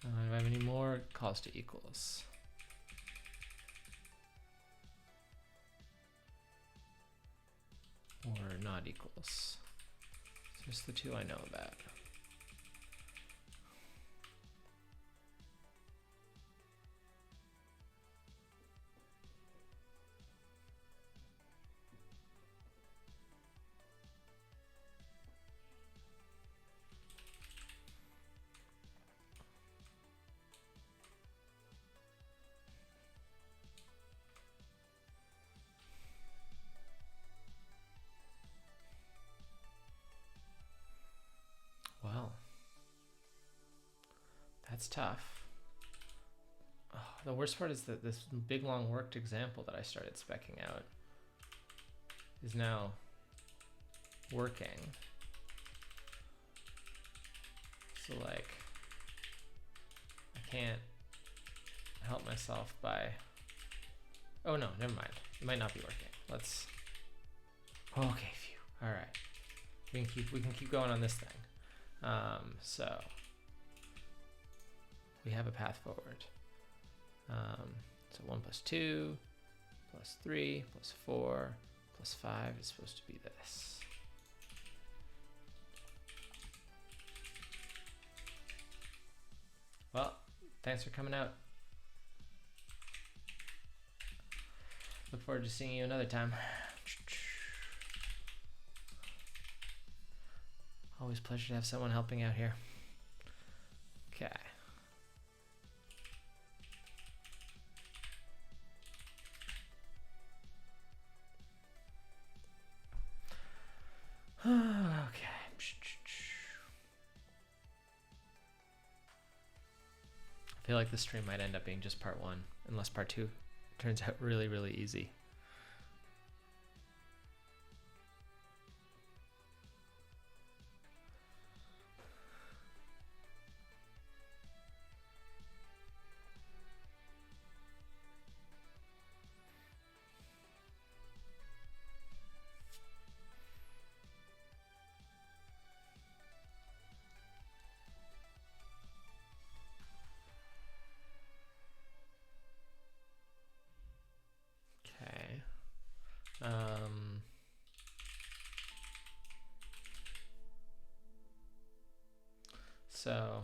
Do I have any more calls to equals? Or not equals? Just the two I know about. Well, that's tough. Oh, the worst part is that this big long worked example that I started speccing out is now working. So like, I can't help myself by, oh no, never mind. It might not be working. Let's, okay, phew. All right. We can keep going on this thing. So we have a path forward. So 1 plus 2 plus 3 plus 4 plus 5 is supposed to be this. Well, thanks for coming out. Look forward to seeing you another time. Always a pleasure to have someone helping out here. Okay. Okay. I feel like this stream might end up being just part 1, unless part 2 turns out really, really easy. So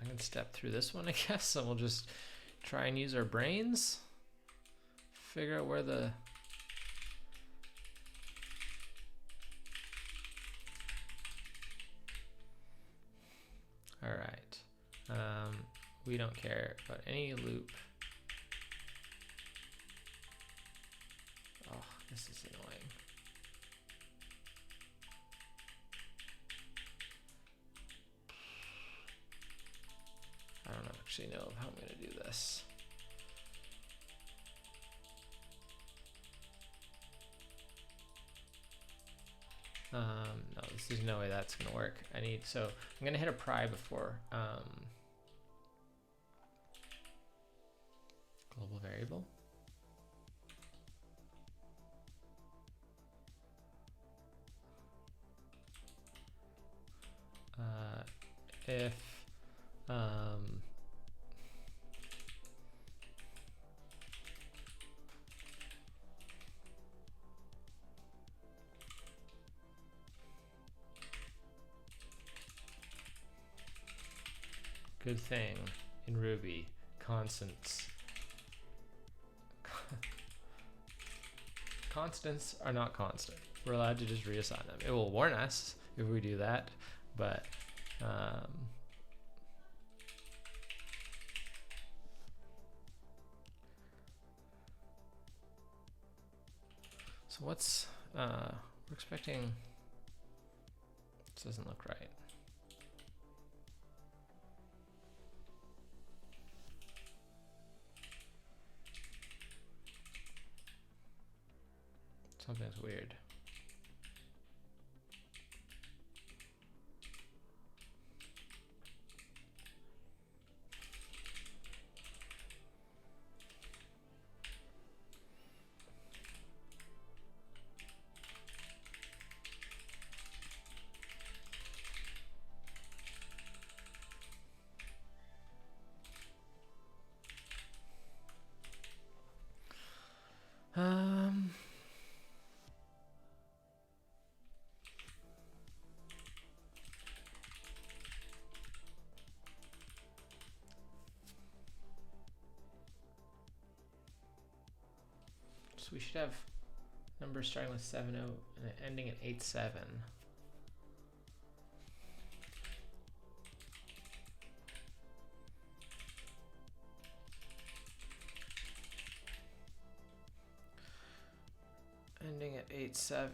I can step through this one, I guess, and we'll just try and use our brains, figure out where the all right. We don't care about any loop. Oh, this is annoying. I don't actually know how I'm going to do this. No, there's no way that's going to work. So I'm going to hit a pry before global variable. If good thing in Ruby, constants. Constants are not constant. We're allowed to just reassign them. It will warn us if we do that, but so what's we're expecting, this doesn't look right. Something's weird. So we should have numbers starting with 70 and ending at 87. Ending at 87.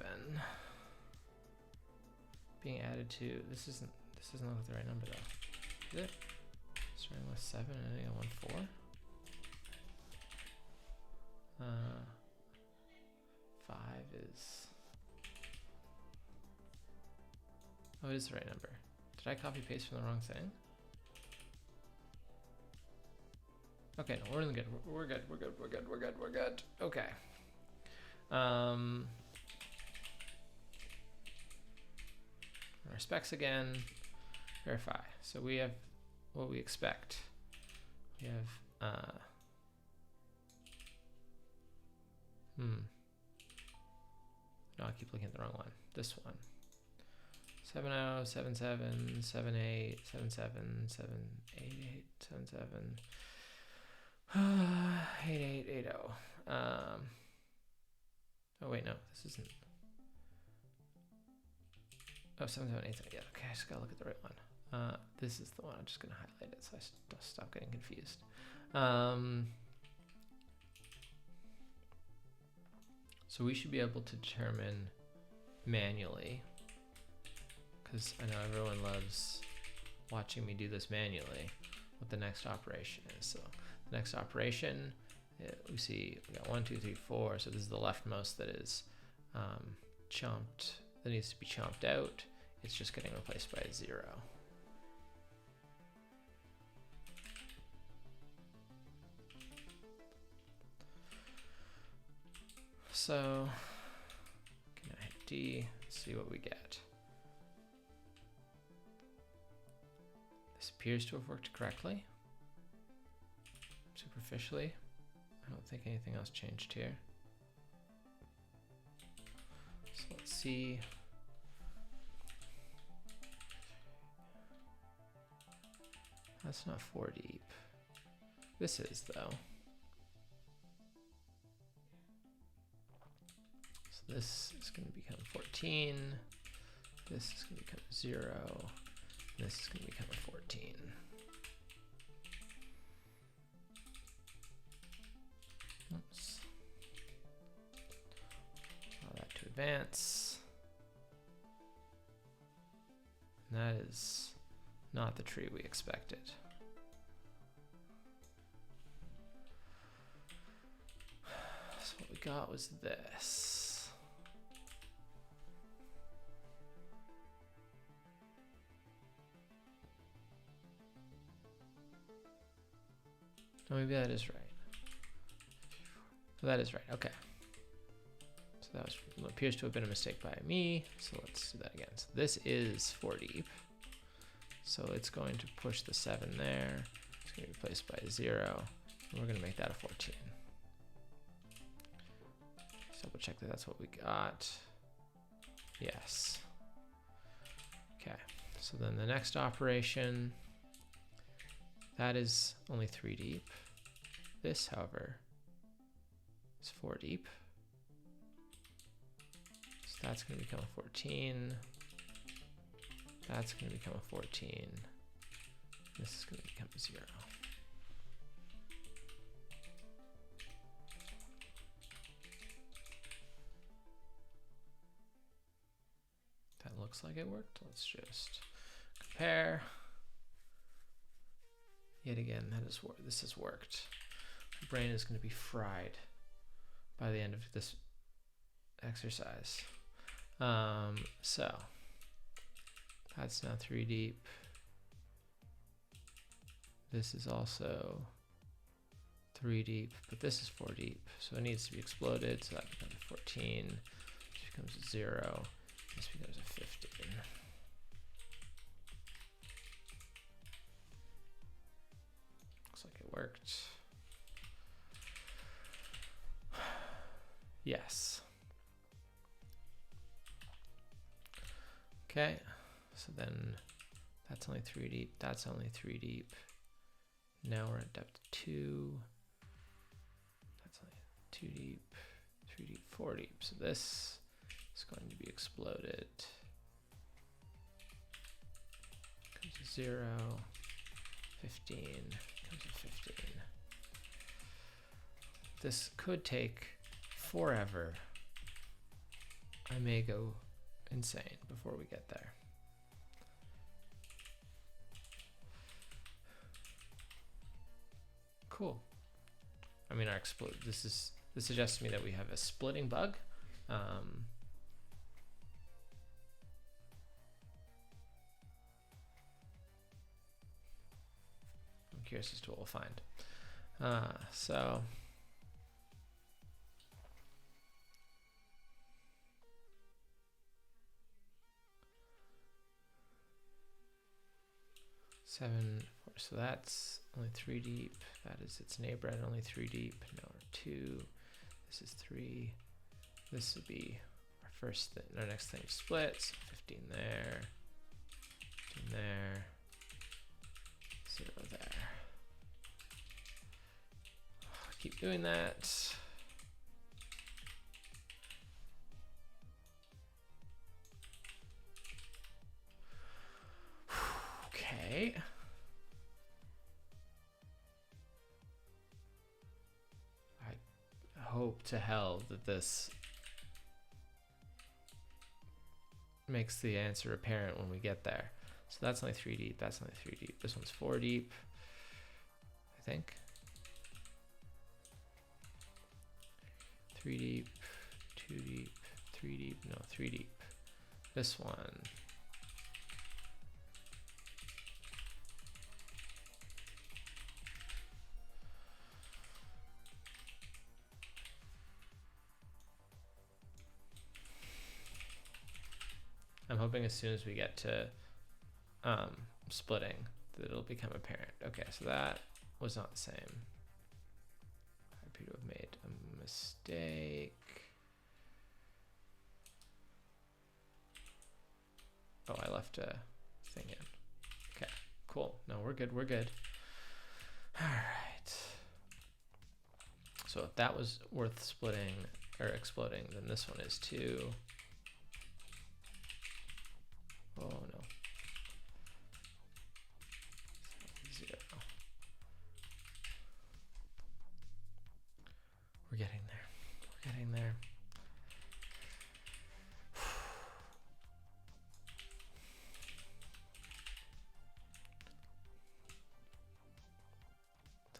Being added to, this doesn't look like the right number though. Is it? Starting with 7 and ending at 14? 5 is... Oh, it is the right number. Did I copy paste from the wrong thing? Okay, no, we're in the good. We're good. We're good. We're good. We're good. We're good. Okay. Our specs again. Verify. So we have what we expect. We have no, I keep looking at the wrong one. This one. 70, 77, 78, 77, 788, 77, 8880. Oh wait, no, this isn't. Oh, 7787. Yeah, okay, I just gotta look at the right one. This is the one. I'm just gonna highlight it so I stop getting confused. So we should be able to determine manually, because I know everyone loves watching me do this manually, what the next operation is. So the next operation, we see we got 1, 2, 3, 4. So this is the leftmost that is chomped, that needs to be chomped out. It's just getting replaced by a 0. So can I hit D, see what we get. This appears to have worked correctly. Superficially, I don't think anything else changed here. So let's see. That's not 4 deep. This is though. So this is going to become 14. This is going to become 0. And this is going to become a 14. Oops. Allow that to advance. And that is not the tree we expected. So what we got was this. Oh, maybe that is right. So that is right. Okay. So that was, appears to have been a mistake by me. So let's do that again. So this is 4 deep. So it's going to push the 7 there. It's going to be replaced by a 0. And we're going to make that a 14. Let's double check that that's what we got. Yes. Okay. So then the next operation, that is only 3 deep. This, however, is 4 deep. So that's going to become a 14. That's going to become a 14. This is going to become a 0. That looks like it worked. Let's just compare. Yet again, this has worked. The brain is going to be fried by the end of this exercise. So that's now 3 deep. This is also 3 deep, but this is 4 deep. So it needs to be exploded. So that becomes a 14. This becomes a 0. This becomes a 15. Looks like it worked. Yes. Okay, so then that's only 3 deep, that's only 3 deep. Now we're at depth 2. That's only 2 deep, 3 deep, 4 deep. So this is going to be exploded. Comes to 0, 15, comes to 15. This could take forever. I may go insane before we get there. Cool. I mean, our this suggests to me that we have a splitting bug. I'm curious as to what we'll find. So. Seven, 4, so that's only 3 deep. That is its neighbor at only 3 deep. Now we're 2. This is 3. This would be our first thing. Our next thing splits. 15 there. 15 there. 0 there. Keep doing that. Okay. I hope to hell that this makes the answer apparent when we get there. So that's only 3 deep, that's only 3 deep. This one's 4 deep, I think. 3 deep, 2 deep, 3 deep, no, 3 deep. This one. I'm hoping as soon as we get to splitting that it'll become apparent. Okay, so that was not the same. I appear to have made a mistake. Oh, I left a thing in. Okay, cool. No, we're good, we're good. All right. So if that was worth splitting or exploding, then this one is too. Oh no. 0. We're getting there. We're getting there.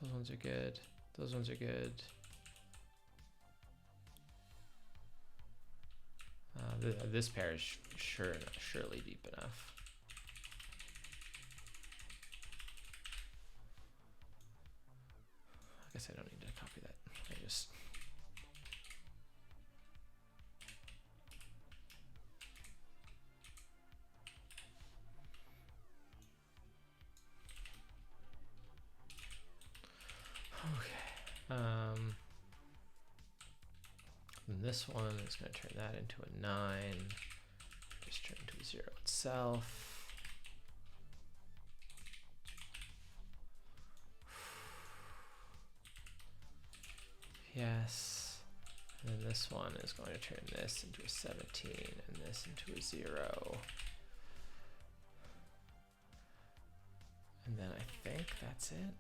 Those ones are good. Those ones are good. This pair is surely deep enough. I guess I don't need to copy that. I just. Okay. And this one is going to turn that into a 9. Just turn into a 0 itself. Yes. And then this one is going to turn this into a 17 and this into a 0. And then I think that's it.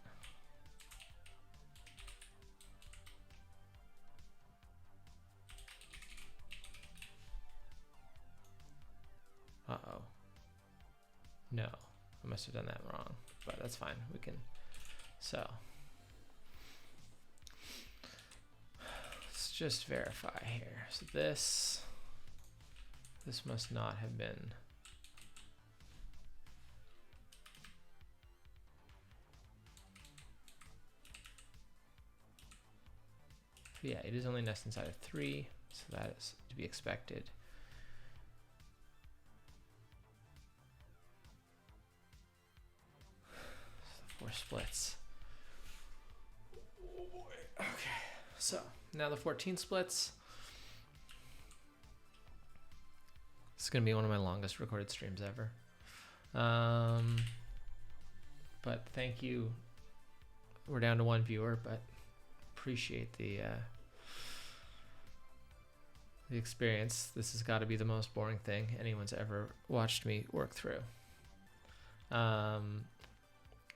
Uh-oh. No, I must have done that wrong, but that's fine. We can, so. Let's just verify here. So this must not have been. Yeah, it is only nest inside of 3, so that is to be expected. So 4 splits. Oh boy. Okay, so now the 14 splits. This is gonna be one of my longest recorded streams ever. But thank you. We're down to 1 viewer, but appreciate the experience. This has got to be the most boring thing anyone's ever watched me work through. So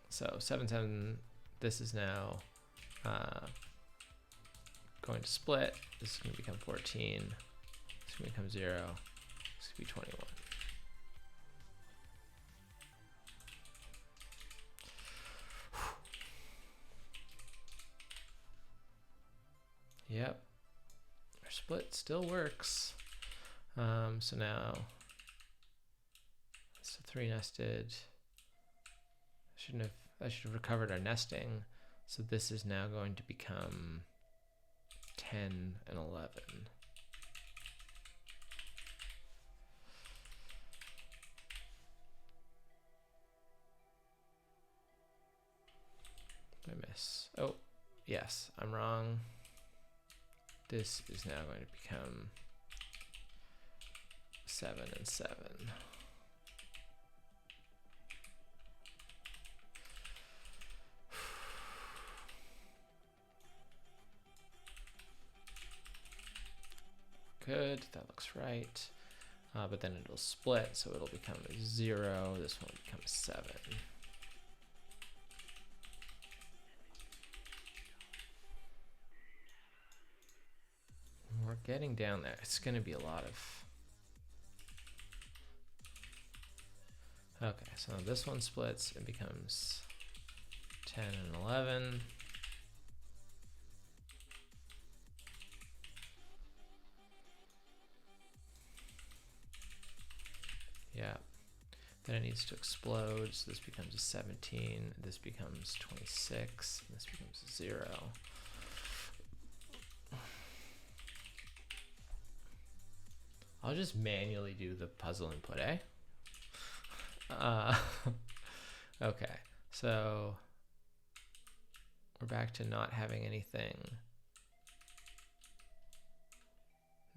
7-7. This is now going to split. This is going to become 14. This is going to become 0. This is going to be 21. Yep, our split still works. So now it's a 3 nested. I should have recovered our nesting. So this is now going to become 10 and 11. Did I miss? Oh, yes, I'm wrong. This is now going to become 7 and 7. Good, that looks right. But then it'll split, so it'll become a 0. This one will become a 7. We're getting down there. It's going to be a lot of... Okay, so this one splits and becomes 10 and 11. Yeah. Then it needs to explode, so this becomes a 17, this becomes 26, and this becomes a 0. I'll just manually do the puzzle input, eh? Okay, so we're back to not having anything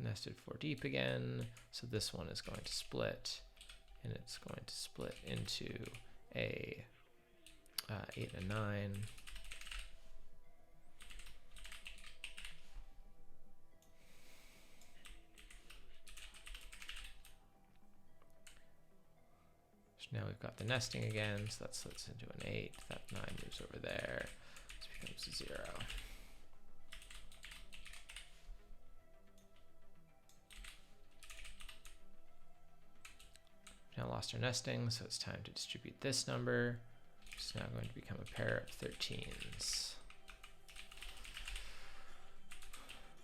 nested 4 deep again. So this one is going to split, and it's going to split into a 8 and 9. Now we've got the nesting again, so that splits into an 8. That 9 moves over there. This becomes a 0. Now lost our nesting, so it's time to distribute this number. It's now going to become a pair of 13s.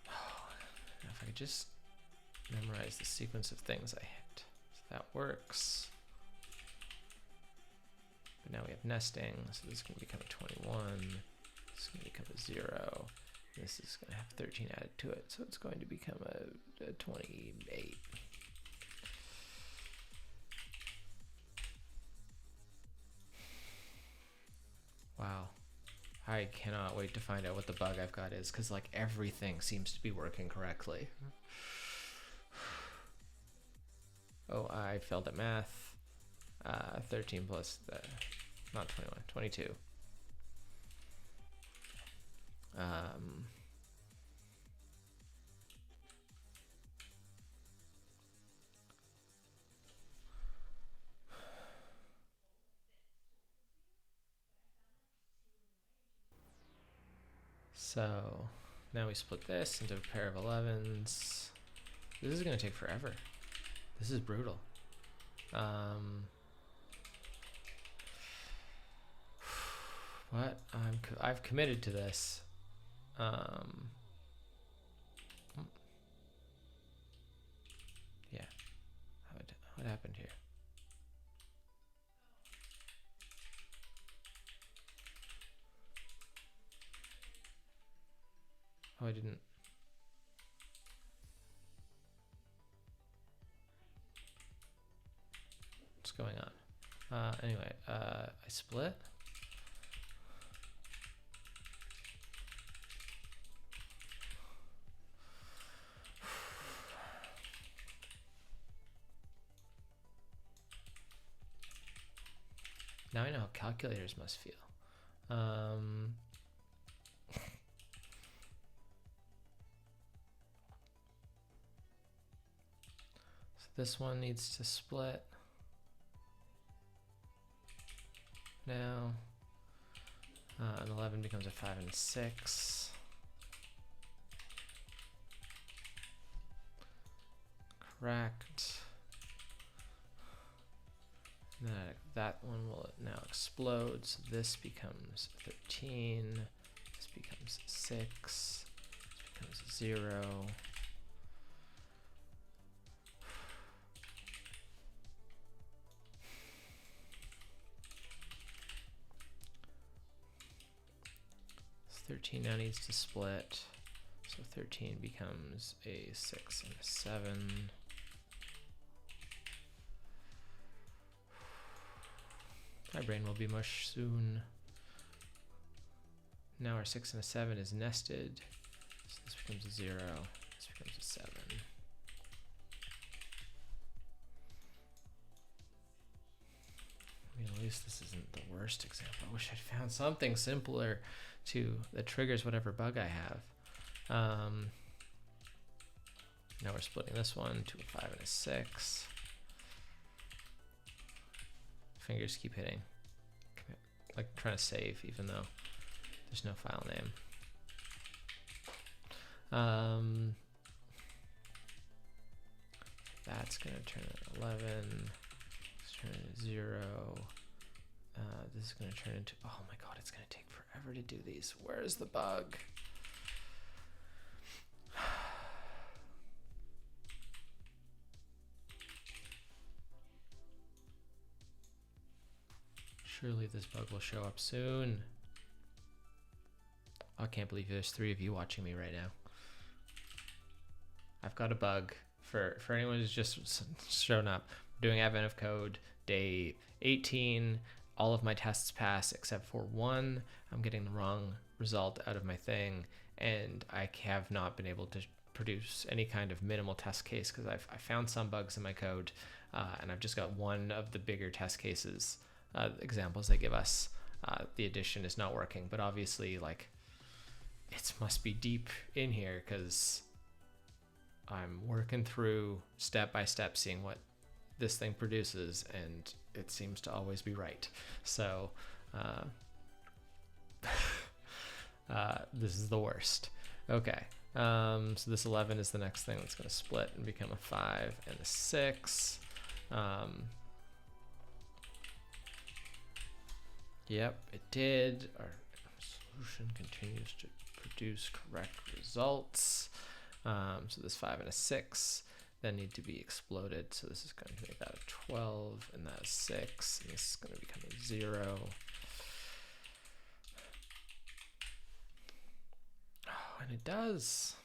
Now if I could just memorize the sequence of things I hit. So that works. But now we have nesting, so this is going to become a 21. This is going to become a 0. This is going to have 13 added to it, so it's going to become a 28. Wow. I cannot wait to find out what the bug I've got is, because like everything seems to be working correctly. Oh, I failed at math. 13 plus the, not 21, 22. So now we split this into a pair of 11s. This is going to take forever. This is brutal. What? I've committed to this. What happened here? Oh, I didn't. What's going on? Anyway, I split. Now I know how calculators must feel. So this one needs to split. Now, an 11 becomes a 5 and a 6. Correct. That one will now explode, so this becomes 13, this becomes 6, this becomes 0. This 13 now needs to split, so 13 becomes a 6 and a 7. My brain will be mush soon. Now our 6 and a 7 is nested. So this becomes a 0. This becomes a 7. I mean, at least this isn't the worst example. I wish I'd found something simpler that triggers whatever bug I have. Now we're splitting this one to a 5 and a 6. Fingers keep hitting, like trying to save even though there's no file name. That's gonna turn into 11. Let's turn into 0. This is gonna turn into, oh my god, it's gonna take forever to do these. Where's the bug? Surely this bug will show up soon. I can't believe there's 3 of you watching me right now. I've got a bug. For anyone who's just shown up, we're doing Advent of Code, day 18. All of my tests pass except for one. I'm getting the wrong result out of my thing, and I have not been able to produce any kind of minimal test case because I found some bugs in my code, and I've just got one of the bigger test cases. Examples they give us, the addition is not working, but obviously like it must be deep in here because I'm working through step by step seeing what this thing produces, and it seems to always be right. So this is the worst. Okay, so this 11 is the next thing that's going to split and become a 5 and a 6. Yep, it did. Our solution continues to produce correct results. So this 5 and a 6 then need to be exploded. So this is going to make that a 12, and that a 6, and this is going to become a 0. Oh, and it does.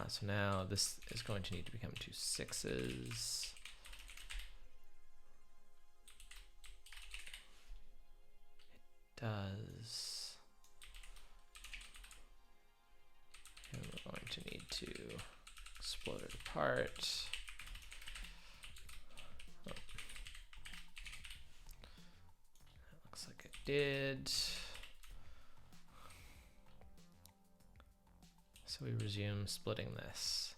So now this is going to need to become 2 6s. Does, and we're going to need to explode it apart. Oh. That looks like it did. So we resume splitting this.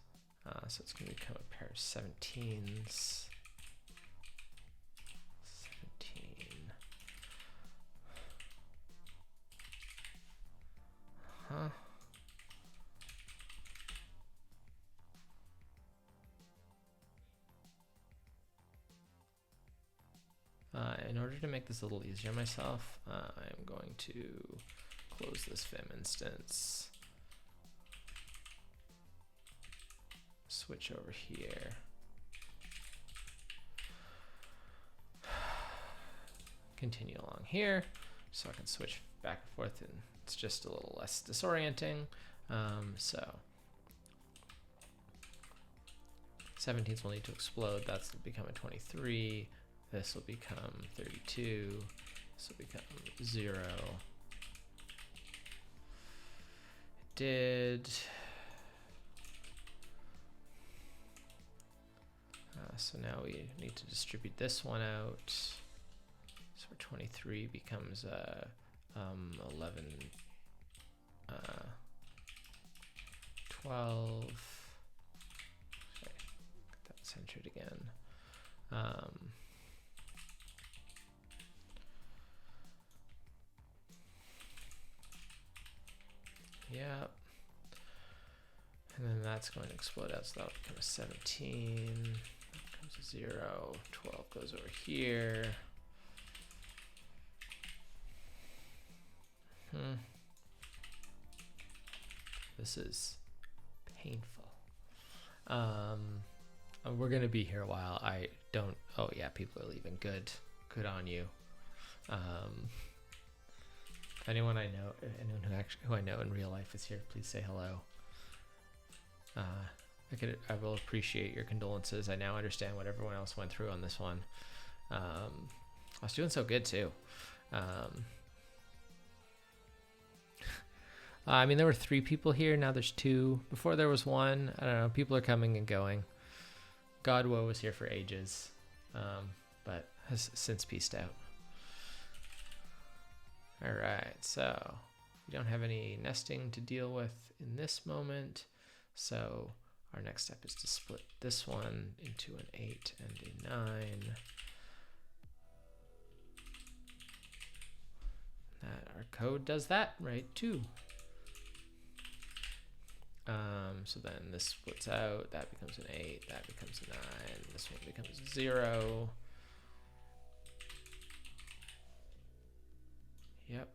So it's going to become a pair of 17s. Huh? In order to make this a little easier myself, I'm going to close this Vim instance. switch over here. Continue along here, so I can switch back and forth, and it's just a little less disorienting. So 17s will need to explode. That's become a 23. This will become 32. This will become 0. It did. So now we need to distribute this one out. So 23 becomes 11, 12. Okay, get that centered again. Yep. And then that's going to explode out, so that'll become a 17. That becomes a 0. 12 goes over here. This is painful. We're gonna be here a while. I don't. Oh yeah, people are leaving. Good on you. Anyone I know, anyone who I know in real life is here, please say hello. I will appreciate your condolences. I now understand what everyone else went through on this one. I was doing so good too. I mean, there were 3 people here. Now there's 2. Before there was 1. I don't know. People are coming and going. Godwoe was here for ages, but has since peaced out. All right, so we don't have any nesting to deal with in this moment. So our next step is to split this one into an 8 and a 9. Our code does that right too. So then this splits out, that becomes an 8, that becomes a 9, this one becomes a 0. Yep.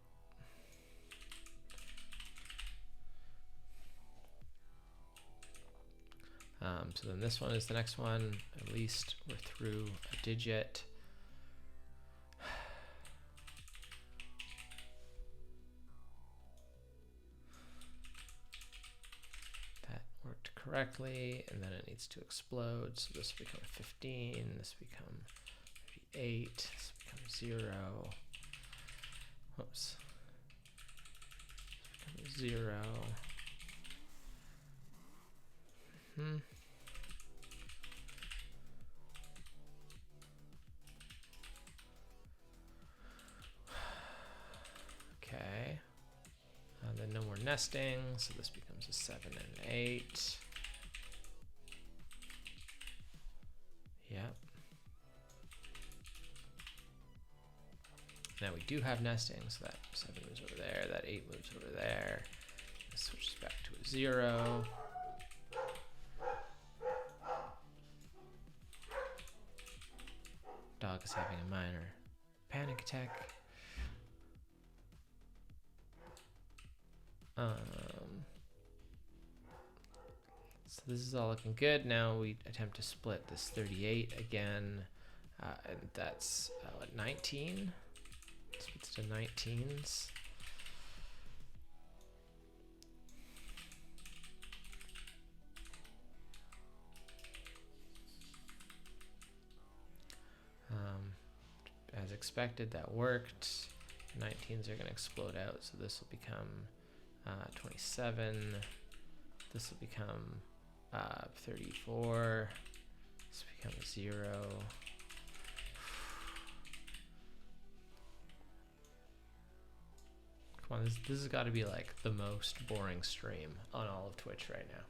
So then this one is the next one. At least we're through a digit. Correctly, and then it needs to explode, so this will become 15, this will become 8, this will become 0. Whoops. This will become 0. Okay. Then no more nesting, so this becomes a 7 and an 8. Yep. Now we do have nesting, so that 7 moves over there, that 8 moves over there. This switches back to a 0. Dog is having a minor panic attack. So this is all looking good. Now we attempt to split this 38 again, and that's what, 19? Splits to 19s. As expected, that worked. 19s are going to explode out, so this will become 27. This will become 34. This becomes 0. Come on, this has got to be like the most boring stream on all of Twitch right now.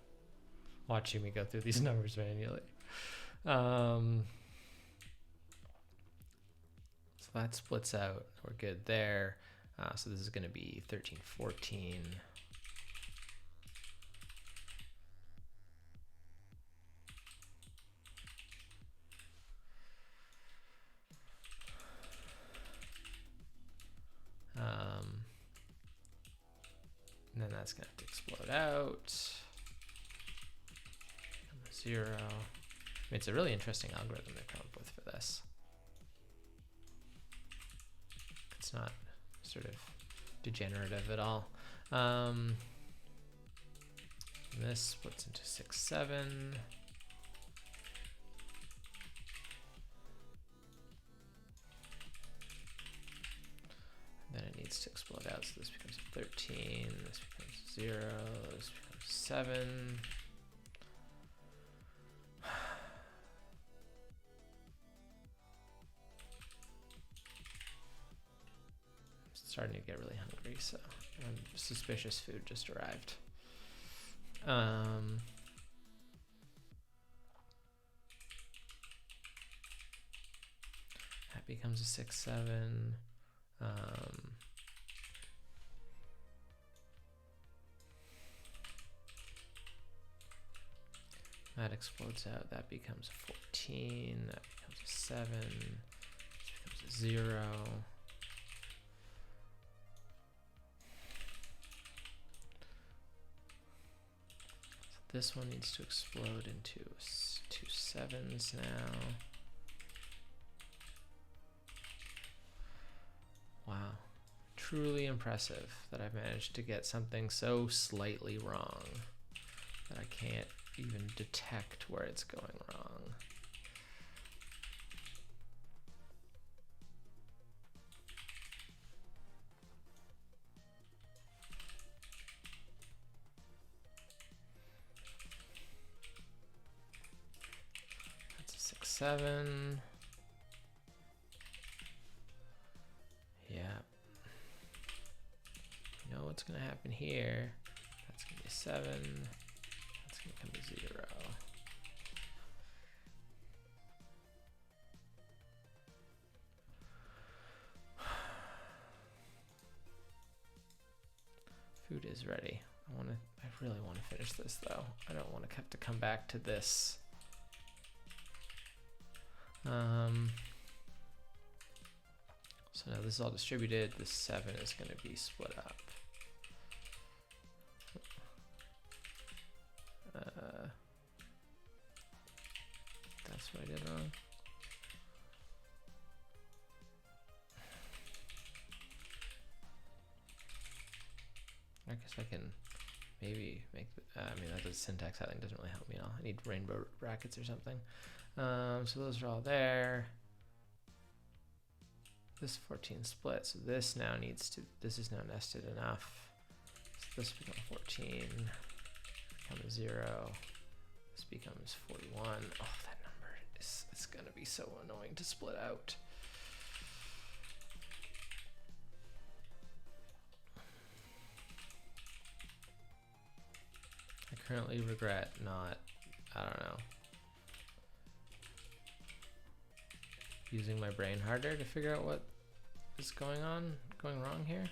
Watching me go through these numbers manually. So that splits out. We're good there. So this is going to be 13, 14. And then that's going to have to explode out. 0. I mean, it's a really interesting algorithm they've come up with for this. It's not sort of degenerative at all. This splits into 6, 7. Then it needs to explode out, so this becomes 13, this becomes 0, this becomes 7. Starting to get really hungry, so suspicious food just arrived. That becomes a 6, 7. That explodes out. That becomes a 14. That becomes a 7. This becomes a 0. This one needs to explode into 2 7s now. Wow. Truly impressive that I've managed to get something so slightly wrong that I can't even detect where it's going wrong. That's a 6, 7. Yeah. You know what's going to happen here. That's going to be a 7. That's going to come to 0. Food is ready. I really want to finish this though. I don't want to have to come back to this. So now this is all distributed. This 7 is going to be split up. That's what I did wrong. I guess I can maybe make, I mean, that syntax I think doesn't really help me at all. I need rainbow brackets or something. So those are all there. This 14 split, so this now needs to, this is now nested enough. So this becomes 14, becomes 0, this becomes 41. Oh, that number is, it's gonna be so annoying to split out. I currently regret not, I don't know, using my brain harder to figure out what is going wrong here.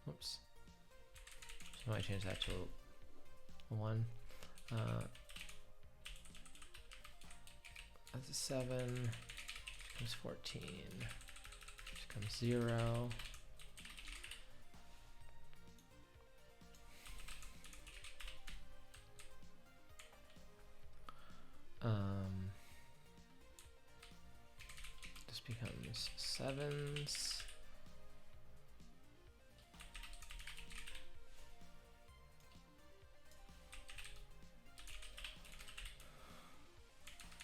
Oops. So I might change that to a 1. That's a 7. Becomes 14. Becomes 0. This becomes 7s.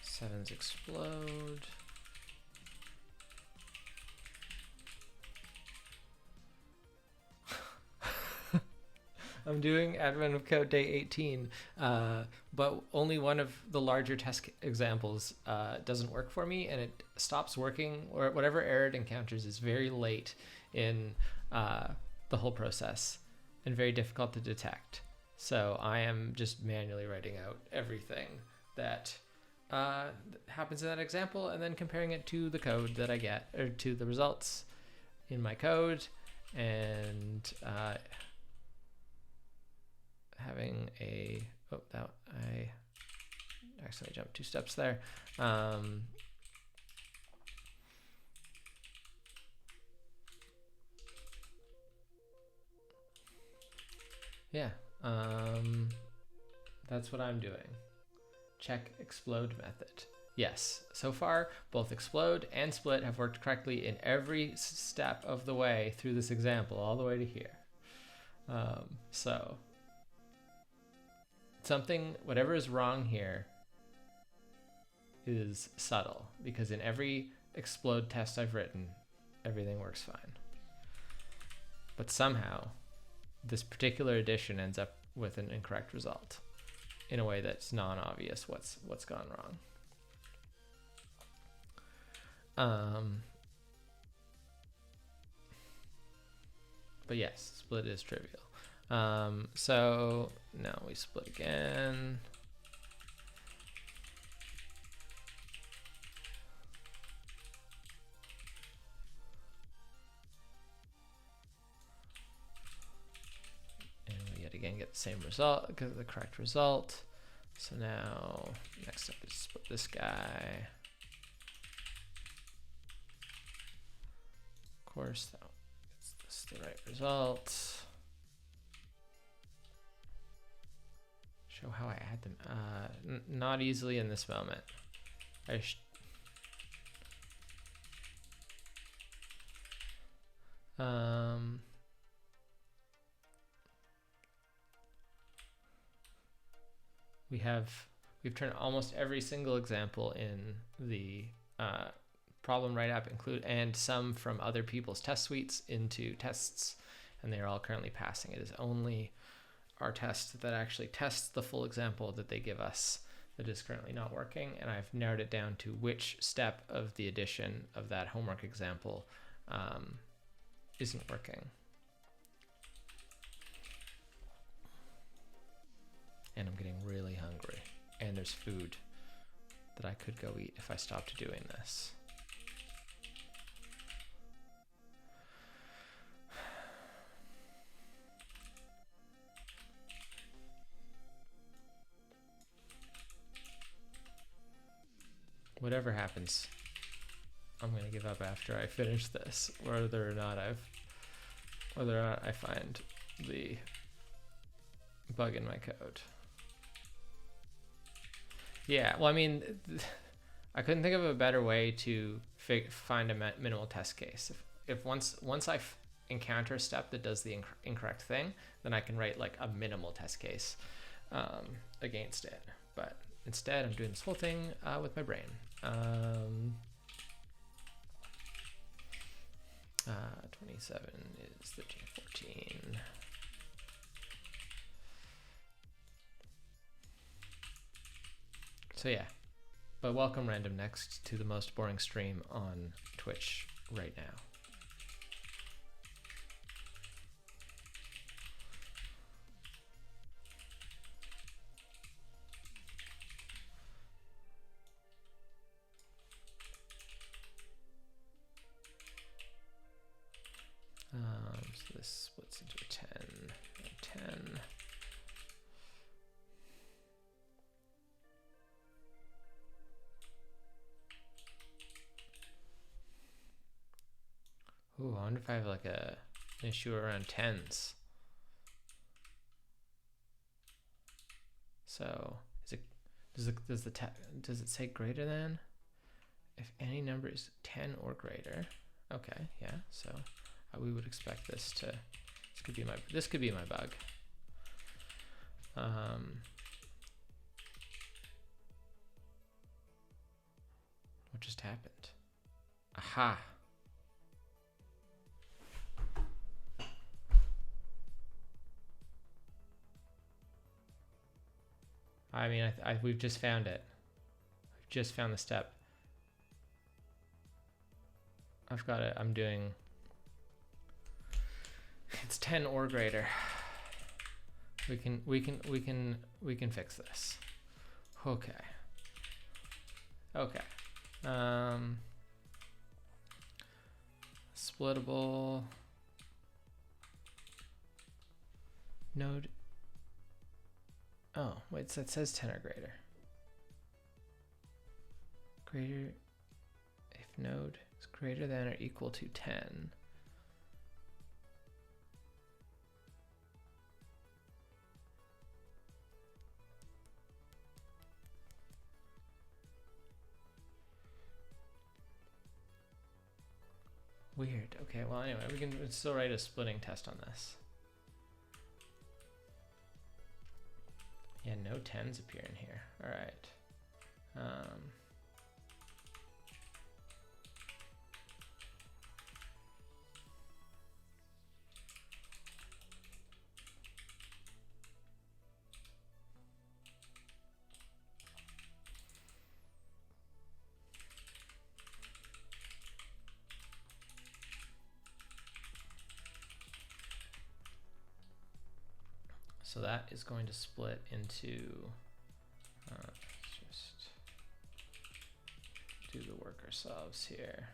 Sevens explode. I'm doing admin of code day 18, but only one of the larger test examples doesn't work for me, and it stops working, or whatever error it encounters is very late in the whole process and very difficult to detect. So I am just manually writing out everything that happens in that example and then comparing it to the code that I get, or to the results in my code, and having a, oh, that I accidentally jumped 2 steps there. Yeah, that's what I'm doing. Check explode method. Yes, so far, both explode and split have worked correctly in every step of the way through this example, all the way to here. So, whatever is wrong here is subtle, because in every explode test I've written, everything works fine. But somehow, this particular addition ends up with an incorrect result in a way that's non-obvious what's gone wrong. But yes, split is trivial. So now we split again. And we yet again get the same result, get the correct result. So now next step is split this guy. Of course, that's the right result. Show how I add them. Not easily in this moment. We've turned almost every single example in the problem write-up and some from other people's test suites into tests, and they are all currently passing. It is only our test that actually tests the full example that they give us that is currently not working, and I've narrowed it down to which step of the addition of that homework example isn't working. And I'm getting really hungry, and there's food that I could go eat if I stopped doing this. Whatever happens, I'm gonna give up after I finish this, whether or not I find the bug in my code. Yeah, well, I mean, I couldn't think of a better way to find a minimal test case. If once I encounter a step that does the incorrect thing, then I can write like a minimal test case against it. But instead, I'm doing this whole thing with my brain. 27 is 13, 14. So yeah, but welcome Random Next to the most boring stream on Twitch right now. So this splits into a 10 and 10. Ooh, I wonder if I have like an issue around tens. So does it say greater than? If any number is 10 or greater. Okay, yeah. So we would expect this could be my bug. What just happened? Aha. I mean, we've just found it. We've just found the step. I've got it. I'm doing. It's 10 or greater. We can fix this. Okay. Okay. Splittable node. Oh, wait, that says 10 or greater. Greater if node is greater than or equal to 10. Weird. Okay, well anyway, we can still write a splitting test on this. Yeah, no 10s appear in here. All right. So that is going to split into, let's just do the work ourselves here.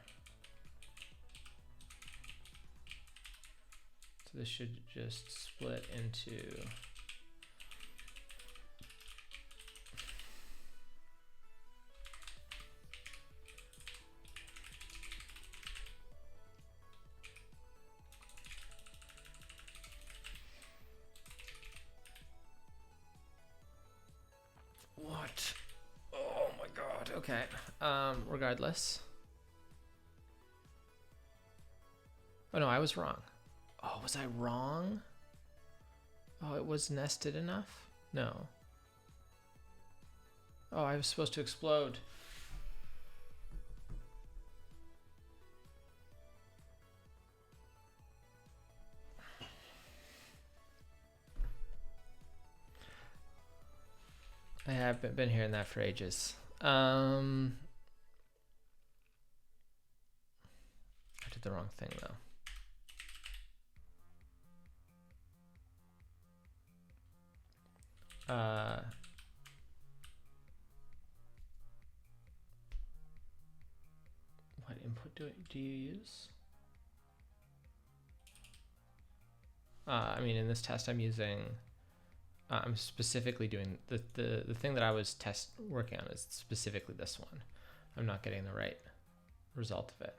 So this should just split into what? Oh my god. Okay. Regardless. Oh no, I was wrong. Oh, was I wrong? Oh, it was nested enough? No. Oh, I was supposed to explode. I have been hearing that for ages. I did the wrong thing though. What input do you use? I mean, in this test, I'm using. I'm specifically doing the thing that I was working on is specifically this one. I'm not getting the right result of it.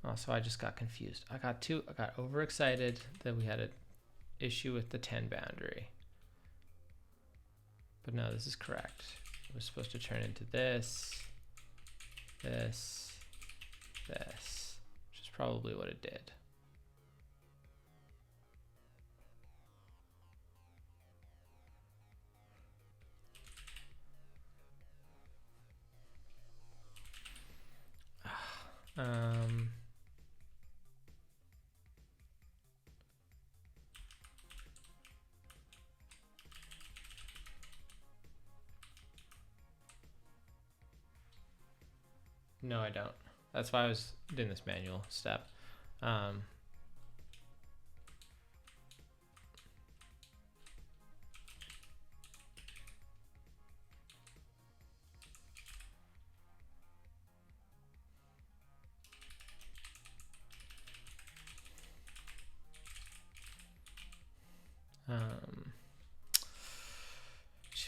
Oh, so I just got confused. I got overexcited that we had an issue with the 10 boundary. But no, this is correct. It was supposed to turn into this, this, this, which is probably what it did. No, I don't. That's why I was doing this manual step.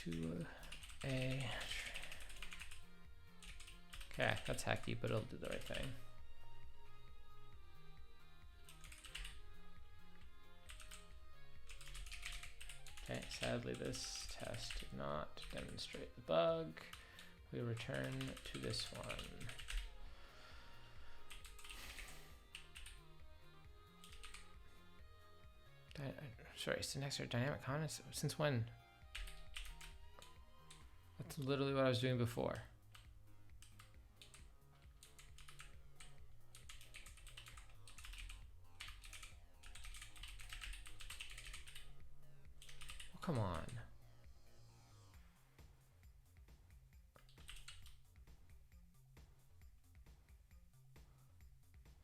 To a. Okay, that's hacky, but it'll do the right thing. Okay, sadly this test did not demonstrate the bug. We return to this one. Sorry, syntax or dynamic comments? Since when? That's literally what I was doing before. Oh, come on.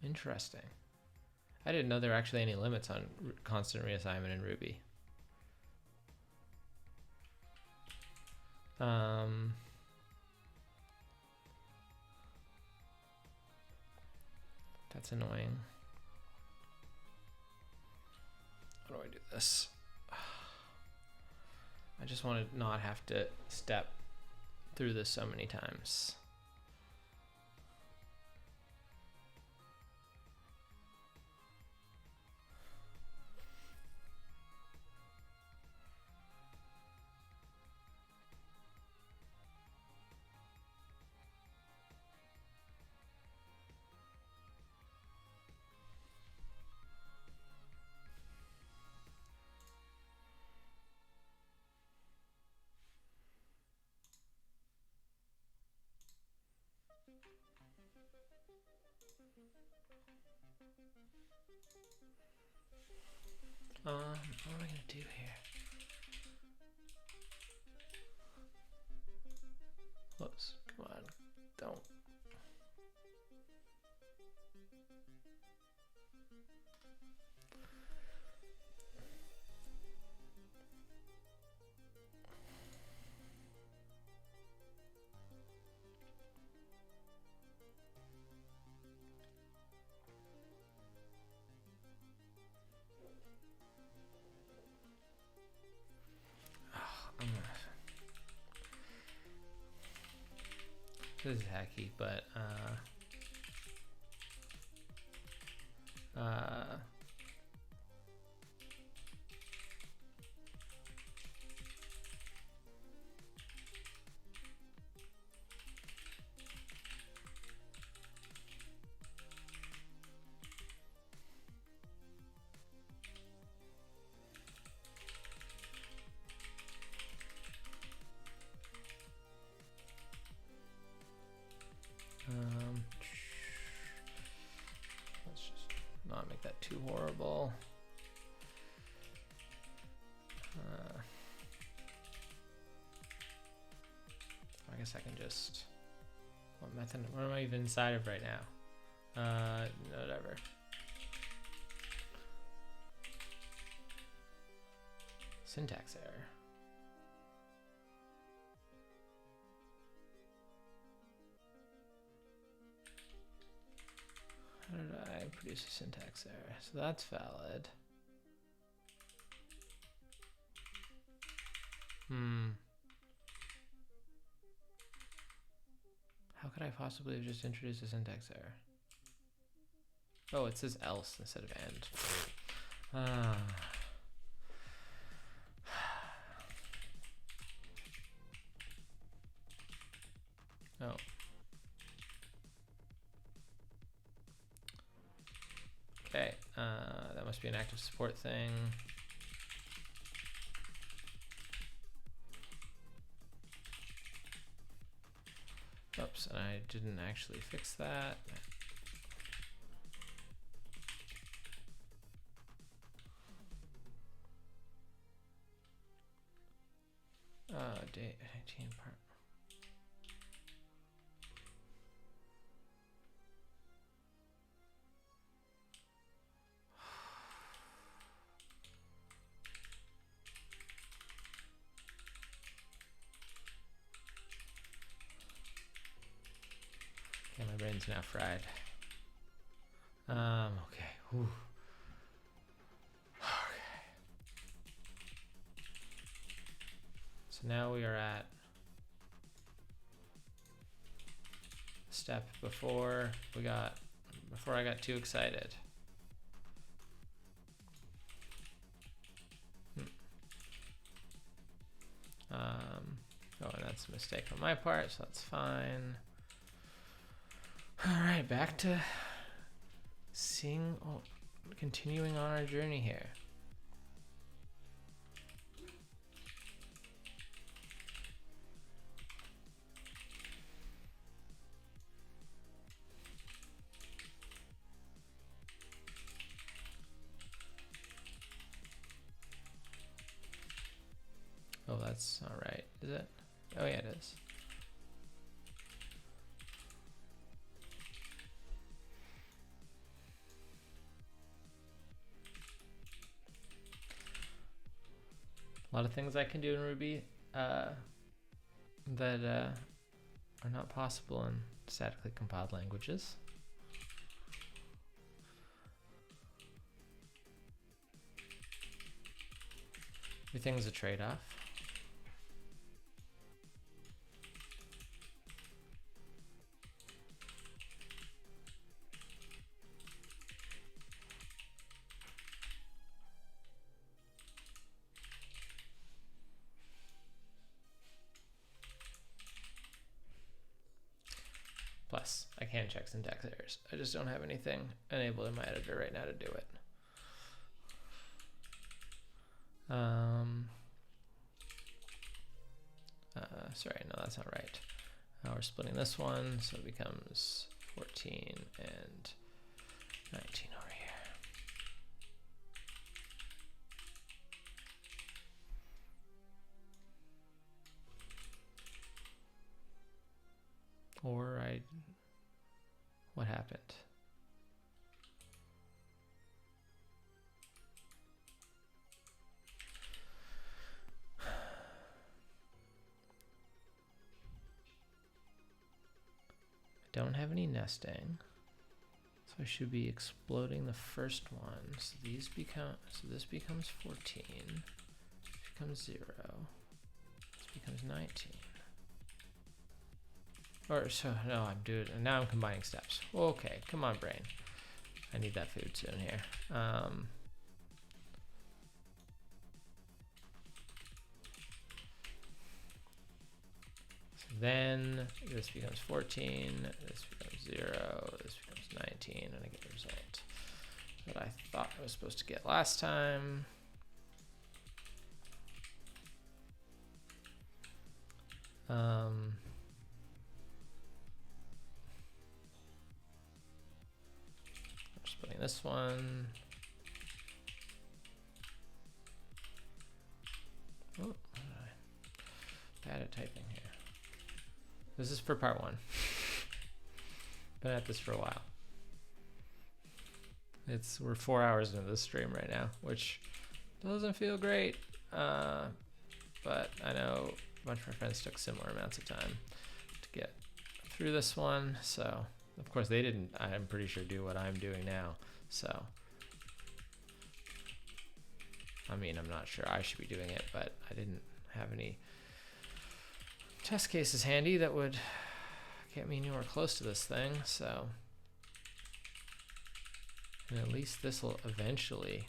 Interesting. I didn't know there were actually any limits on constant reassignment in Ruby. That's annoying. How do I do this? I just want to not have to step through this so many times. What am I gonna do here? Whoops, come on, don't. This is hacky, but let's just not make that too horrible. I guess I can just, what method, what am I even inside of right now? Whatever. Syntax error. How did I produce a syntax error? So that's valid. How could I possibly have just introduced a syntax error? Oh, it says else instead of and. Oh. Okay, that must be an active support thing. Oops, and I didn't actually fix that. Date 19 part. Okay, my brain's now fried. Okay. Whew. Okay. So now we are at the step before I got too excited. Oh, and that's a mistake on my part, so that's fine. All right, back to continuing on our journey here. Oh, that's not right, is it? Oh yeah, it is. A lot of things I can do in Ruby that are not possible in statically compiled languages. Everything's a trade-off. Plus, I can check syntax errors. I just don't have anything enabled in my editor right now to do it. Sorry, no, that's not right. We're splitting this one, so it becomes 14 and 19 over here. Or what happened? I don't have any nesting, so I should be exploding the first one. So this becomes 14, this becomes 0, this becomes 19. Or so no, now I'm combining steps. Okay, come on, brain. I need that food soon here. Then this becomes 14, this becomes 0, this becomes 19, and I get the result that I thought I was supposed to get last time. I'm splitting this one. Oh, bad at typing here. This is for part 1. Been at this for a while. We're 4 hours into this stream right now, which doesn't feel great. But I know a bunch of my friends took similar amounts of time to get through this one. So of course they didn't, I'm pretty sure, do what I'm doing now. So I mean, I'm not sure I should be doing it, but I didn't have any test cases handy that would get me anywhere close to this thing, so. And at least this will eventually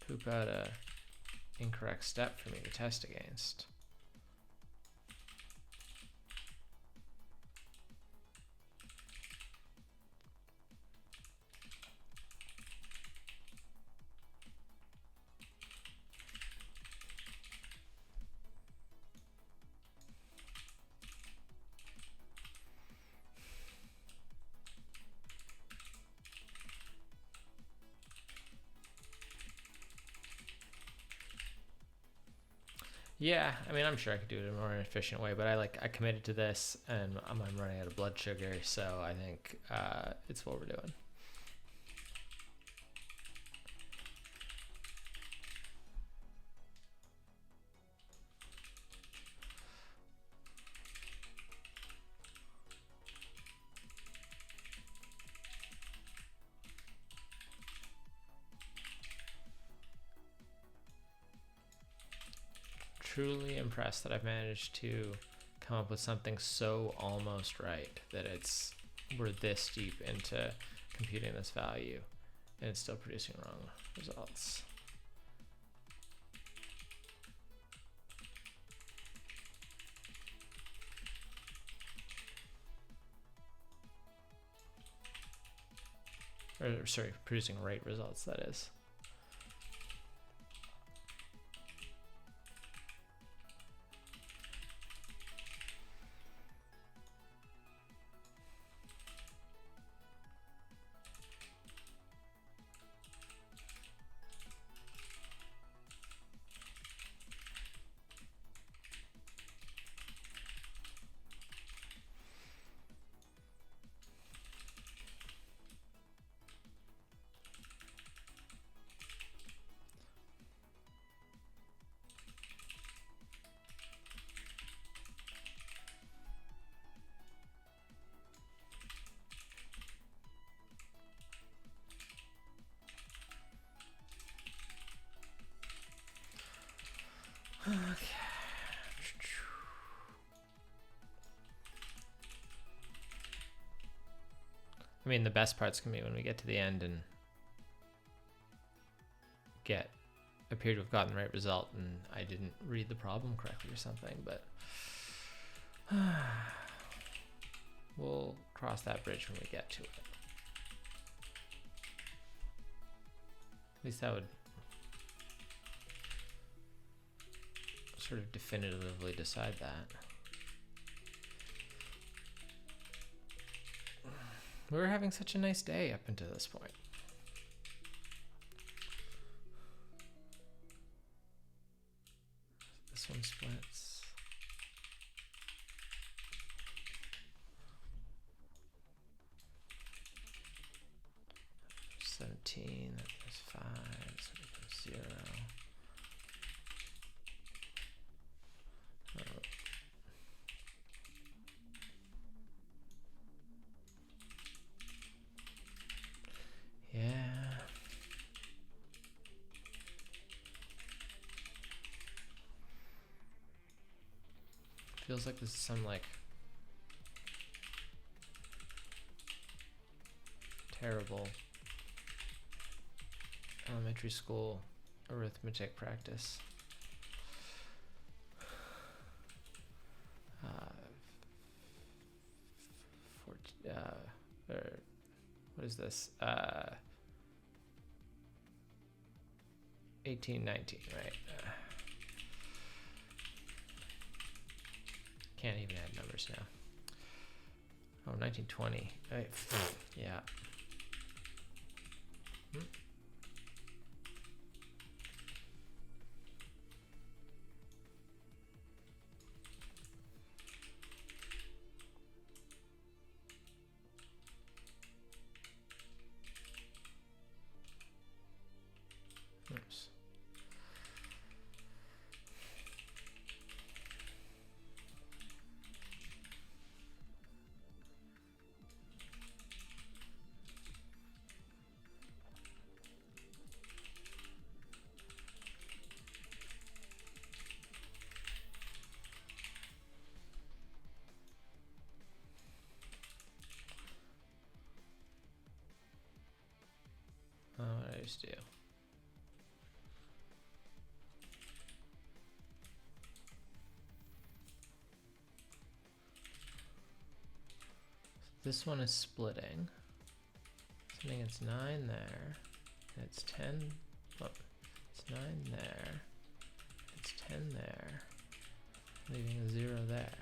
poop out a incorrect step for me to test against. Yeah, I mean, I'm sure I could do it in a more efficient way, but I committed to this, and I'm running out of blood sugar, so I think it's what we're doing. Truly impressed that I've managed to come up with something so almost right that we're this deep into computing this value and it's still producing wrong results. Or sorry, producing right results, that is. Okay. I mean, the best part's gonna be when we get to the end and appear to have gotten the right result and I didn't read the problem correctly or something, but We'll cross that bridge when we get to it. At least that would sort of definitively decide that. We were having such a nice day up until this point. This one splits. There's 17, there's 5, so it becomes 0. Oh. Yeah. Feels like this is some like terrible elementary school arithmetic practice. What is this? 18, 19, right? Can't even add numbers now. Oh, 1920. Right. Yeah. Oops. What did I just do? This one is splitting. So I think it's 9 there. And it's 10. Oh, it's 9 there. It's 10 there. Leaving a 0 there.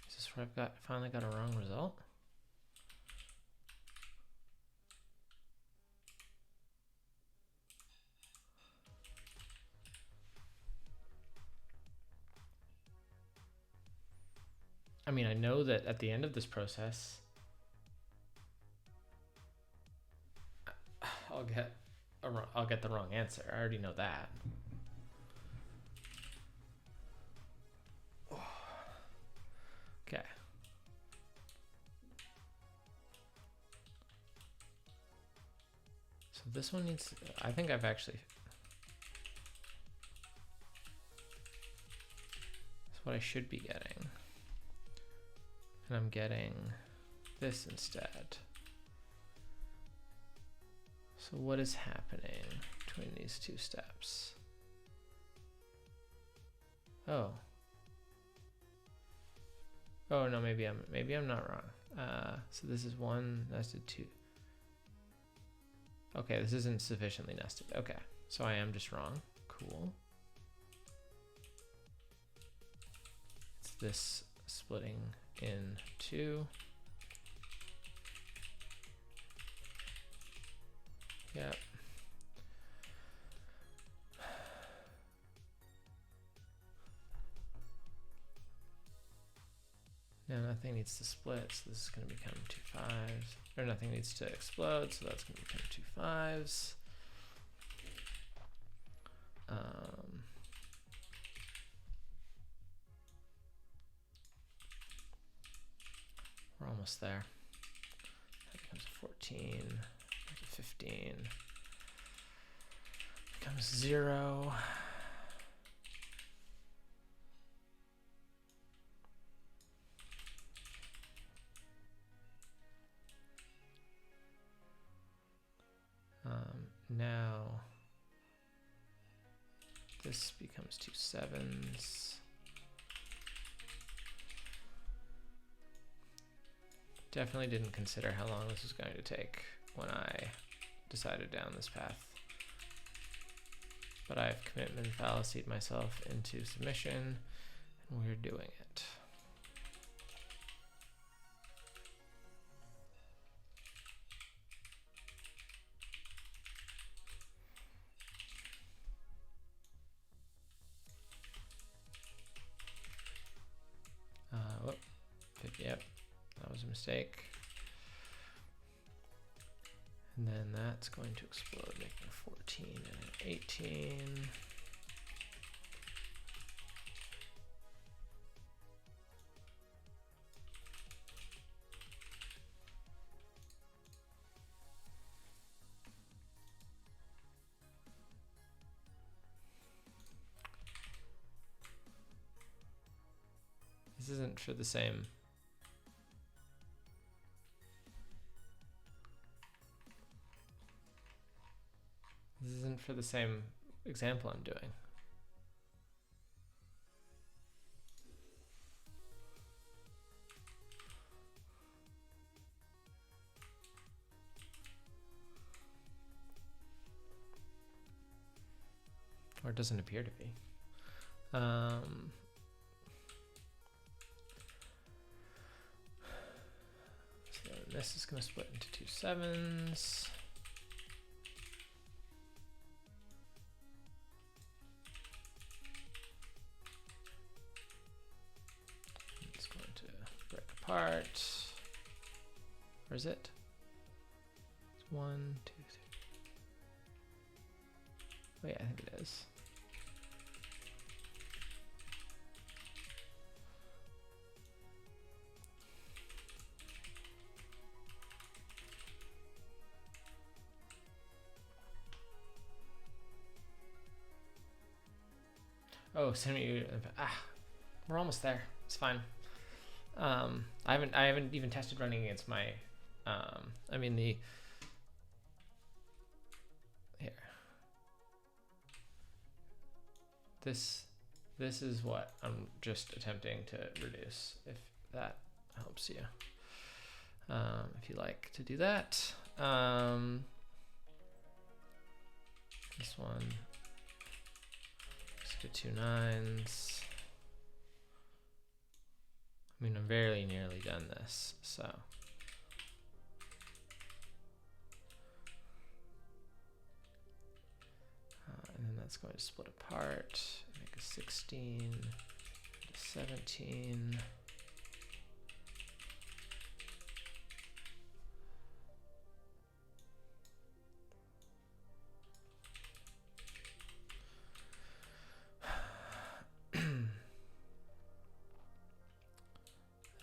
Is this where I've finally got a wrong result? I mean, I know that at the end of this process, I'll get the wrong answer. I already know that. Okay. So this one needs, I think I've actually, that's what I should be getting. And I'm getting this instead. So what is happening between these two steps? Oh. Oh no, maybe I'm not wrong. So this is 1 nested 2. Okay, this isn't sufficiently nested. Okay, so I am just wrong. Cool. It's this splitting in 2. Yep. Now nothing needs to split, so this is going to become 2 5s. Or nothing needs to explode, so that's going to become 2 5s. We're almost there. That becomes 14, back to 15. Becomes 0. now this becomes 2 7s. Definitely didn't consider how long this was going to take when I decided down this path. But I've commitment fallacied myself into submission, and we're doing it. Whoop. Yep, that was a mistake. And then that's going to explode, making a 14 and an 18. This isn't for the same. This isn't for the same example I'm doing. Or it doesn't appear to be. So this is going to split into 2 7s. It's going to break apart. Or is it? It's 1, 2, 3. Wait, I think it is. Oh, send me. We're almost there. It's fine. I haven't even tested running against my. I mean the. Here. This is what I'm just attempting to reduce. If that helps you. If you like to do that. This one. Let's get 2 9s. I mean, I'm very nearly done this, so. And then that's going to split apart, make a 16, a 17.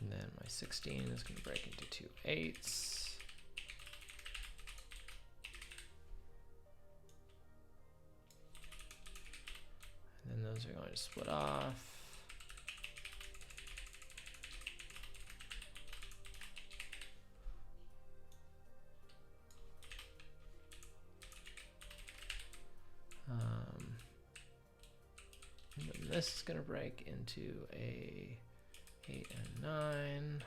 And then my 16 is going to break into 2 8s. And then those are going to split off. And then this is going to break into a 8 and 9.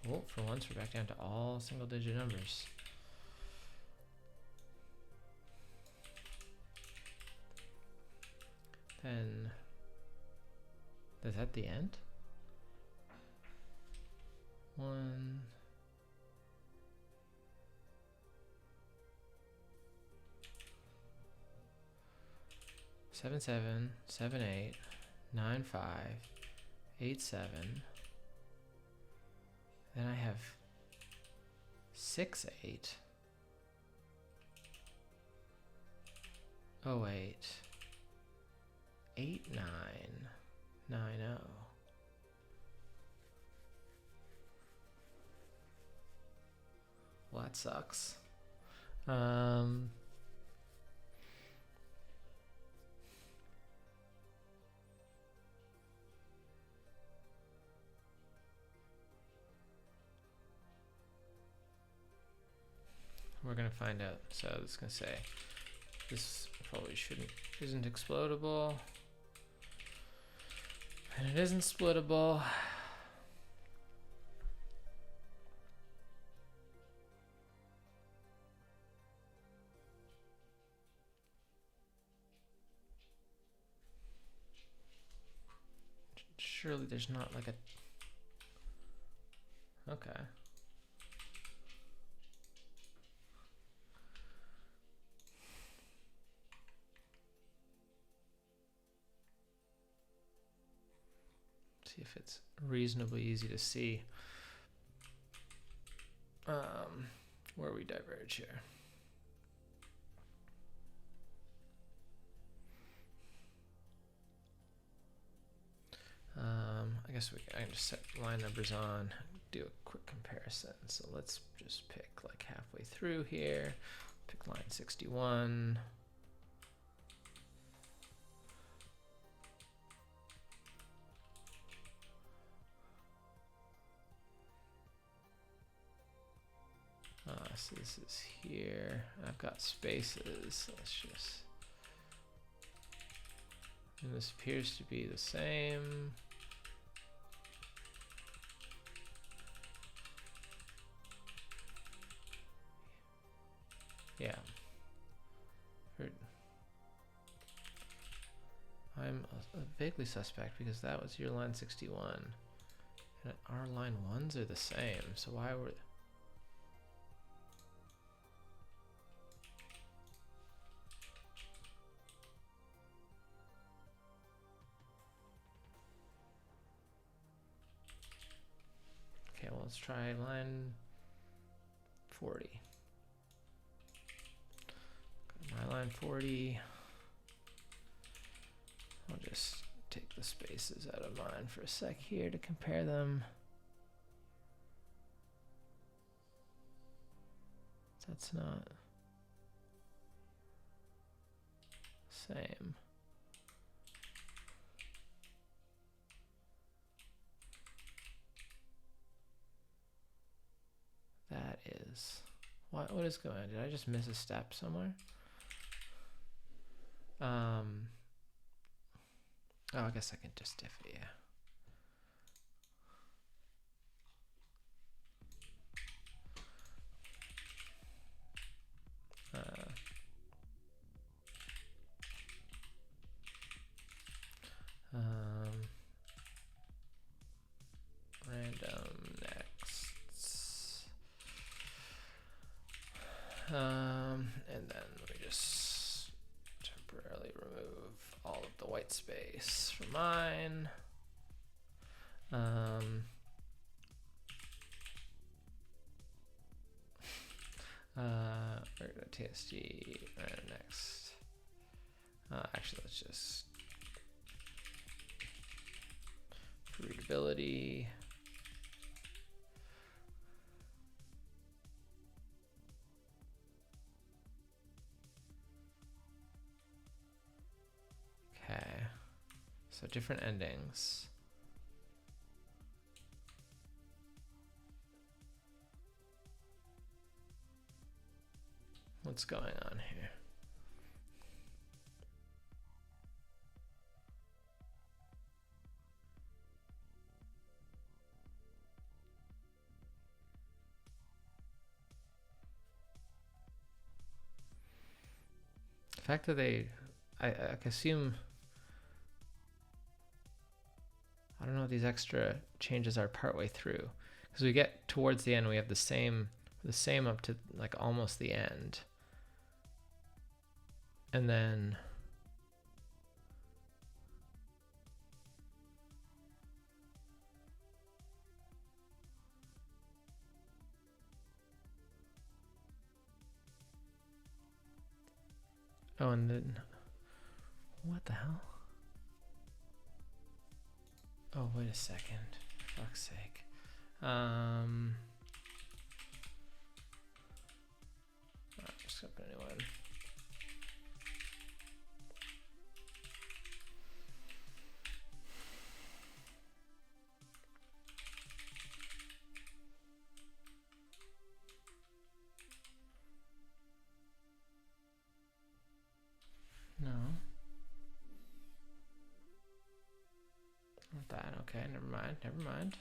Oh, for once we're back down to all single digit numbers. Then, is that the end? 1. Seven, 7, 7, 8, 9, 5, 8, 7. Then I have 6, 8, 0, 8, 8, 9, 9, 0. Well, that sucks. we're gonna find out. So it's gonna say this probably isn't explodable, and it isn't splittable. Surely there's not like a... Okay. See if it's reasonably easy to see where we diverge here. I guess I can just set line numbers on, do a quick comparison. So let's just pick like halfway through here, pick line 61. So this is here. I've got spaces. So let's just... And this appears to be the same. Yeah. I'm vaguely suspect because that was your line 61. And our line 1s are the same. So why were... Okay, well, let's try line 40. My line 40. I'll just take the spaces out of mine for a sec here to compare them. That's not same. That is... What is going on? Did I just miss a step somewhere? Oh, I guess I can just diff it, yeah. Random next. And then we just temporarily remove all of the white space from mine. We're gonna TSG random next. Actually, let's just for readability. Okay, so different endings. What's going on here? The fact that I assume, I don't know what these extra changes are partway through, because we get towards the end, we have the same up to like almost the end. And then oh, and then what the hell? Oh, wait a second. For fuck's sake. Just open a new one. that. Okay, never mind, never mind.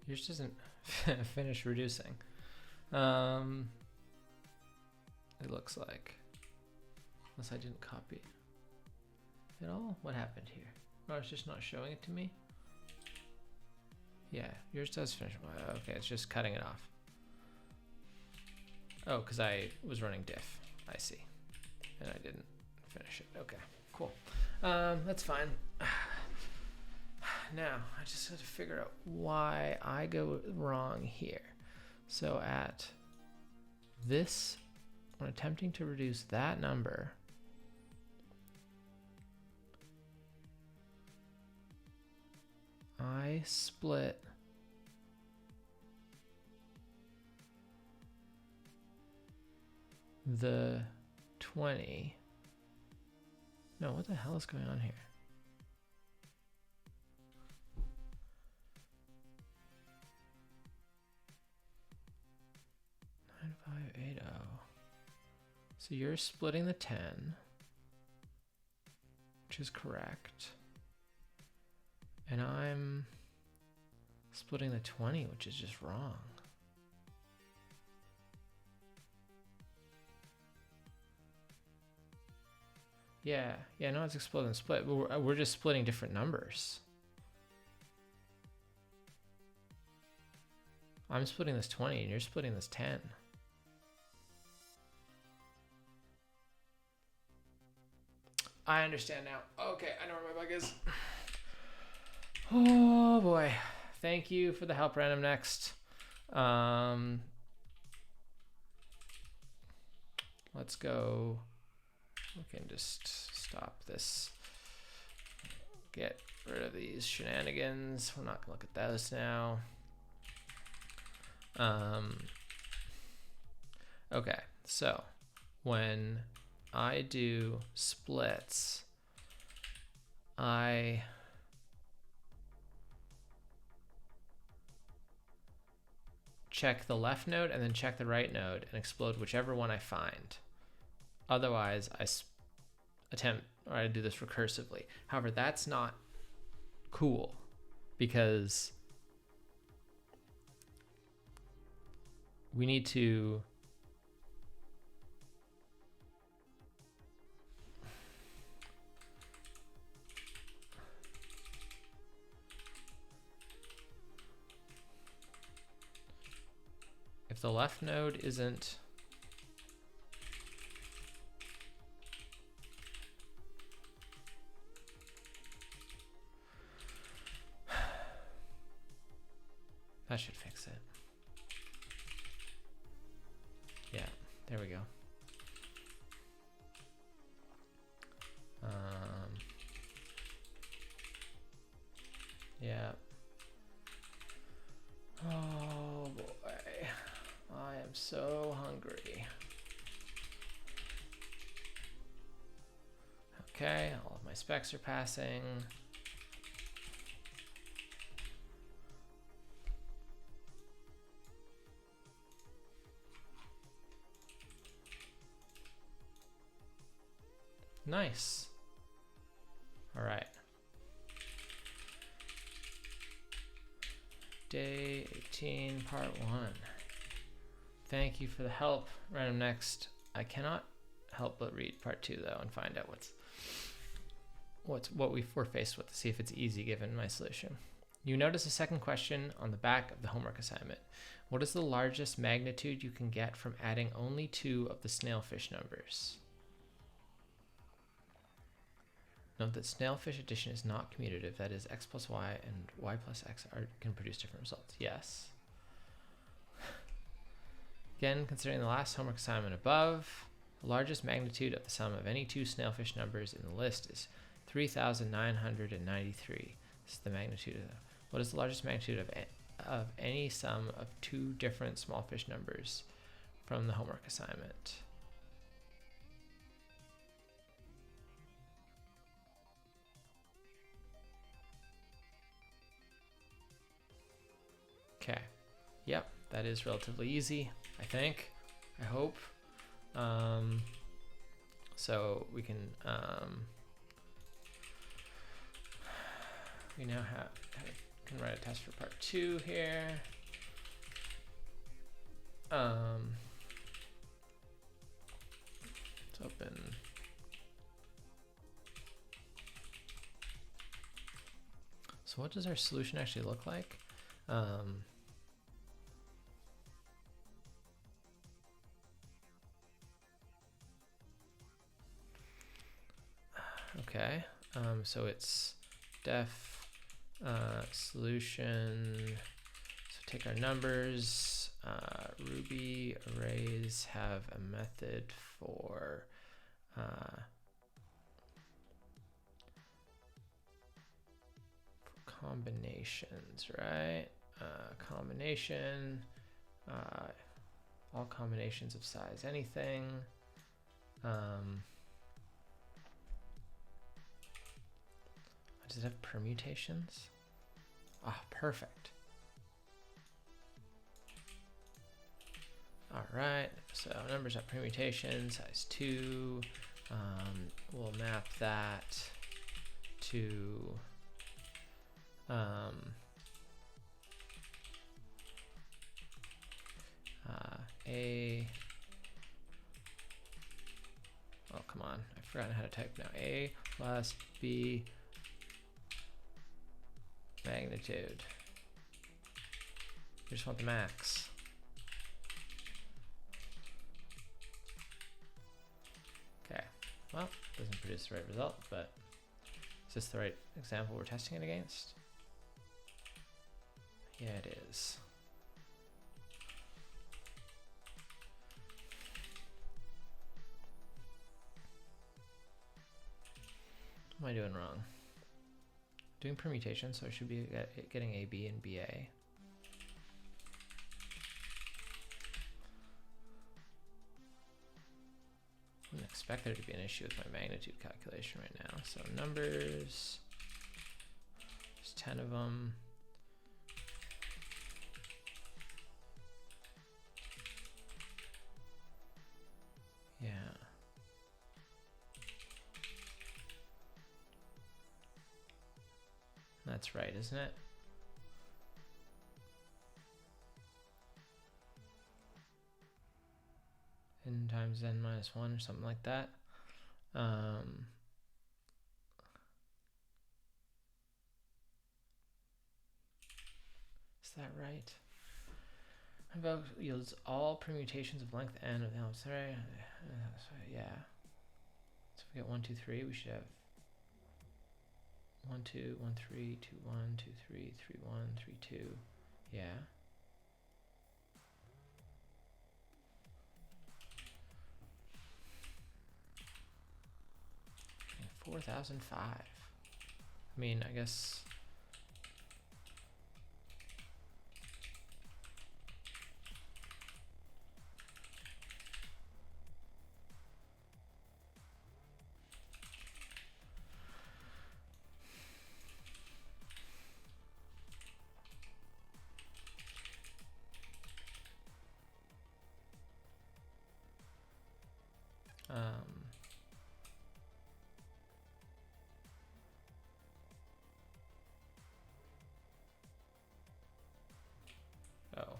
Yours doesn't finish reducing. It looks like. Unless I didn't copy it at all. What happened here? Oh, it's just not showing it to me? Yeah, yours does finish. Okay, it's just cutting it off. Oh, because I was running diff. I see. And I didn't finish it. Okay, cool. That's fine. Now, I just have to figure out why I go wrong here. So at this, when attempting to reduce that number, I split the 20. No, what the hell is going on here? 9580. So you're splitting the 10, which is correct. And I'm splitting the 20, which is just wrong. Yeah, no, it's explode and split, but we're just splitting different numbers. I'm splitting this 20 and you're splitting this 10. I understand now. Okay, I know where my bug is. Oh boy. Thank you for the help, Random Next. Let's go. We can just stop this. Get rid of these shenanigans. We're not gonna look at those now. Okay, so when I do splits, I check the left node and then check the right node and explode whichever one I find. Otherwise, I do this recursively. However, that's not cool because we need to if the left node isn't that should fix it. Yeah, there we go. Yeah. Oh boy, I am so hungry. Okay, all of my specs are passing. Nice. All right. Day 18, part 1. Thank you for the help. Random Next. I cannot help but read part 2 though and find out what we're faced with to see if it's easy given my solution. You notice a second question on the back of the homework assignment. What is the largest magnitude you can get from adding only 2 of the snailfish numbers? Note that snailfish addition is not commutative. That is, x plus y and y plus x can produce different results. Yes. Again, considering the last homework assignment above, the largest magnitude of the sum of any 2 snailfish numbers in the list is 3,993. This is the magnitude of what is the largest magnitude of any sum of two different small fish numbers from the homework assignment? Okay. Yep, that is relatively easy, I think. I hope. So we can we now can write a test for part 2 here. Let's open. So what does our solution actually look like? Okay, so it's def solution. So take our numbers. Ruby arrays have a method for combinations, right? Combination, all combinations of size anything. Does it have permutations? Ah, perfect. All right, so numbers have permutations, size 2. We'll map that to A. Oh, come on, I've forgotten how to type now. A plus B magnitude. We just want the max. Okay, well, doesn't produce the right result, but is this the right example we're testing it against? Yeah, it is. What am I doing wrong? Doing permutation, so I should be getting AB and BA. I wouldn't expect there to be an issue with my magnitude calculation right now. So numbers, there's 10 of them. Yeah. That's right, isn't it? N times n minus 1 or something like that. Is that right? About yields all permutations of length n of the elements. Sorry. Yeah. So if we get 1, 2, 3, we should have 1, 2, 1, 3, 2, 1, 2, 3, 3, 1, 3, 2. Yeah. 4,005. I mean, I guess. Oh.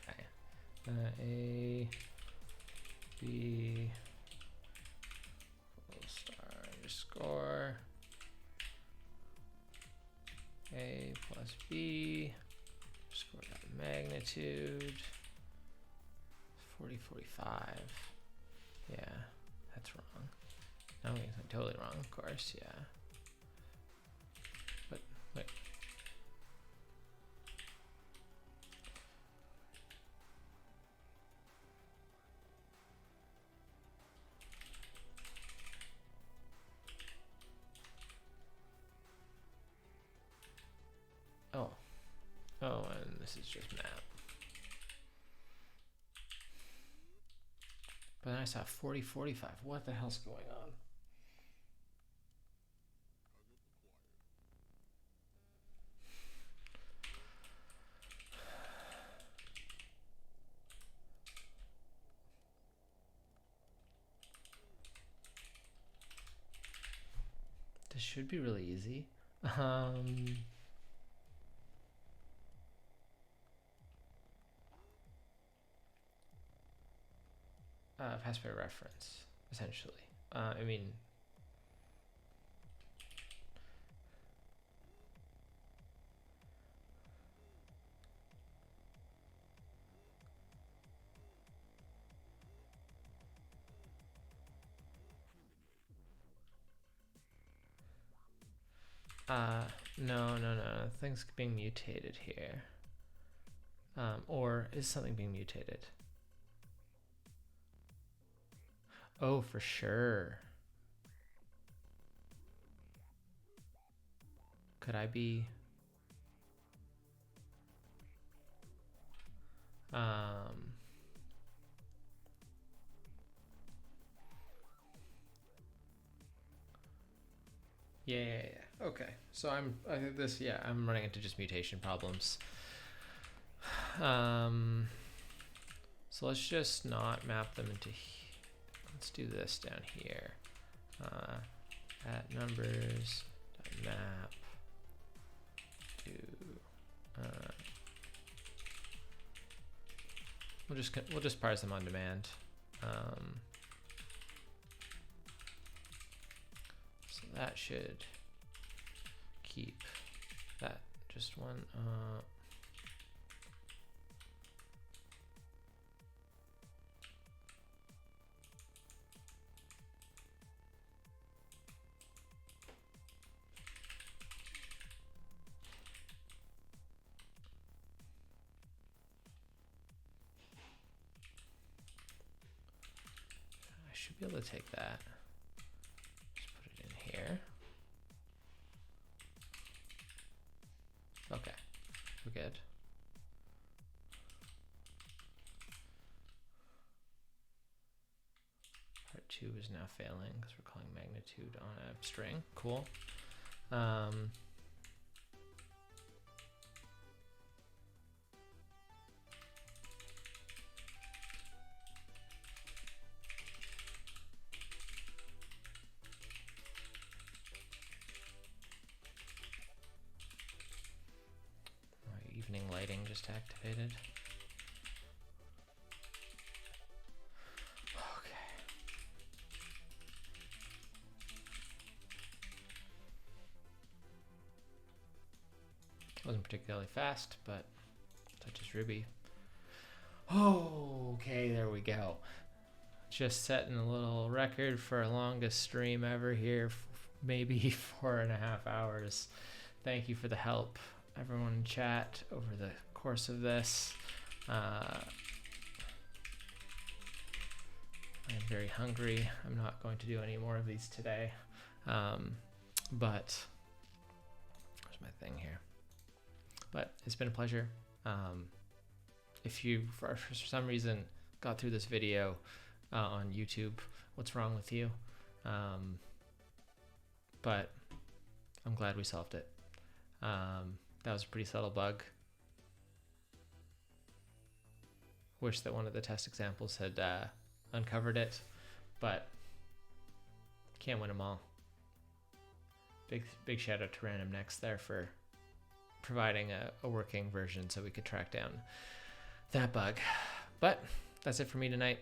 Okay. A, B, star underscore, A plus B, underscore dot magnitude, 40, 45. Yeah, that's wrong. No, totally wrong, of course, yeah. Wait. Oh. Oh, and this is just map. But then I saw 4045. What the hell's going on? This should be really easy. Pass by reference, essentially. I mean, no. Things being mutated here. Or is something being mutated? Oh, for sure. Could I be... Yeah. Okay. So I'm running into just mutation problems. So let's just not map them into... Let's do this down here. At numbers map to we'll just parse them on demand. So that should keep that just one. Be able to take that, just put it in here. Okay, we're good. Part 2 is now failing because we're calling magnitude on a string. Cool. Evening lighting just activated. Okay. Wasn't particularly fast, but such is Ruby. Oh, okay, there we go. Just setting a little record for longest stream ever here, maybe 4.5 hours. Thank you for the help, everyone in chat, over the course of this. I'm very hungry. I'm not going to do any more of these today. But where's my thing here? But it's been a pleasure. If you, for some reason, got through this video on YouTube, what's wrong with you? But I'm glad we solved it. That was a pretty subtle bug. Wish that one of the test examples had uncovered it, but can't win them all. Big shout out to Random Next there for providing a working version so we could track down that bug. But that's it for me tonight.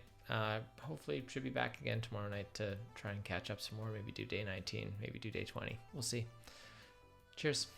Hopefully should be back again tomorrow night to try and catch up some more, maybe do day 19, maybe do day 20. We'll see. Cheers.